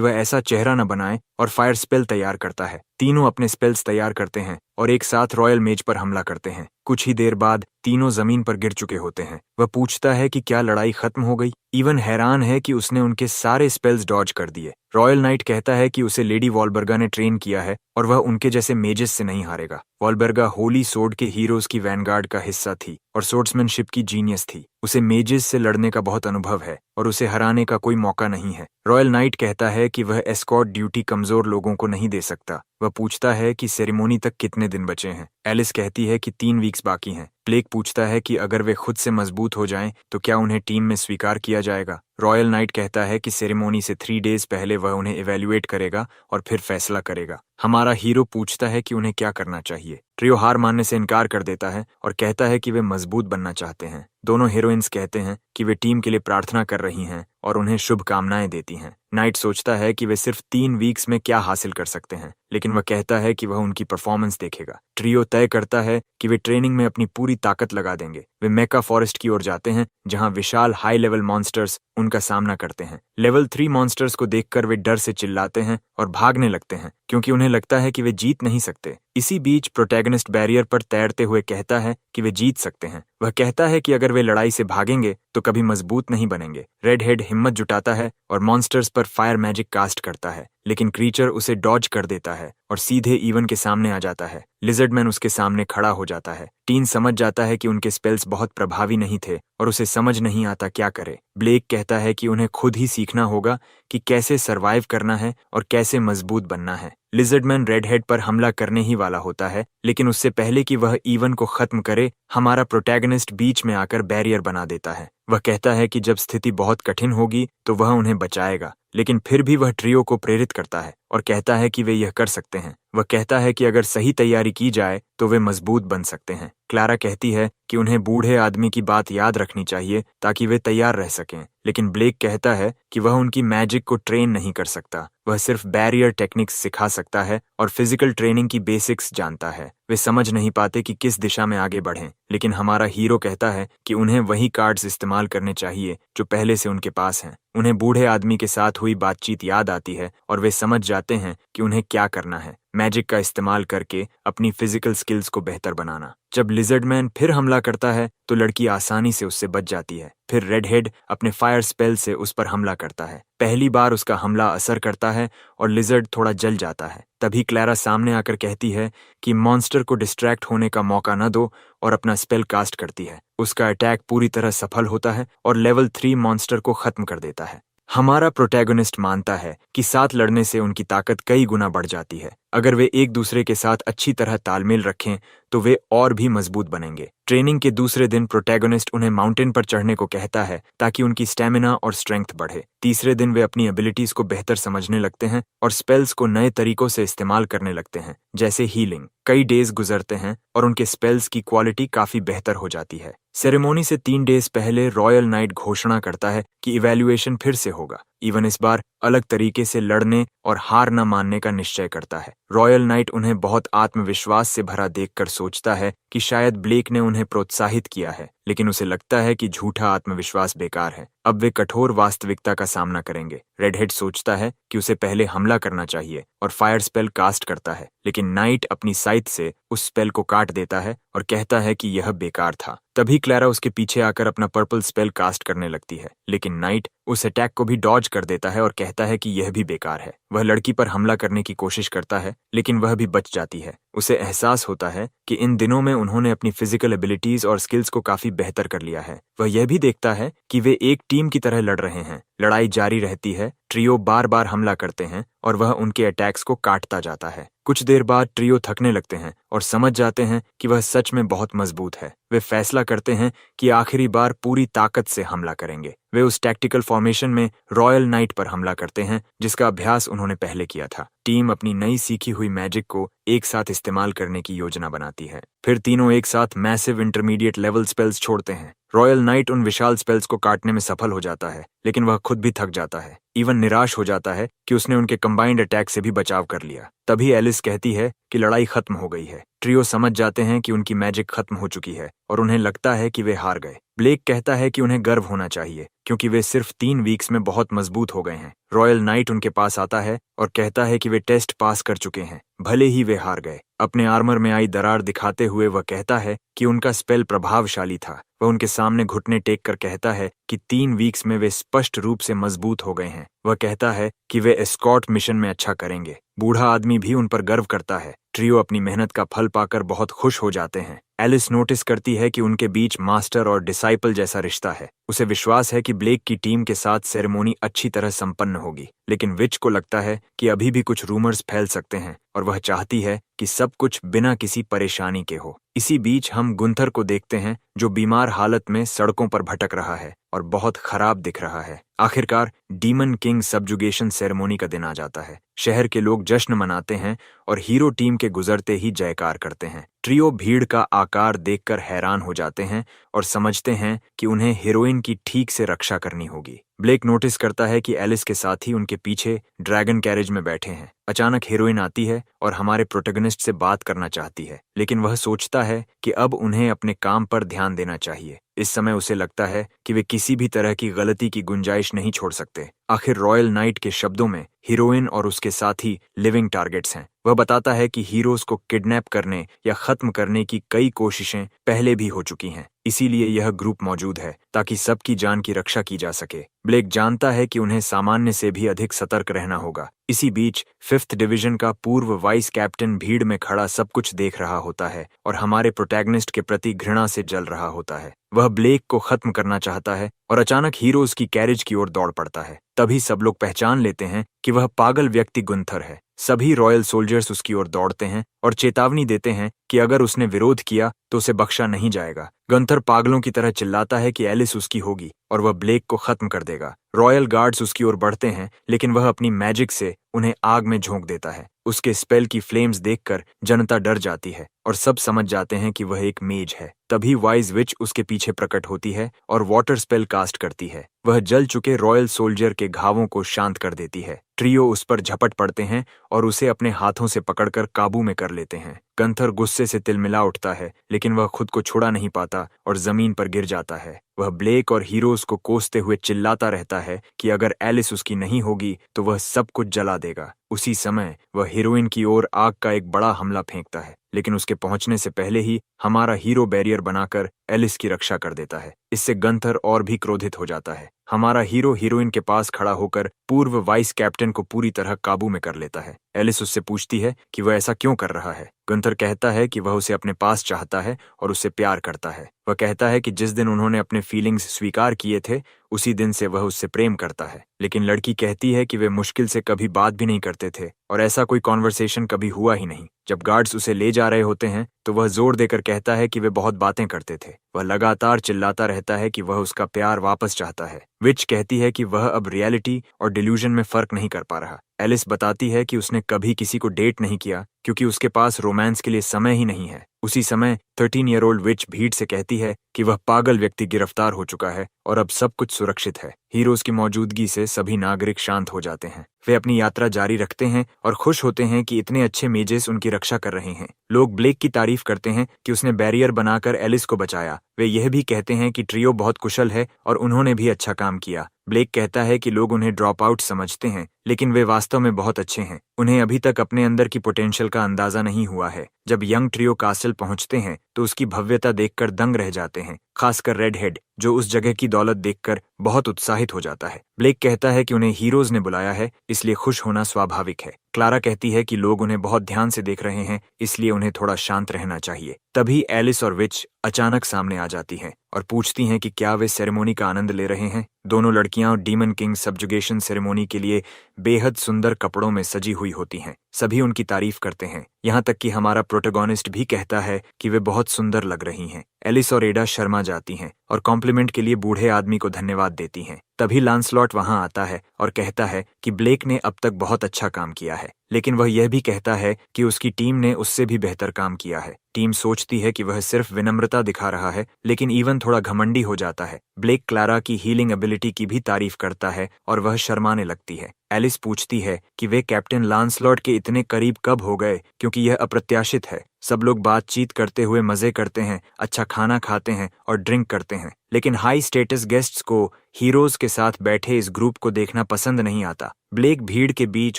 वह ऐसा चेहरा न बनाए और फायर स्पेल तैयार करता है। तीनों अपने स्पेल्स तैयार करते हैं और एक साथ रॉयल मेज पर हमला करते हैं। कुछ ही देर बाद तीनों जमीन पर गिर चुके होते हैं। वह पूछता है कि क्या लड़ाई खत्म हो गई। इवन हैरान है कि उसने उनके सारे स्पेल्स डॉज कर दिए। रॉयल नाइट कहता है कि उसे लेडी वॉलबर्गा ने ट्रेन किया है और वह उनके जैसे मेजेस से नहीं हारेगा। वॉलबर्गा होली सोर्ड के हीरोज की वैनगार्ड का हिस्सा थी और सोर्ड्समैनशिप की जीनियस थी। उसे मेजेस से लड़ने का बहुत अनुभव है और उसे हराने का कोई मौका नहीं है। रॉयल नाइट कहता है कि वह एस्कॉर्ट ड्यूटी कमजोर लोगों को नहीं दे सकता। वह पूछता है कि सेरेमोनी तक कितने दिन बचे हैं। एलिस कहती है कि 3 वीक्स बाकी हैं। ब्लेक पूछता है कि अगर वे खुद से मजबूत हो जाएं तो क्या उन्हें टीम में स्वीकार किया जाएगा। रॉयल नाइट कहता है कि सेरेमोनी से 3 डेज पहले वह उन्हें इवैल्यूएट करेगा और फिर फैसला करेगा। हमारा हीरो पूछता है कि उन्हें क्या करना चाहिए। ट्रियो हार मानने से इनकार कर देता है और कहता है कि वे मजबूत बनना चाहते हैं। दोनों हीरोइंस कहते हैं कि वे टीम के लिए प्रार्थना कर रही हैं और उन्हें शुभकामनाएं देती हैं। नाइट सोचता है कि वे सिर्फ 3 वीक्स में क्या हासिल कर सकते हैं, लेकिन वह कहता है कि वह उनकी परफॉर्मेंस देखेगा। ट्रियो तय करता है कि वे ट्रेनिंग में अपनी पूरी ताकत लगा देंगे। वे मेका फॉरेस्ट की ओर जाते हैं जहां विशाल हाई लेवल मॉन्स्टर्स उनका सामना करते हैं। लेवल 3 मॉन्स्टर्स को देखकर वे डर से चिल्लाते हैं और भागने लगते हैं क्योंकि उन्हें लगता है कि वे जीत नहीं सकते। इसी बीच प्रोटैगनिस्ट बैरियर पर तैरते हुए कहता है कि वे जीत सकते हैं। वह कहता है कि अगर वे लड़ाई से भागेंगे तो कभी मजबूत नहीं बनेंगे। रेड हेड हिम्मत जुटाता है और मॉन्स्टर्स पर फायर मैजिक कास्ट करता है, लेकिन क्रीचर उसे डॉज कर देता है और सीधे इवन के सामने आ जाता है। लिजर्डमैन उसके सामने खड़ा हो जाता है। टीन समझ जाता है कि उनके स्पेल्स बहुत प्रभावी नहीं थे और उसे समझ नहीं आता क्या करे। ब्लेक कहता है कि उन्हें खुद ही सीखना होगा कि कैसे सरवाइव करना है और कैसे मजबूत बनना है। लिजर्डमैन रेडहेड पर हमला करने ही वाला होता है, लेकिन उससे पहले कि वह इवन को खत्म करे, हमारा प्रोटैगनिस्ट बीच में आकर बैरियर बना देता है। वह कहता है कि जब स्थिति बहुत कठिन होगी तो वह उन्हें बचाएगा, लेकिन फिर भी वह ट्रियो को प्रेरित करता है और कहता है कि वे यह कर सकते हैं। वह कहता है कि अगर सही तैयारी की जाए तो वे मजबूत बन सकते हैं। क्लारा कहती है कि उन्हें बूढ़े आदमी की बात याद रखनी चाहिए ताकि वे तैयार रह सकें, लेकिन ब्लेक कहता है कि वह उनकी मैजिक को ट्रेन नहीं कर सकता। वह सिर्फ बैरियर टेक्निक्स सिखा सकता है और फिजिकल ट्रेनिंग की बेसिक्स जानता है। वे समझ नहीं पाते कि किस दिशा में आगे बढ़ें, लेकिन हमारा हीरो कहता है कि उन्हें वही कार्ड्स इस्तेमाल करने चाहिए जो पहले से उनके पास हैं। उन्हें बूढ़े आदमी के साथ हुई बातचीत याद आती है और वे समझ जाते हैं कि उन्हें क्या करना है, मैजिक का इस्तेमाल करके अपनी फिजिकल स्किल्स को बेहतर बनाना। जब लिजर्डमैन फिर हमला करता है तो लड़की आसानी से उससे बच जाती है। फिर रेडहेड अपने फायर स्पेल से उस पर हमला करता है। पहली बार उसका हमला असर करता है और लिजर्ड थोड़ा जल जाता है। तभी क्लैरा सामने आकर कहती है कि मॉन्स्टर को डिस्ट्रैक्ट होने का मौका न दो और अपना स्पेल कास्ट करती है। उसका अटैक पूरी तरह सफल होता है और लेवल 3 मॉन्स्टर को खत्म कर देता है। हमारा प्रोटैगनिस्ट मानता है कि साथ लड़ने से उनकी ताकत कई गुना बढ़ जाती है। अगर वे एक दूसरे के साथ अच्छी तरह तालमेल रखें तो वे और भी मजबूत बनेंगे। ट्रेनिंग के दूसरे दिन प्रोटैगनिस्ट उन्हें माउंटेन पर चढ़ने को कहता है ताकि उनकी स्टैमिना और स्ट्रेंथ बढ़े। तीसरे दिन वे अपनी एबिलिटीज को बेहतर समझने लगते हैं और स्पेल्स को नए तरीकों से इस्तेमाल करने लगते हैं, जैसे हीलिंग। कई डेज गुजरते हैं और उनके स्पेल्स की क्वालिटी काफी बेहतर हो जाती है। सेरेमोनी से 3 डेज पहले रॉयल नाइट घोषणा करता है कि इवैल्यूएशन फिर से होगा। इवन इस बार अलग तरीके से लड़ने और हार न मानने का निश्चय करता है। रॉयल नाइट उन्हें बहुत आत्मविश्वास से भरा देखकर सोचता है कि शायद ब्लेक ने उन्हें प्रोत्साहित किया है, लेकिन उसे लगता है कि झूठा आत्मविश्वास बेकार है। अब वे कठोर वास्तविकता का सामना करेंगे। रेडहेड सोचता है कि उसे पहले हमला करना चाहिए और फायर स्पेल कास्ट करता है, लेकिन नाइट अपनी साइट से उस स्पेल को काट देता है और कहता है कि यह बेकार था। तभी क्लैरा उसके पीछे आकर अपना पर्पल स्पेल कास्ट करने लगती है, लेकिन नाइट उस अटैक को भी डॉज कर देता है और कहता है कि यह भी बेकार है। वह लड़की पर हमला करने की कोशिश करता है, लेकिन वह भी बच जाती है। उसे एहसास होता है कि इन दिनों में उन्होंने अपनी फिजिकल एबिलिटीज और स्किल्स को काफी बेहतर कर लिया है। वह यह भी देखता है कि वे एक टीम की तरह लड़ रहे हैं। लड़ाई जारी रहती है, ट्रियो बार बार हमला करते हैं और वह उनके अटैक्स को काटता जाता है। कुछ देर बाद ट्रियो थकने लगते हैं और समझ जाते हैं कि वह सच में बहुत मजबूत है। वे फैसला करते हैं कि आखिरी बार पूरी ताकत से हमला करेंगे। वे उस टैक्टिकल फॉर्मेशन में रॉयल नाइट पर हमला करते हैं जिसका अभ्यास उन्होंने पहले किया था। टीम अपनी नई सीखी हुई मैजिक को एक साथ इस्तेमाल करने की योजना बनाती है। फिर तीनों एक साथ मैसिव इंटरमीडिएट लेवल स्पेल्स छोड़ते हैं। रॉयल नाइट उन विशाल स्पेल्स को काटने में सफल हो जाता है, लेकिन वह खुद भी थक जाता है। इवन निराश हो जाता है कि उसने उनके कंबाइंड अटैक से भी बचाव कर लिया। तभी एलिस कहती है कि लड़ाई खत्म हो गई है। ट्रियो समझ जाते हैं कि उनकी मैजिक खत्म हो चुकी है और उन्हें लगता है कि वे हार गए। ब्लेक कहता है कि उन्हें गर्व होना चाहिए क्योंकि वे सिर्फ 3 वीक्स में बहुत मजबूत हो गए हैं। रॉयल नाइट उनके पास आता है और कहता है कि वे टेस्ट पास कर चुके हैं, भले ही वे हार गए। अपने आर्मर में आई दरार दिखाते हुए वह कहता है कि उनका स्पेल प्रभावशाली था। वह उनके सामने घुटने टेक कर कहता है कि 3 वीक्स में वे स्पष्ट रूप से मजबूत हो गए हैं। वह कहता है कि वे एस्कॉर्ट मिशन में अच्छा करेंगे। बूढ़ा आदमी भी उन पर गर्व करता है। ट्रियो अपनी मेहनत का फल पाकर बहुत खुश हो जाते हैं। एलिस नोटिस करती है कि उनके बीच मास्टर और डिसाइपल जैसा रिश्ता है। उसे विश्वास है कि ब्लेक की टीम के साथ सेरेमोनी अच्छी तरह संपन्न होगी, लेकिन विच को लगता है कि अभी भी कुछ रूमर्स फैल सकते हैं और वह चाहती है कि सब कुछ बिना किसी परेशानी के हो। इसी बीच हम गुंथर को देखते हैं जो बीमार हालत में सड़कों पर भटक रहा है और बहुत खराब दिख रहा है। आखिरकार डीमन किंग सबजुगेशन सेरेमोनी का दिन आ जाता है। शहर के लोग जश्न मनाते हैं और हीरो टीम के गुजरते ही जयकार करते हैं। ट्रियो भीड़ का आकार देखकर हैरान हो जाते हैं और समझते हैं कि उन्हें हीरोइन की ठीक से रक्षा करनी होगी। ब्लेक नोटिस करता है कि एलिस के साथी उनके पीछे ड्रैगन कैरेज में बैठे हैं। अचानक हीरोइन आती है और हमारे प्रोटैगनिस्ट से बात करना चाहती है, लेकिन वह सोचता है कि अब उन्हें अपने काम पर ध्यान देना चाहिए। इस समय उसे लगता है कि वे किसी भी तरह की गलती की गुंजाइश नहीं छोड़ सकते। आखिर रॉयल नाइट के शब्दों में हीरोइन और उसके साथी लिविंग टारगेट्स हैं। वह बताता है कि हीरोज को किडनैप करने या खत्म करने की कई कोशिशें पहले भी हो चुकी हैं, इसीलिए यह ग्रुप मौजूद है ताकि सबकी जान की रक्षा की जा सके। ब्लेक जानता है कि उन्हें सामान्य से भी अधिक सतर्क रहना होगा। इसी बीच 5th डिवीजन का पूर्व वाइस कैप्टन भीड़ में खड़ा सब कुछ देख रहा होता है और हमारे प्रोटैगनिस्ट के प्रति घृणा से जल रहा होता है। वह ब्लेक को खत्म करना चाहता है और अचानक हीरोज की कैरेज की ओर दौड़ पड़ता है। तभी सब लोग पहचान लेते हैं कि वह पागल व्यक्ति गुंथर है। सभी रॉयल सोल्जर्स उसकी ओर दौड़ते हैं और चेतावनी देते हैं कि अगर उसने विरोध किया तो उसे बख्शा नहीं जाएगा। गंथर पागलों की तरह चिल्लाता है कि एलिस उसकी होगी और वह ब्लेक को खत्म कर देगा। रॉयल गार्ड्स उसकी ओर बढ़ते हैं, लेकिन वह अपनी मैजिक से उन्हें आग में झोंक देता है। उसके स्पेल की फ्लेम्स देखकर जनता डर जाती है और सब समझ जाते हैं कि वह एक मेज है। तभी वाइज विच उसके पीछे प्रकट होती है और वाटर स्पेल कास्ट करती है। वह जल चुके रॉयल सोल्जर के घावों को शांत कर देती है। ट्रियो उस पर झपट पड़ते हैं और उसे अपने हाथों से पकड़कर काबू में कर लेते हैं। गंथर गुस्से से तिलमिला उठता है, लेकिन वह खुद को छुड़ा नहीं पाता और जमीन पर गिर जाता है। वह ब्लेक और हीरोज को कोसते हुए चिल्लाता रहता है कि अगर एलिस उसकी नहीं होगी तो वह सब कुछ जला देगा। उसी समय वह हीरोइन की ओर आग का एक बड़ा हमला फेंकता है, लेकिन उसके पहुंचने से पहले ही हमारा हीरो बैरियर बनाकर एलिस की रक्षा कर देता है। इससे गंथर और भी क्रोधित हो जाता है। हमारा हीरो हीरोइन के पास खड़ा होकर पूर्व वाइस कैप्टन को पूरी तरह काबू में कर लेता है। एलिस उससे पूछती है कि वह ऐसा क्यों कर रहा है। गंथर कहता है कि वह उसे अपने पास चाहता है और उससे प्यार करता है। वह कहता है कि जिस दिन उन्होंने अपने फीलिंग्स स्वीकार किए थे उसी दिन से वह उससे प्रेम करता है, लेकिन लड़की कहती है कि वे मुश्किल से कभी बात भी नहीं करते थे और ऐसा कोई कॉन्वर्सेशन कभी हुआ ही नहीं। जब गार्ड्स उसे ले जा रहे होते हैं तो वह जोर देकर कहता है कि वे बहुत बातें करते थे। वह लगातार चिल्लाता रहता है कि वह उसका प्यार वापस चाहता है। विच कहती है कि वह अब रियलिटी और डिल्यूजन में फर्क नहीं कर पा रहा। एलिस बताती है कि उसने कभी किसी को डेट नहीं किया क्योंकि उसके पास रोमांस के लिए समय ही नहीं है। उसी समय 13-year-old विच भीड़ से कहती है कि वह पागल व्यक्ति गिरफ्तार हो चुका है और अब सब कुछ सुरक्षित है। हीरोज की मौजूदगी से सभी नागरिक शांत हो जाते हैं। वे अपनी यात्रा जारी रखते हैं और खुश होते हैं कि इतने अच्छे मेजेस उनकी रक्षा कर रहे हैं। लोग ब्लेक की तारीफ करते हैं कि उसने बैरियर बनाकर एलिस को बचाया। वे यह भी कहते हैं कि ट्रियो बहुत कुशल है और उन्होंने भी अच्छा काम किया। ब्लेक कहता है कि लोग उन्हें ड्रॉप आउट समझते हैं, लेकिन वे वास्तव में बहुत अच्छे हैं। उन्हें अभी तक अपने अंदर की पोटेंशियल का अंदाजा नहीं हुआ है। जब यंग ट्रियो कास्टल पहुंचते हैं तो उसकी भव्यता देखकर दंग रह जाते हैं, खासकर रेड हेड, जो उस जगह की दौलत देखकर बहुत उत्साहित हो जाता है। ब्लेक कहता है कि उन्हें हीरोज ने बुलाया है, इसलिए खुश होना स्वाभाविक है। क्लारा कहती है कि लोग उन्हें बहुत ध्यान से देख रहे हैं, इसलिए उन्हें थोड़ा शांत रहना चाहिए। तभी एलिस और विच अचानक सामने आ जाती हैं और पूछती हैं कि क्या वे सेरेमनी का आनंद ले रहे हैं। दोनों लड़कियां डीमन किंग सब्जुगेशन सेरेमनी के लिए बेहद सुंदर कपड़ों में सजी हुई होती हैं। सभी उनकी तारीफ करते हैं, यहाँ तक कि हमारा प्रोटैगनिस्ट भी कहता है कि वे बहुत सुंदर लग रही हैं। एलिस और एडा शर्मा जाती हैं और कॉम्प्लीमेंट के लिए बूढ़े आदमी को धन्यवाद देती हैं। तभी लांसलॉट वहां आता है और कहता है कि ब्लेक ने अब तक बहुत अच्छा काम किया है, लेकिन वह यह भी कहता है कि उसकी टीम ने उससे भी बेहतर काम किया है। टीम सोचती है कि वह सिर्फ विनम्रता दिखा रहा है, लेकिन इवन थोड़ा घमंडी हो जाता है। ब्लेक क्लारा की हीलिंग एबिलिटी की भी तारीफ करता है और वह शर्माने लगती है। एलिस पूछती है कि वे कैप्टन लांसलॉट के इतने करीब कब हो गए, क्योंकि यह अप्रत्याशित है। सब लोग बातचीत करते हुए मजे करते हैं, अच्छा खाना खाते हैं और ड्रिंक करते हैं, लेकिन हाई स्टेटस गेस्ट्स को हीरोज के साथ बैठे इस ग्रुप को देखना पसंद नहीं आता। ब्लेक भीड़ के बीच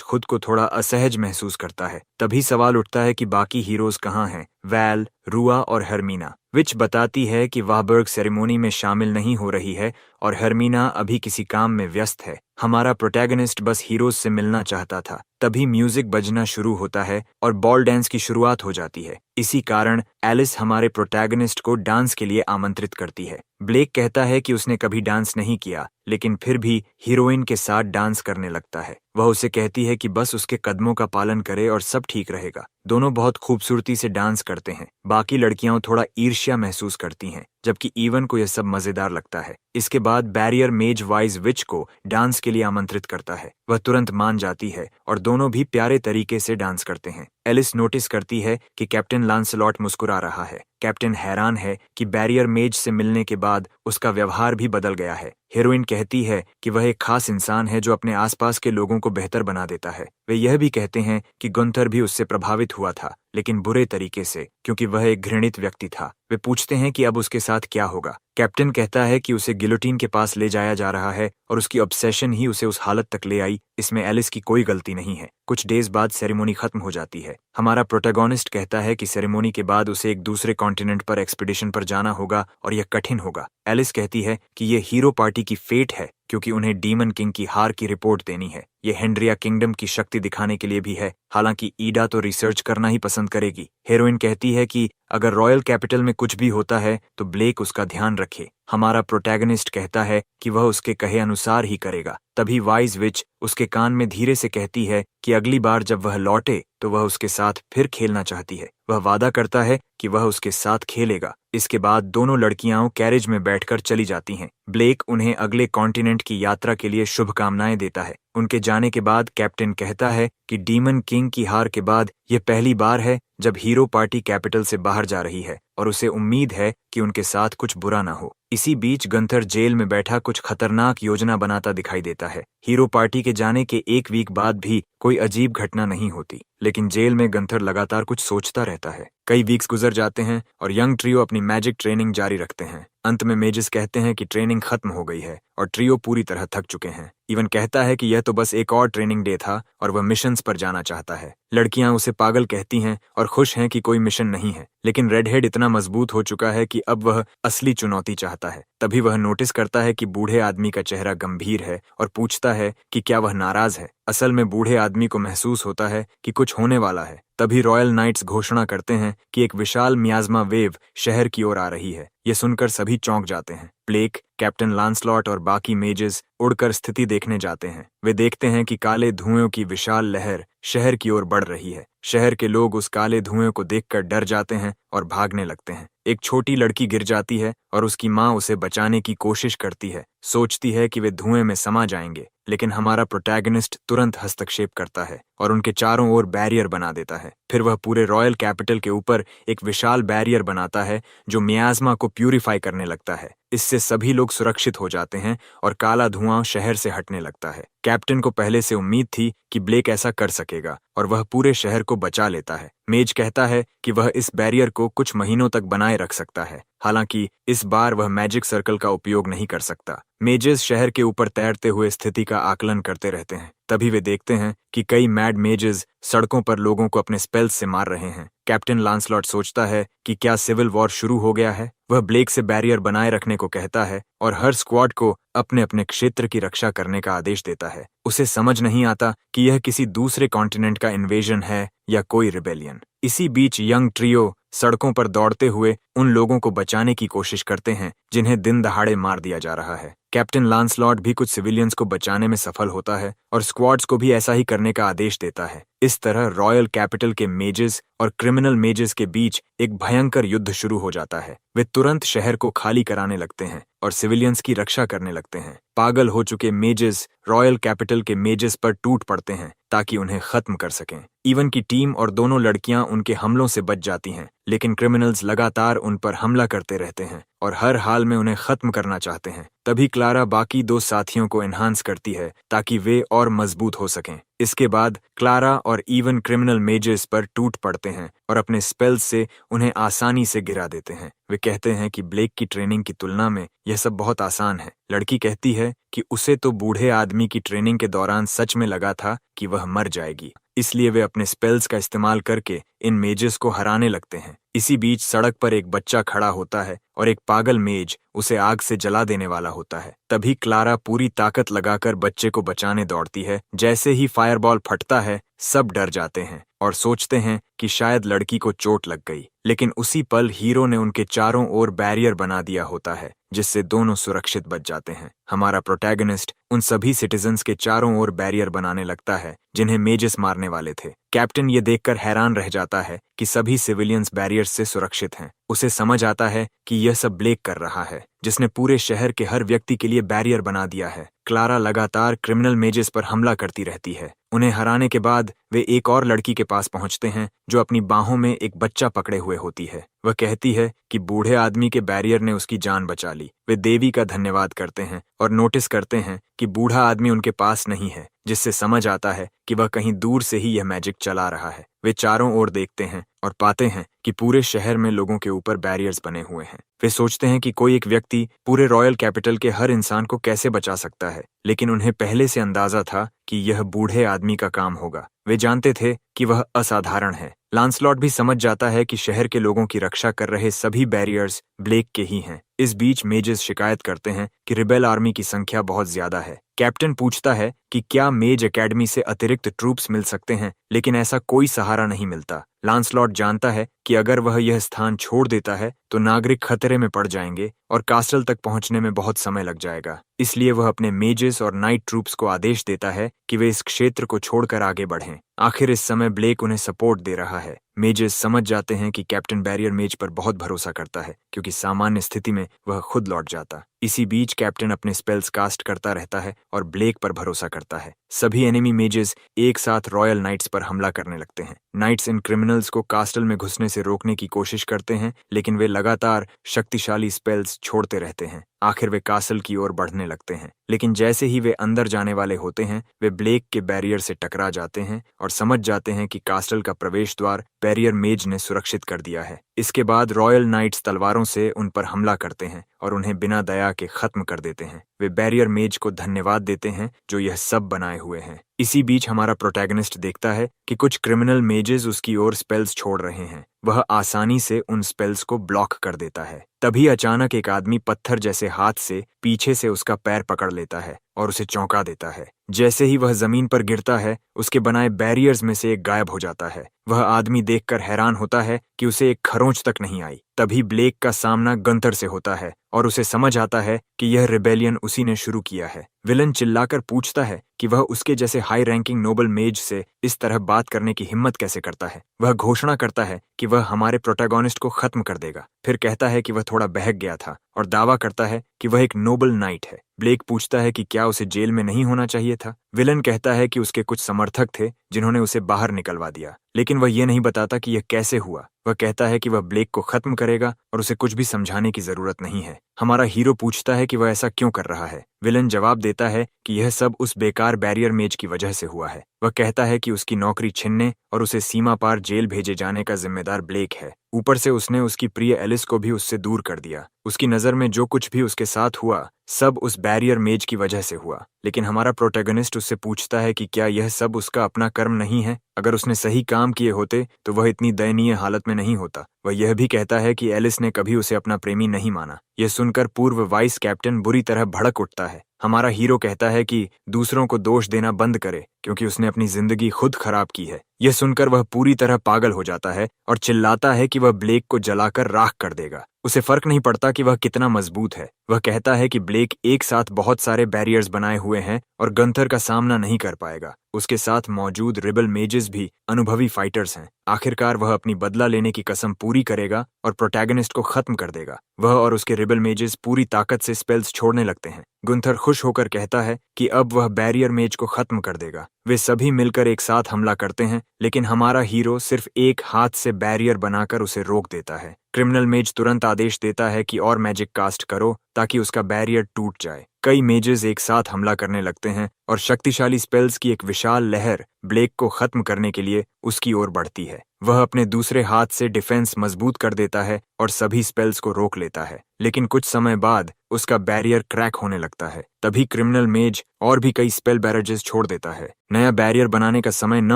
खुद को थोड़ा असहज महसूस करता है। तभी सवाल उठता है कि बाकी हीरोज कहाँ हैं, वैल, रुआ और हर्मीना। विच बताती है कि वाहबर्ग सेरेमनी में शामिल नहीं हो रही है और हर्मीना अभी किसी काम में व्यस्त है। हमारा प्रोटैगनिस्ट बस हीरोज से मिलना चाहता था। तभी म्यूजिक बजना शुरू होता है और बॉल डांस की शुरुआत हो जाती है। इसी कारण एलिस हमारे प्रोटैगनिस्ट को डांस के लिए आमंत्रित करती है। ब्लेक कहता है कि उसने कभी डांस नहीं किया, लेकिन फिर भी हीरोइन के साथ डांस करने लगता है। वह उसे कहती है कि बस उसके कदमों का पालन करे और सब ठीक रहेगा। दोनों बहुत खूबसूरती से डांस करते हैं। बाकी लड़कियां थोड़ा ईर्ष्या महसूस करती हैं, जबकि ईवन को यह सब मजेदार लगता है। इसके बाद बैरियर मेज वाइज विच को डांस के लिए आमंत्रित करता है। वह तुरंत मान जाती है और दोनों भी प्यारे तरीके से डांस करते हैं। एलिस नोटिस करती है कि कैप्टन लांसलॉट मुस्कुरा रहा है। कैप्टन हैरान है कि बैरियर मेज से मिलने के बाद उसका व्यवहार भी बदल गया है। हीरोइन कहती है कि वह एक खास इंसान है जो अपने आसपास के लोगों को बेहतर बना देता है। वे यह भी कहते हैं कि गुंथर भी उससे प्रभावित हुआ था, लेकिन बुरे तरीके से, क्योंकि वह एक घृणित व्यक्ति था। वे पूछते हैं कि अब उसके साथ क्या होगा। कैप्टन कहता है कि उसे गिलोटीन के पास ले जाया जा रहा है और उसकी ऑब्सेशन ही उसे उस हालत तक ले आई। इसमें एलिस की कोई गलती नहीं है। कुछ डेज बाद सेरेमोनी खत्म हो जाती है। हमारा प्रोटैगोनिस्ट कहता है कि सेरेमोनी के बाद उसे एक दूसरे कॉन्टिनेंट पर एक्सपीडिशन पर जाना होगा और यह कठिन होगा। एलिस कहती है कि यह हीरो पार्टी की फेट है, क्योंकि उन्हें डीमन किंग की हार की रिपोर्ट देनी है। ये हेनरिया किंगडम की शक्ति दिखाने के लिए भी है। हालांकि ईडा तो रिसर्च करना ही पसंद करेगी। हीरोइन कहती है कि अगर रॉयल कैपिटल में कुछ भी होता है तो ब्लेक उसका ध्यान रखे। हमारा प्रोटैगनिस्ट कहता है कि वह उसके कहे अनुसार ही करेगा। तभी वाइज विच उसके कान में धीरे से कहती है कि अगली बार जब वह लौटे तो वह उसके साथ फिर खेलना चाहती है। वह वादा करता है कि वह उसके साथ खेलेगा। इसके बाद दोनों लड़कियां कैरेज में बैठकर चली जाती हैं। ब्लेक उन्हें अगले कॉन्टिनेंट की यात्रा के लिए शुभकामनाएं देता है। उनके जाने के बाद कैप्टन कहता है कि डीमन किंग की हार के बाद यह पहली बार है जब हीरो पार्टी कैपिटल से बाहर जा रही है और उसे उम्मीद है कि उनके साथ कुछ बुरा ना हो। इसी बीच गंथर जेल में बैठा कुछ खतरनाक योजना बनाता दिखाई देता है। हीरो पार्टी के जाने के एक वीक बाद भी कोई अजीब घटना नहीं होती, लेकिन जेल में गंथर लगातार कुछ सोचता रहता है। कई वीक्स गुजर जाते हैं और यंग ट्रियो अपनी मैजिक ट्रेनिंग जारी रखते हैं। अंत में मेजेस कहते हैं कि ट्रेनिंग खत्म हो गई है और ट्रियो पूरी तरह थक चुके हैं। इवन कहता है कि यह तो बस एक और ट्रेनिंग डे था और वह मिशंस पर जाना चाहता है। लड़कियां उसे पागल कहती हैं और खुश हैं कि कोई मिशन नहीं है, लेकिन रेडहेड इतना मजबूत हो चुका है कि अब वह असली चुनौती चाहता है। तभी वह नोटिस करता है कि बूढ़े आदमी का चेहरा गंभीर है और पूछता है कि क्या वह नाराज है। असल में बूढ़े आदमी को महसूस होता है कि कुछ होने वाला है। तभी रॉयल नाइट्स घोषणा करते हैं कि एक विशाल मियाज़मा वेव शहर की ओर आ रही है। यह सुनकर सभी चौंक जाते हैं। ब्लेक, कैप्टन लांसलॉट और बाकी मेजेस उड़कर स्थिति देखने जाते हैं। वे देखते हैं कि काले धुएं की विशाल लहर शहर की ओर बढ़ रही है। शहर के लोग उस काले धुएं को देखकर डर जाते हैं और भागने लगते हैं। एक छोटी लड़की गिर जाती है और उसकी माँ उसे बचाने की कोशिश करती है। सोचती है कि वे धुएं में समा जाएंगे, लेकिन हमारा प्रोटैगनिस्ट तुरंत हस्तक्षेप करता है और उनके चारों ओर बैरियर बना देता है। फिर वह पूरे रॉयल कैपिटल के ऊपर एक विशाल बैरियर बनाता है जो मियाज़मा को प्यूरिफाई करने लगता है। इससे सभी लोग सुरक्षित हो जाते हैं और काला धुआं शहर से हटने लगता है। कैप्टन को पहले से उम्मीद थी कि ब्लेक ऐसा कर सकेगा और वह पूरे शहर को बचा लेता है। मेज कहता है कि वह इस बैरियर को कुछ महीनों तक बनाए रख सकता है। हालांकि इस बार वह मैजिक सर्कल का उपयोग नहीं कर सकता। मेजेस शहर के ऊपर तैरते हुए स्थिति का आकलन करते रहते हैं। तभी वे देखते हैं कि कई मैड मेजेस सड़कों पर लोगों को अपने स्पेल्स से मार रहे हैं। कैप्टन लांसलॉट सोचता है कि क्या सिविल वॉर शुरू हो गया है। वह ब्लेक से बैरियर बनाए रखने को कहता है और हर स्क्वाड को अपने अपने क्षेत्र की रक्षा करने का आदेश देता है। उसे समझ नहीं आता कि यह किसी दूसरे कॉन्टिनेंट का इन्वेजन है या कोई रिबेलियन। इसी बीच यंग ट्रियो सड़कों पर दौड़ते हुए उन लोगों को बचाने की कोशिश करते हैं जिन्हें दिन दहाड़े मार दिया जा रहा है। कैप्टन लांसलॉट भी कुछ सिविलियंस को बचाने में सफल होता है और स्क्वाड्स को भी ऐसा ही करने का आदेश देता है। इस तरह रॉयल कैपिटल के मेजेस और क्रिमिनल मेजेस के बीच एक भयंकर युद्ध शुरू हो जाता है। वे तुरंत शहर को खाली कराने लगते हैं और सिविलियंस की रक्षा करने लगते हैं। पागल हो चुके मेजेस रॉयल कैपिटल के मेजेस पर टूट पड़ते हैं ताकि उन्हें खत्म कर सकें। इवन की टीम और दोनों लड़कियां उनके हमलों से बच जाती हैं, लेकिन क्रिमिनल्स लगातार उन पर हमला करते रहते हैं और हर हाल में उन्हें खत्म करना चाहते हैं। तभी क्लारा बाकी दो साथियों को एनहांस करती है ताकि वे और मजबूत हो सकें। इसके बाद क्लारा और इवन क्रिमिनल मेजेस पर टूट पड़ते हैं और अपने स्पेल्स से उन्हें आसानी से गिरा देते हैं। वे कहते हैं कि ब्लेक की ट्रेनिंग की तुलना में यह सब बहुत आसान है। लड़की कहती है कि उसे तो बूढ़े आदमी की ट्रेनिंग के दौरान सच में लगा था कि वह मर जाएगी, इसलिए वे अपने स्पेल्स का इस्तेमाल करके इन मेजेस को हराने लगते हैं। इसी बीच सड़क पर एक बच्चा खड़ा होता है और एक पागल मेज उसे आग से जला देने वाला होता है। तभी क्लारा पूरी ताकत लगाकर बच्चे को बचाने दौड़ती है। जैसे ही फायरबॉल फटता है, सब डर जाते हैं और सोचते हैं कि शायद लड़की को चोट लग गई। लेकिन उसी पल हीरो ने उनके चारों ओर बैरियर बना दिया होता है, जिससे दोनों सुरक्षित बच जाते हैं। हमारा प्रोटैगनिस्ट उन सभी सिटीजन्स के चारों ओर बैरियर बनाने लगता है जिन्हें मेजेस मारने वाले थे। कैप्टन ये देखकर हैरान रह जाता है कि सभी सिविलियंस बैरियर्स से सुरक्षित हैं। उसे समझ आता है कि यह सब ब्लेक कर रहा है, जिसने पूरे शहर के हर व्यक्ति के लिए बैरियर बना दिया है। क्लारा लगातार क्रिमिनल मेजेस पर हमला करती रहती है। उन्हें हराने के बाद वे एक और लड़की के पास पहुंचते हैं जो अपनी बाहों में एक बच्चा पकड़े हुए होती है। वह कहती है कि बूढ़े आदमी के बैरियर ने उसकी जान बचा ली। वे देवी का धन्यवाद करते हैं और नोटिस करते हैं कि बूढ़ा आदमी उनके पास नहीं है, जिससे समझ आता है कि वह कहीं दूर से ही यह मैजिक चला रहा है। वे चारों ओर देखते हैं और पाते हैं कि पूरे शहर में लोगों के ऊपर बैरियर्स बने हुए हैं। वे सोचते हैं कि कोई एक व्यक्ति पूरे रॉयल कैपिटल के हर इंसान को कैसे बचा सकता है, लेकिन उन्हें पहले से अंदाजा था कि यह बूढ़े आदमी का काम होगा। वे जानते थे कि वह असाधारण है। लांसलॉट भी समझ जाता है कि शहर के लोगों की रक्षा कर रहे सभी बैरियर्स ब्लेक के ही हैं। इस बीच मेजेस शिकायत करते हैं कि रिबेल आर्मी की संख्या बहुत ज्यादा है। कैप्टन पूछता है कि क्या मेज एकेडमी से अतिरिक्त ट्रूप्स मिल सकते हैं, लेकिन ऐसा कोई सहारा नहीं मिलता। लांसलॉट जानता है कि अगर वह यह स्थान छोड़ देता है तो नागरिक खतरे में पड़ जाएंगे और कास्टल तक पहुंचने में बहुत समय लग जाएगा। इसलिए वह अपने मेजेस और नाइट ट्रूप्स को आदेश देता है कि वे इस क्षेत्र को छोड़कर आगे बढ़ें। आखिर इस समय ब्लेक उन्हें सपोर्ट दे रहा है। मेजेस समझ जाते हैं कि कैप्टन बैरियर मेज पर बहुत भरोसा करता है, क्योंकि सामान्य स्थिति में वह खुद लौट जाता। इसी बीच कैप्टन अपने स्पेल्स कास्ट करता रहता है और ब्लेक पर भरोसा करता है। सभी एनिमी मेजेस एक साथ रॉयल नाइट्स पर हमला करने लगते हैं। नाइट्स इन क्रिमिनल्स को कास्टल में घुसने से रोकने की कोशिश करते हैं, लेकिन वे लगातार शक्तिशाली स्पेल्स छोड़ते रहते हैं। आखिर वे कासल की ओर बढ़ने लगते हैं, लेकिन जैसे ही वे अंदर जाने वाले होते हैं, वे ब्लेक के बैरियर से टकरा जाते हैं और समझ जाते हैं कि कास्टल का प्रवेश द्वार बैरियर मेज ने सुरक्षित कर दिया है। इसके बाद रॉयल नाइट्स तलवारों से उन पर हमला करते हैं और उन्हें बिना दया के खत्म कर देते हैं। वे बैरियर मेज को धन्यवाद देते हैं जो यह सब बनाए हुए हैं। इसी बीच हमारा प्रोटैगनिस्ट देखता है कि कुछ क्रिमिनल मेजेस उसकी ओर स्पेल्स छोड़ रहे हैं। वह आसानी से उन स्पेल्स को ब्लॉक कर देता है। तभी अचानक एक आदमी पत्थर जैसे हाथ से पीछे से उसका पैर पकड़ लेता है और उसे चौंका देता है। जैसे ही वह जमीन पर गिरता है, उसके बनाए बैरियर्स में से एक गायब हो जाता है। वह आदमी देखकर हैरान होता है कि उसे एक खरोंच तक नहीं आई। तभी ब्लेक का सामना गंतर से होता है और उसे समझ आता है कि यह रिबेलियन उसी ने शुरू किया है। विलन चिल्लाकर पूछता है कि वह उसके जैसे हाई रैंकिंग नोबल मेज से इस तरह बात करने की हिम्मत कैसे करता है। वह घोषणा करता है कि वह हमारे प्रोटैगनिस्ट को खत्म कर देगा। फिर कहता है कि वह थोड़ा बहक गया था और दावा करता है कि वह एक नोबल नाइट है। ब्लेक पूछता है कि क्या उसे जेल में नहीं होना चाहिए था। विलन कहता है कि उसके कुछ समर्थक थे जिन्होंने उसे बाहर निकलवा दिया, लेकिन वह यह नहीं बताता कि यह कैसे हुआ। वह कहता है कि वह ब्लेक को खत्म करेगा और उसे कुछ भी समझाने की जरूरत नहीं है। हमारा हीरो पूछता है कि वह ऐसा क्यों कर रहा है। विलन जवाब देता है कि यह सब उस बेकार बैरियर मेज की वजह से हुआ है। वह कहता है कि उसकी नौकरी छीनने और उसे सीमा पार जेल भेजे जाने का जिम्मेदार ब्लेक है। ऊपर से उसने उसकी प्रिय एलिस को भी उससे दूर कर दिया। उसकी नज़र में जो कुछ भी उसके साथ हुआ सब उस बैरियर मेज की वजह से हुआ। लेकिन हमारा प्रोटैगनिस्ट उससे पूछता है कि क्या यह सब उसका अपना कर्म नहीं है। अगर उसने सही काम किए होते तो वह इतनी दयनीय हालत में नहीं होता। वह यह भी कहता है कि एलिस ने कभी उसे अपना प्रेमी नहीं माना। यह सुनकर पूर्व वाइस कैप्टन बुरी तरह भड़क उठता है। हमारा हीरो कहता है कि दूसरों को दोष देना बंद करे, क्योंकि उसने अपनी जिंदगी खुद खराब की है। यह सुनकर वह पूरी तरह पागल हो जाता है और चिल्लाता है कि वह ब्लेक को जलाकर राख कर देगा। उसे फर्क नहीं पड़ता कि वह कितना मजबूत है। वह कहता है कि ब्लेक एक साथ बहुत सारे बैरियर्स बनाए हुए हैं और गंथर का सामना नहीं कर पाएगा। उसके साथ मौजूद रिबल मेजेस भी अनुभवी फाइटर्स हैं। आखिरकार वह अपनी बदला लेने की कसम पूरी करेगा और प्रोटैगनिस्ट को खत्म कर देगा। वह और उसके रिबल मेजेस पूरी ताकत से स्पेल्स छोड़ने लगते हैं। गुंथर खुश होकर कहता है कि अब वह बैरियर मेज को खत्म कर देगा। वे सभी मिलकर एक साथ हमला करते हैं, लेकिन हमारा हीरो सिर्फ एक हाथ से बैरियर बनाकर उसे रोक देता है। क्रिमिनल मेज तुरंत आदेश देता है कि और मैजिक कास्ट करो ताकि उसका बैरियर टूट जाए। कई मेजेस एक साथ हमला करने लगते हैं और शक्तिशाली स्पेल्स की एक विशाल लहर ब्लेक को खत्म करने के लिए उसकी ओर बढ़ती है। वह अपने दूसरे हाथ से डिफेंस मजबूत कर देता है और सभी स्पेल्स को रोक लेता है, लेकिन कुछ समय बाद उसका बैरियर क्रैक होने लगता है। तभी क्रिमिनल मेज और भी कई स्पेल बैरेजेस छोड़ देता है। नया बैरियर बनाने का समय न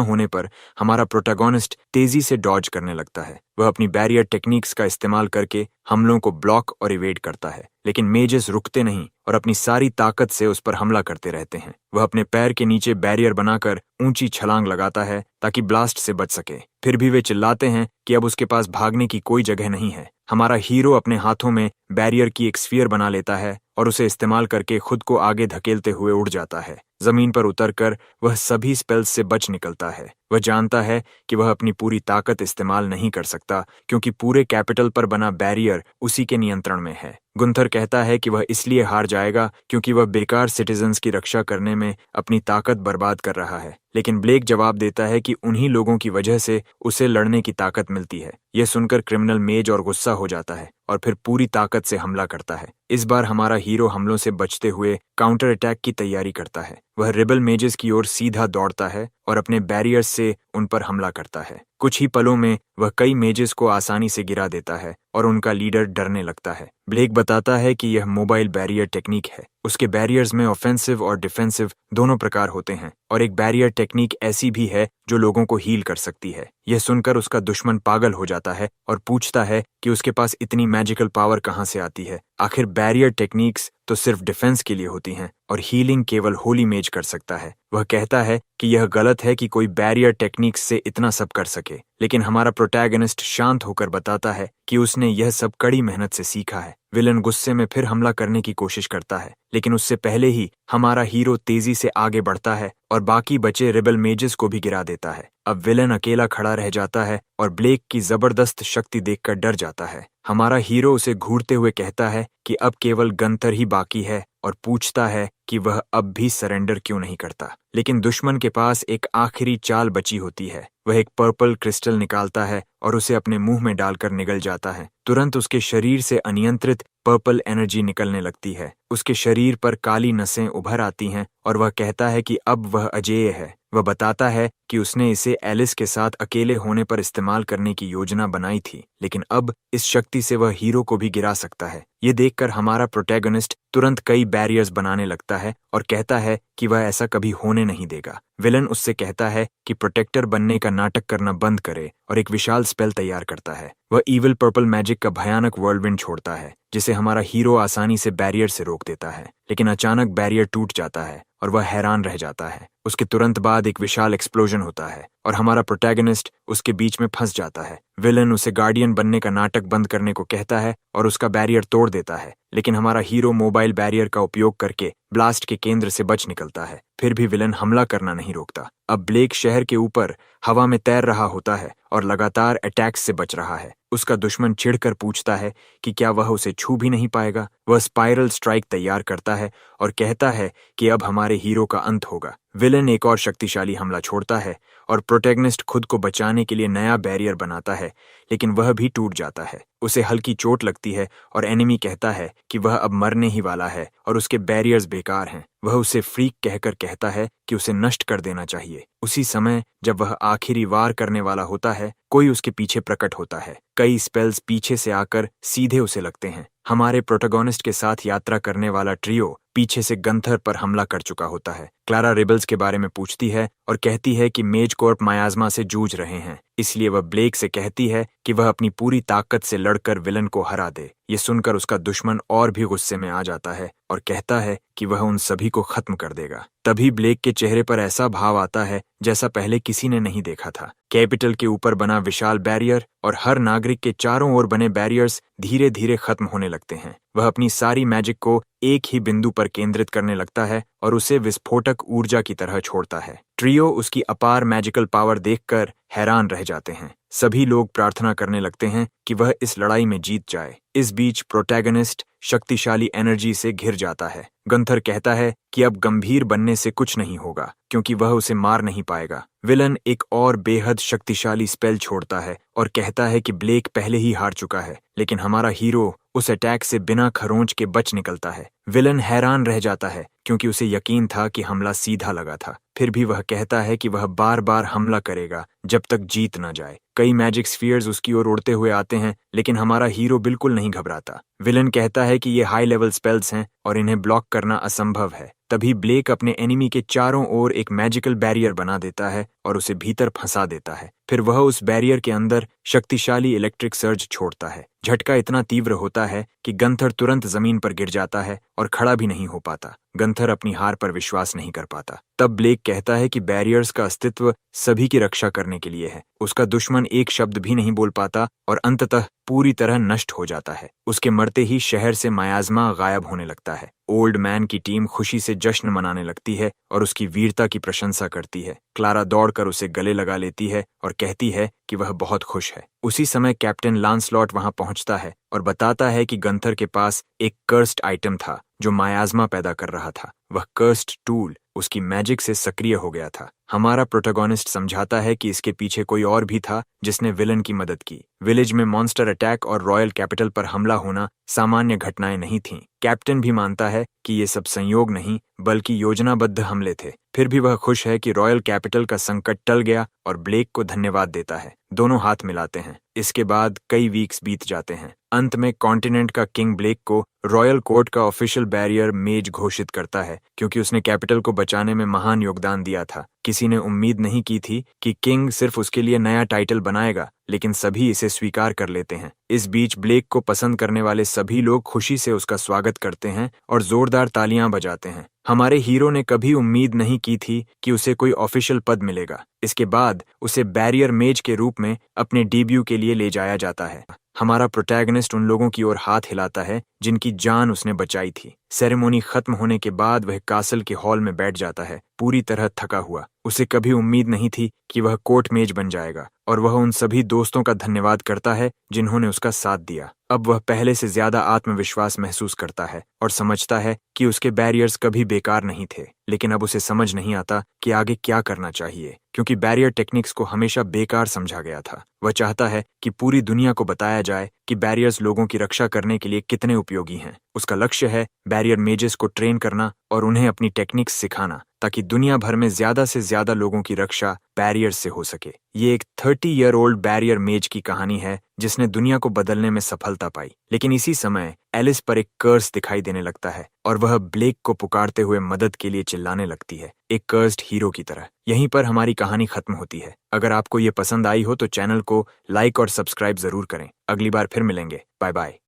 होने पर हमारा प्रोटैगनिस्ट तेजी से डॉज करने लगता है। वह अपनी बैरियर टेक्निक्स का इस्तेमाल करके हमलों को ब्लॉक और इवेड करता है, लेकिन मेजेस रुकते नहीं और अपनी सारी ताकत से उस पर हमला करते रहते हैं। वह अपने पैर के नीचे बैरियर बनाकर ऊंची छलांग लगाता है ताकि ब्लास्ट से बच सके। फिर भी वे चिल्लाते हैं कि अब उसके पास भागने की कोई जगह नहीं है। हमारा हीरो अपने हाथों में बैरियर की एक स्फीयर बना लेता है और उसे इस्तेमाल करके खुद को आगे धकेलते हुए उड़ जाता है। जमीन पर उतरकर वह सभी स्पेल्स से बच निकलता है। वह जानता है कि वह अपनी पूरी ताकत इस्तेमाल नहीं कर सकता क्योंकि पूरे कैपिटल पर बना बैरियर उसी के नियंत्रण में है। गुंथर कहता है कि वह इसलिए हार जाएगा क्योंकि वह बेकार सिटीजन्स की रक्षा करने में अपनी ताकत बर्बाद कर रहा है। लेकिन ब्लेक जवाब देता है कि उन्हीं लोगों की वजह से उसे लड़ने की ताकत मिलती है। यह सुनकर क्रिमिनल मेज और गुस्सा हो जाता है और फिर पूरी ताकत से हमला करता है। इस बार हमारा हीरो हमलों से बचते हुए काउंटर अटैक की तैयारी करता है। वह रिबल मेजेस की ओर सीधा दौड़ता है और अपने बैरियर्स से उन पर हमला करता है। कुछ ही पलों में वह कई मेजेस को आसानी से गिरा देता है और उनका लीडर डरने लगता है। ब्लेक बताता है कि यह मोबाइल बैरियर टेक्निक है। उसके बैरियर्स में ऑफेंसिव और डिफेंसिव दोनों प्रकार होते हैं और एक बैरियर टेक्निक ऐसी भी है जो लोगों को हील कर सकती है। यह सुनकर उसका दुश्मन पागल हो जाता है और पूछता है कि उसके पास इतनी मैजिकल पावर कहाँ से आती है। आखिर बैरियर टेक्निक्स तो सिर्फ डिफेंस के लिए होती हैं और हीलिंग केवल होली मेज कर सकता है। वह कहता है कि यह गलत है कि कोई बैरियर टेक्निक्स से इतना सब कर सके, लेकिन हमारा प्रोटैगनिस्ट शांत होकर बताता है कि उसने यह सब कड़ी मेहनत से सीखा है। विलन गुस्से में फिर हमला करने की कोशिश करता है, लेकिन उससे पहले ही हमारा हीरो तेजी से आगे बढ़ता है और बाकी बचे रिबल मेजेस को भी गिरा देता है। अब विलन अकेला खड़ा रह जाता है और ब्लेक की जबरदस्त शक्ति देखकर डर जाता है। हमारा हीरो उसे घूरते हुए कहता है कि अब केवल गंथर ही बाकी है और पूछता है कि वह अब भी सरेंडर क्यों नहीं करता। लेकिन दुश्मन के पास एक आखिरी चाल बची होती है। वह एक पर्पल क्रिस्टल निकालता है और उसे अपने मुंह में डालकर निगल जाता है। तुरंत उसके शरीर से अनियंत्रित पर्पल एनर्जी निकलने लगती है। उसके शरीर पर काली नसें उभर आती हैं और वह कहता है कि अब वह अजेय है। वह बताता है कि उसने इसे एलिस के साथ अकेले होने पर इस्तेमाल करने की योजना बनाई थी, लेकिन अब इस शक्ति से वह हीरो को भी गिरा सकता है। ये देखकर हमारा प्रोटैगनिस्ट तुरंत कई बैरियर्स बनाने लगता है और कहता है कि वह ऐसा कभी होने नहीं देगा। विलन उससे कहता है कि प्रोटेक्टर बनने का नाटक करना बंद करे और एक विशाल स्पेल तैयार करता है। वह इविल पर्पल मैजिक का भयानक वर्ल्डविंड छोड़ता है, जिसे हमारा हीरो आसानी से बैरियर से रोक देता है। लेकिन अचानक बैरियर टूट जाता है और वह हैरान रह जाता है। उसके तुरंत बाद एक विशाल एक्सप्लोजन होता है और हमारा प्रोटैगनिस्ट उसके बीच में फंस जाता है। विलन उसे गार्डियन बनने का नाटक बंद करने को कहता है और उसका बैरियर तोड़ देता है, लेकिन हमारा हीरो मोबाइल बैरियर का उपयोग करके ब्लास्ट के केंद्र से बच निकलता है। फिर भी विलन हमला करना नहीं रोकता। अब ब्लेक शहर के ऊपर हवा में तैर रहा होता है और लगातार अटैक्स से बच रहा है। उसका दुश्मन चिढ़कर पूछता है कि क्या वह उसे छू भी नहीं पाएगा। वह स्पाइरल स्ट्राइक तैयार करता है और कहता है कि अब हमारे हीरो का अंत होगा। विलन एक और शक्तिशाली हमला छोड़ता है और प्रोटैगनिस्ट खुद को बचाने के लिए नया बैरियर बनाता है, लेकिन वह भी टूट जाता है। उसे हल्की चोट लगती है और एनिमी कहता है कि वह अब मरने ही वाला है और उसके बैरियर्स बेकार हैं। वह उसे फ्रीक कहकर कहता है कि उसे नष्ट कर देना चाहिए। उसी समय जब वह आखिरी वार करने वाला होता है, कोई उसके पीछे प्रकट होता है। कई स्पेल्स पीछे से आकर सीधे उसे लगते हैं। हमारे प्रोटैगनिस्ट के साथ यात्रा करने वाला ट्रियो पीछे से गंथर पर हमला कर चुका होता है। क्लारा रिबल्स के बारे में पूछती है और कहती है कि मेज कॉर्प मायाज़मा से जूझ रहे हैं, इसलिए वह ब्लेक से कहती है कि वह अपनी पूरी ताकत से लड़कर विलन को हरा दे। ये सुनकर उसका दुश्मन और भी गुस्से में आ जाता है और कहता है कि वह उन सभी को खत्म कर देगा। तभी ब्लेक के चेहरे पर ऐसा भाव आता है जैसा पहले किसी ने नहीं देखा था। कैपिटल के ऊपर बना विशाल बैरियर और हर नागरिक के चारों ओर बने बैरियर्स धीरे धीरे खत्म होने लगते हैं। वह अपनी सारी मैजिक को एक ही बिंदु पर केंद्रित करने लगता है और उसे विस्फोटक ऊर्जा की तरह छोड़ता है। ट्रियो उसकी अपार मैजिकल पावर देखकर हैरान रह जाते हैं। सभी लोग प्रार्थना करने लगते हैं कि वह इस लड़ाई में जीत जाए। इस बीच प्रोटैगनिस्ट शक्तिशाली एनर्जी से घिर जाता है। गंथर कहता है कि अब गंभीर बनने से कुछ नहीं होगा क्योंकि वह उसे मार नहीं पाएगा। विलन एक और बेहद शक्तिशाली स्पेल छोड़ता है और कहता है कि ब्लेक पहले ही हार चुका है, लेकिन हमारा हीरो उस अटैक से बिना खरोंच के बच निकलता है। विलन हैरान रह जाता है क्योंकि उसे यकीन था कि हमला सीधा लगा था। फिर भी वह कहता है कि वह बार बार हमला करेगा जब तक जीत न जाए। कई मैजिक स्फीयर्स उसकी ओर उड़ते हुए आते हैं, लेकिन हमारा हीरो बिल्कुल नहीं घबराता। विलन कहता है कि ये हाई लेवल स्पेल्स हैं और इन्हें ब्लॉक करना असंभव है। तभी ब्लेक अपने एनिमी के चारों ओर एक मैजिकल बैरियर बना देता है और उसे भीतर फंसा देता है। फिर वह उस बैरियर के अंदर शक्तिशाली इलेक्ट्रिक सर्ज छोड़ता है। झटका इतना तीव्र होता है कि गंथर तुरंत जमीन पर गिर जाता है और खड़ा भी नहीं हो पाता। गंथर अपनी हार पर विश्वास नहीं कर पाता। तब ब्लेक कहता है कि बैरियर्स का अस्तित्व सभी की रक्षा करने के लिए है। उसका दुश्मन एक शब्द भी नहीं बोल पाता और अंततः पूरी तरह नष्ट हो जाता है। उसके मरते ही शहर से मायाज़मा गायब होने लगता है। ओल्ड मैन की टीम खुशी से जश्न मनाने लगती है और उसकी वीरता की प्रशंसा करती है। क्लारा दौड़कर उसे गले लगा लेती है और कहती है कि वह बहुत खुश है। उसी समय कैप्टन लांसलॉट वहां पहुंचता है और बताता है कि गंथर के पास एक कर्स्ड आइटम था जो मायाज़मा पैदा कर रहा था। वह कर्स्ड टूल उसकी मैजिक से सक्रिय हो गया था। हमारा प्रोटोगोनिस्ट समझाता है कि इसके पीछे कोई और भी था जिसने विलन की मदद की। विलेज में मॉन्स्टर अटैक और रॉयल कैपिटल पर हमला होना सामान्य घटनाएं नहीं थीं। कैप्टन भी मानता है कि ये सब संयोग नहीं बल्कि योजनाबद्ध हमले थे। फिर भी वह खुश है कि रॉयल कैपिटल का संकट टल गया और ब्लेक को धन्यवाद देता है। दोनों हाथ मिलाते हैं। इसके बाद कई वीक्स बीत जाते हैं। अंत में कॉन्टिनेंट का किंग ब्लेक को रॉयल कोर्ट का ऑफिशियल बैरियर मेज घोषित करता है क्योंकि उसने कैपिटल को बचाने में महान योगदान दिया था। किसी ने उम्मीद नहीं की थी कि किंग सिर्फ उसके लिए नया टाइटल बनाएगा, लेकिन सभी इसे स्वीकार कर लेते हैं। इस बीच ब्लेक को पसंद करने वाले सभी लोग खुशी से उसका स्वागत करते हैं और जोरदार तालियां बजाते हैं। हमारे हीरो ने कभी उम्मीद नहीं की थी कि उसे कोई ऑफिशियल पद मिलेगा। इसके बाद उसे बैरियर मेज के रूप में अपने डेब्यू के लिए ले जाया जाता है। हमारा प्रोटैगनिस्ट उन लोगों की ओर हाथ हिलाता है जिनकी जान उसने बचाई थी। सेरेमनी खत्म होने के बाद वह कासल के हॉल में बैठ जाता है, पूरी तरह थका हुआ। उसे कभी उम्मीद नहीं थी कि वह कोर्ट मेज बन जाएगा और वह उन सभी दोस्तों का धन्यवाद करता है जिन्होंने उसका साथ दिया। अब वह पहले से ज्यादा आत्मविश्वास महसूस करता है और समझता है कि उसके बैरियर्स कभी बेकार नहीं थे। लेकिन अब उसे समझ नहीं आता कि आगे क्या करना चाहिए, क्योंकि बैरियर टेक्निक्स को हमेशा बेकार समझा गया था। वह चाहता है कि पूरी दुनिया को बताया जाए कि बैरियर्स लोगों की रक्षा करने के लिए कितने उपयोगी हैं। उसका लक्ष्य है बैरियर मेजेस को ट्रेन करना और उन्हें अपनी टेक्निक्स सिखाना ताकि दुनिया भर में ज्यादा से ज्यादा लोगों की रक्षा बैरियर्स से हो सके। ये एक 30 ईयर ओल्ड बैरियर मेज की कहानी है जिसने दुनिया को बदलने में सफलता पाई। लेकिन इसी समय एलिस पर एक कर्स दिखाई देने लगता है और वह ब्लेक को पुकारते हुए मदद के लिए चिल्लाने लगती है, एक कर्स्ड हीरो की तरह। यहीं पर हमारी कहानी खत्म होती है। अगर आपको ये पसंद आई हो तो चैनल को लाइक और सब्सक्राइब जरूर करें। अगली बार फिर मिलेंगे। Bye bye.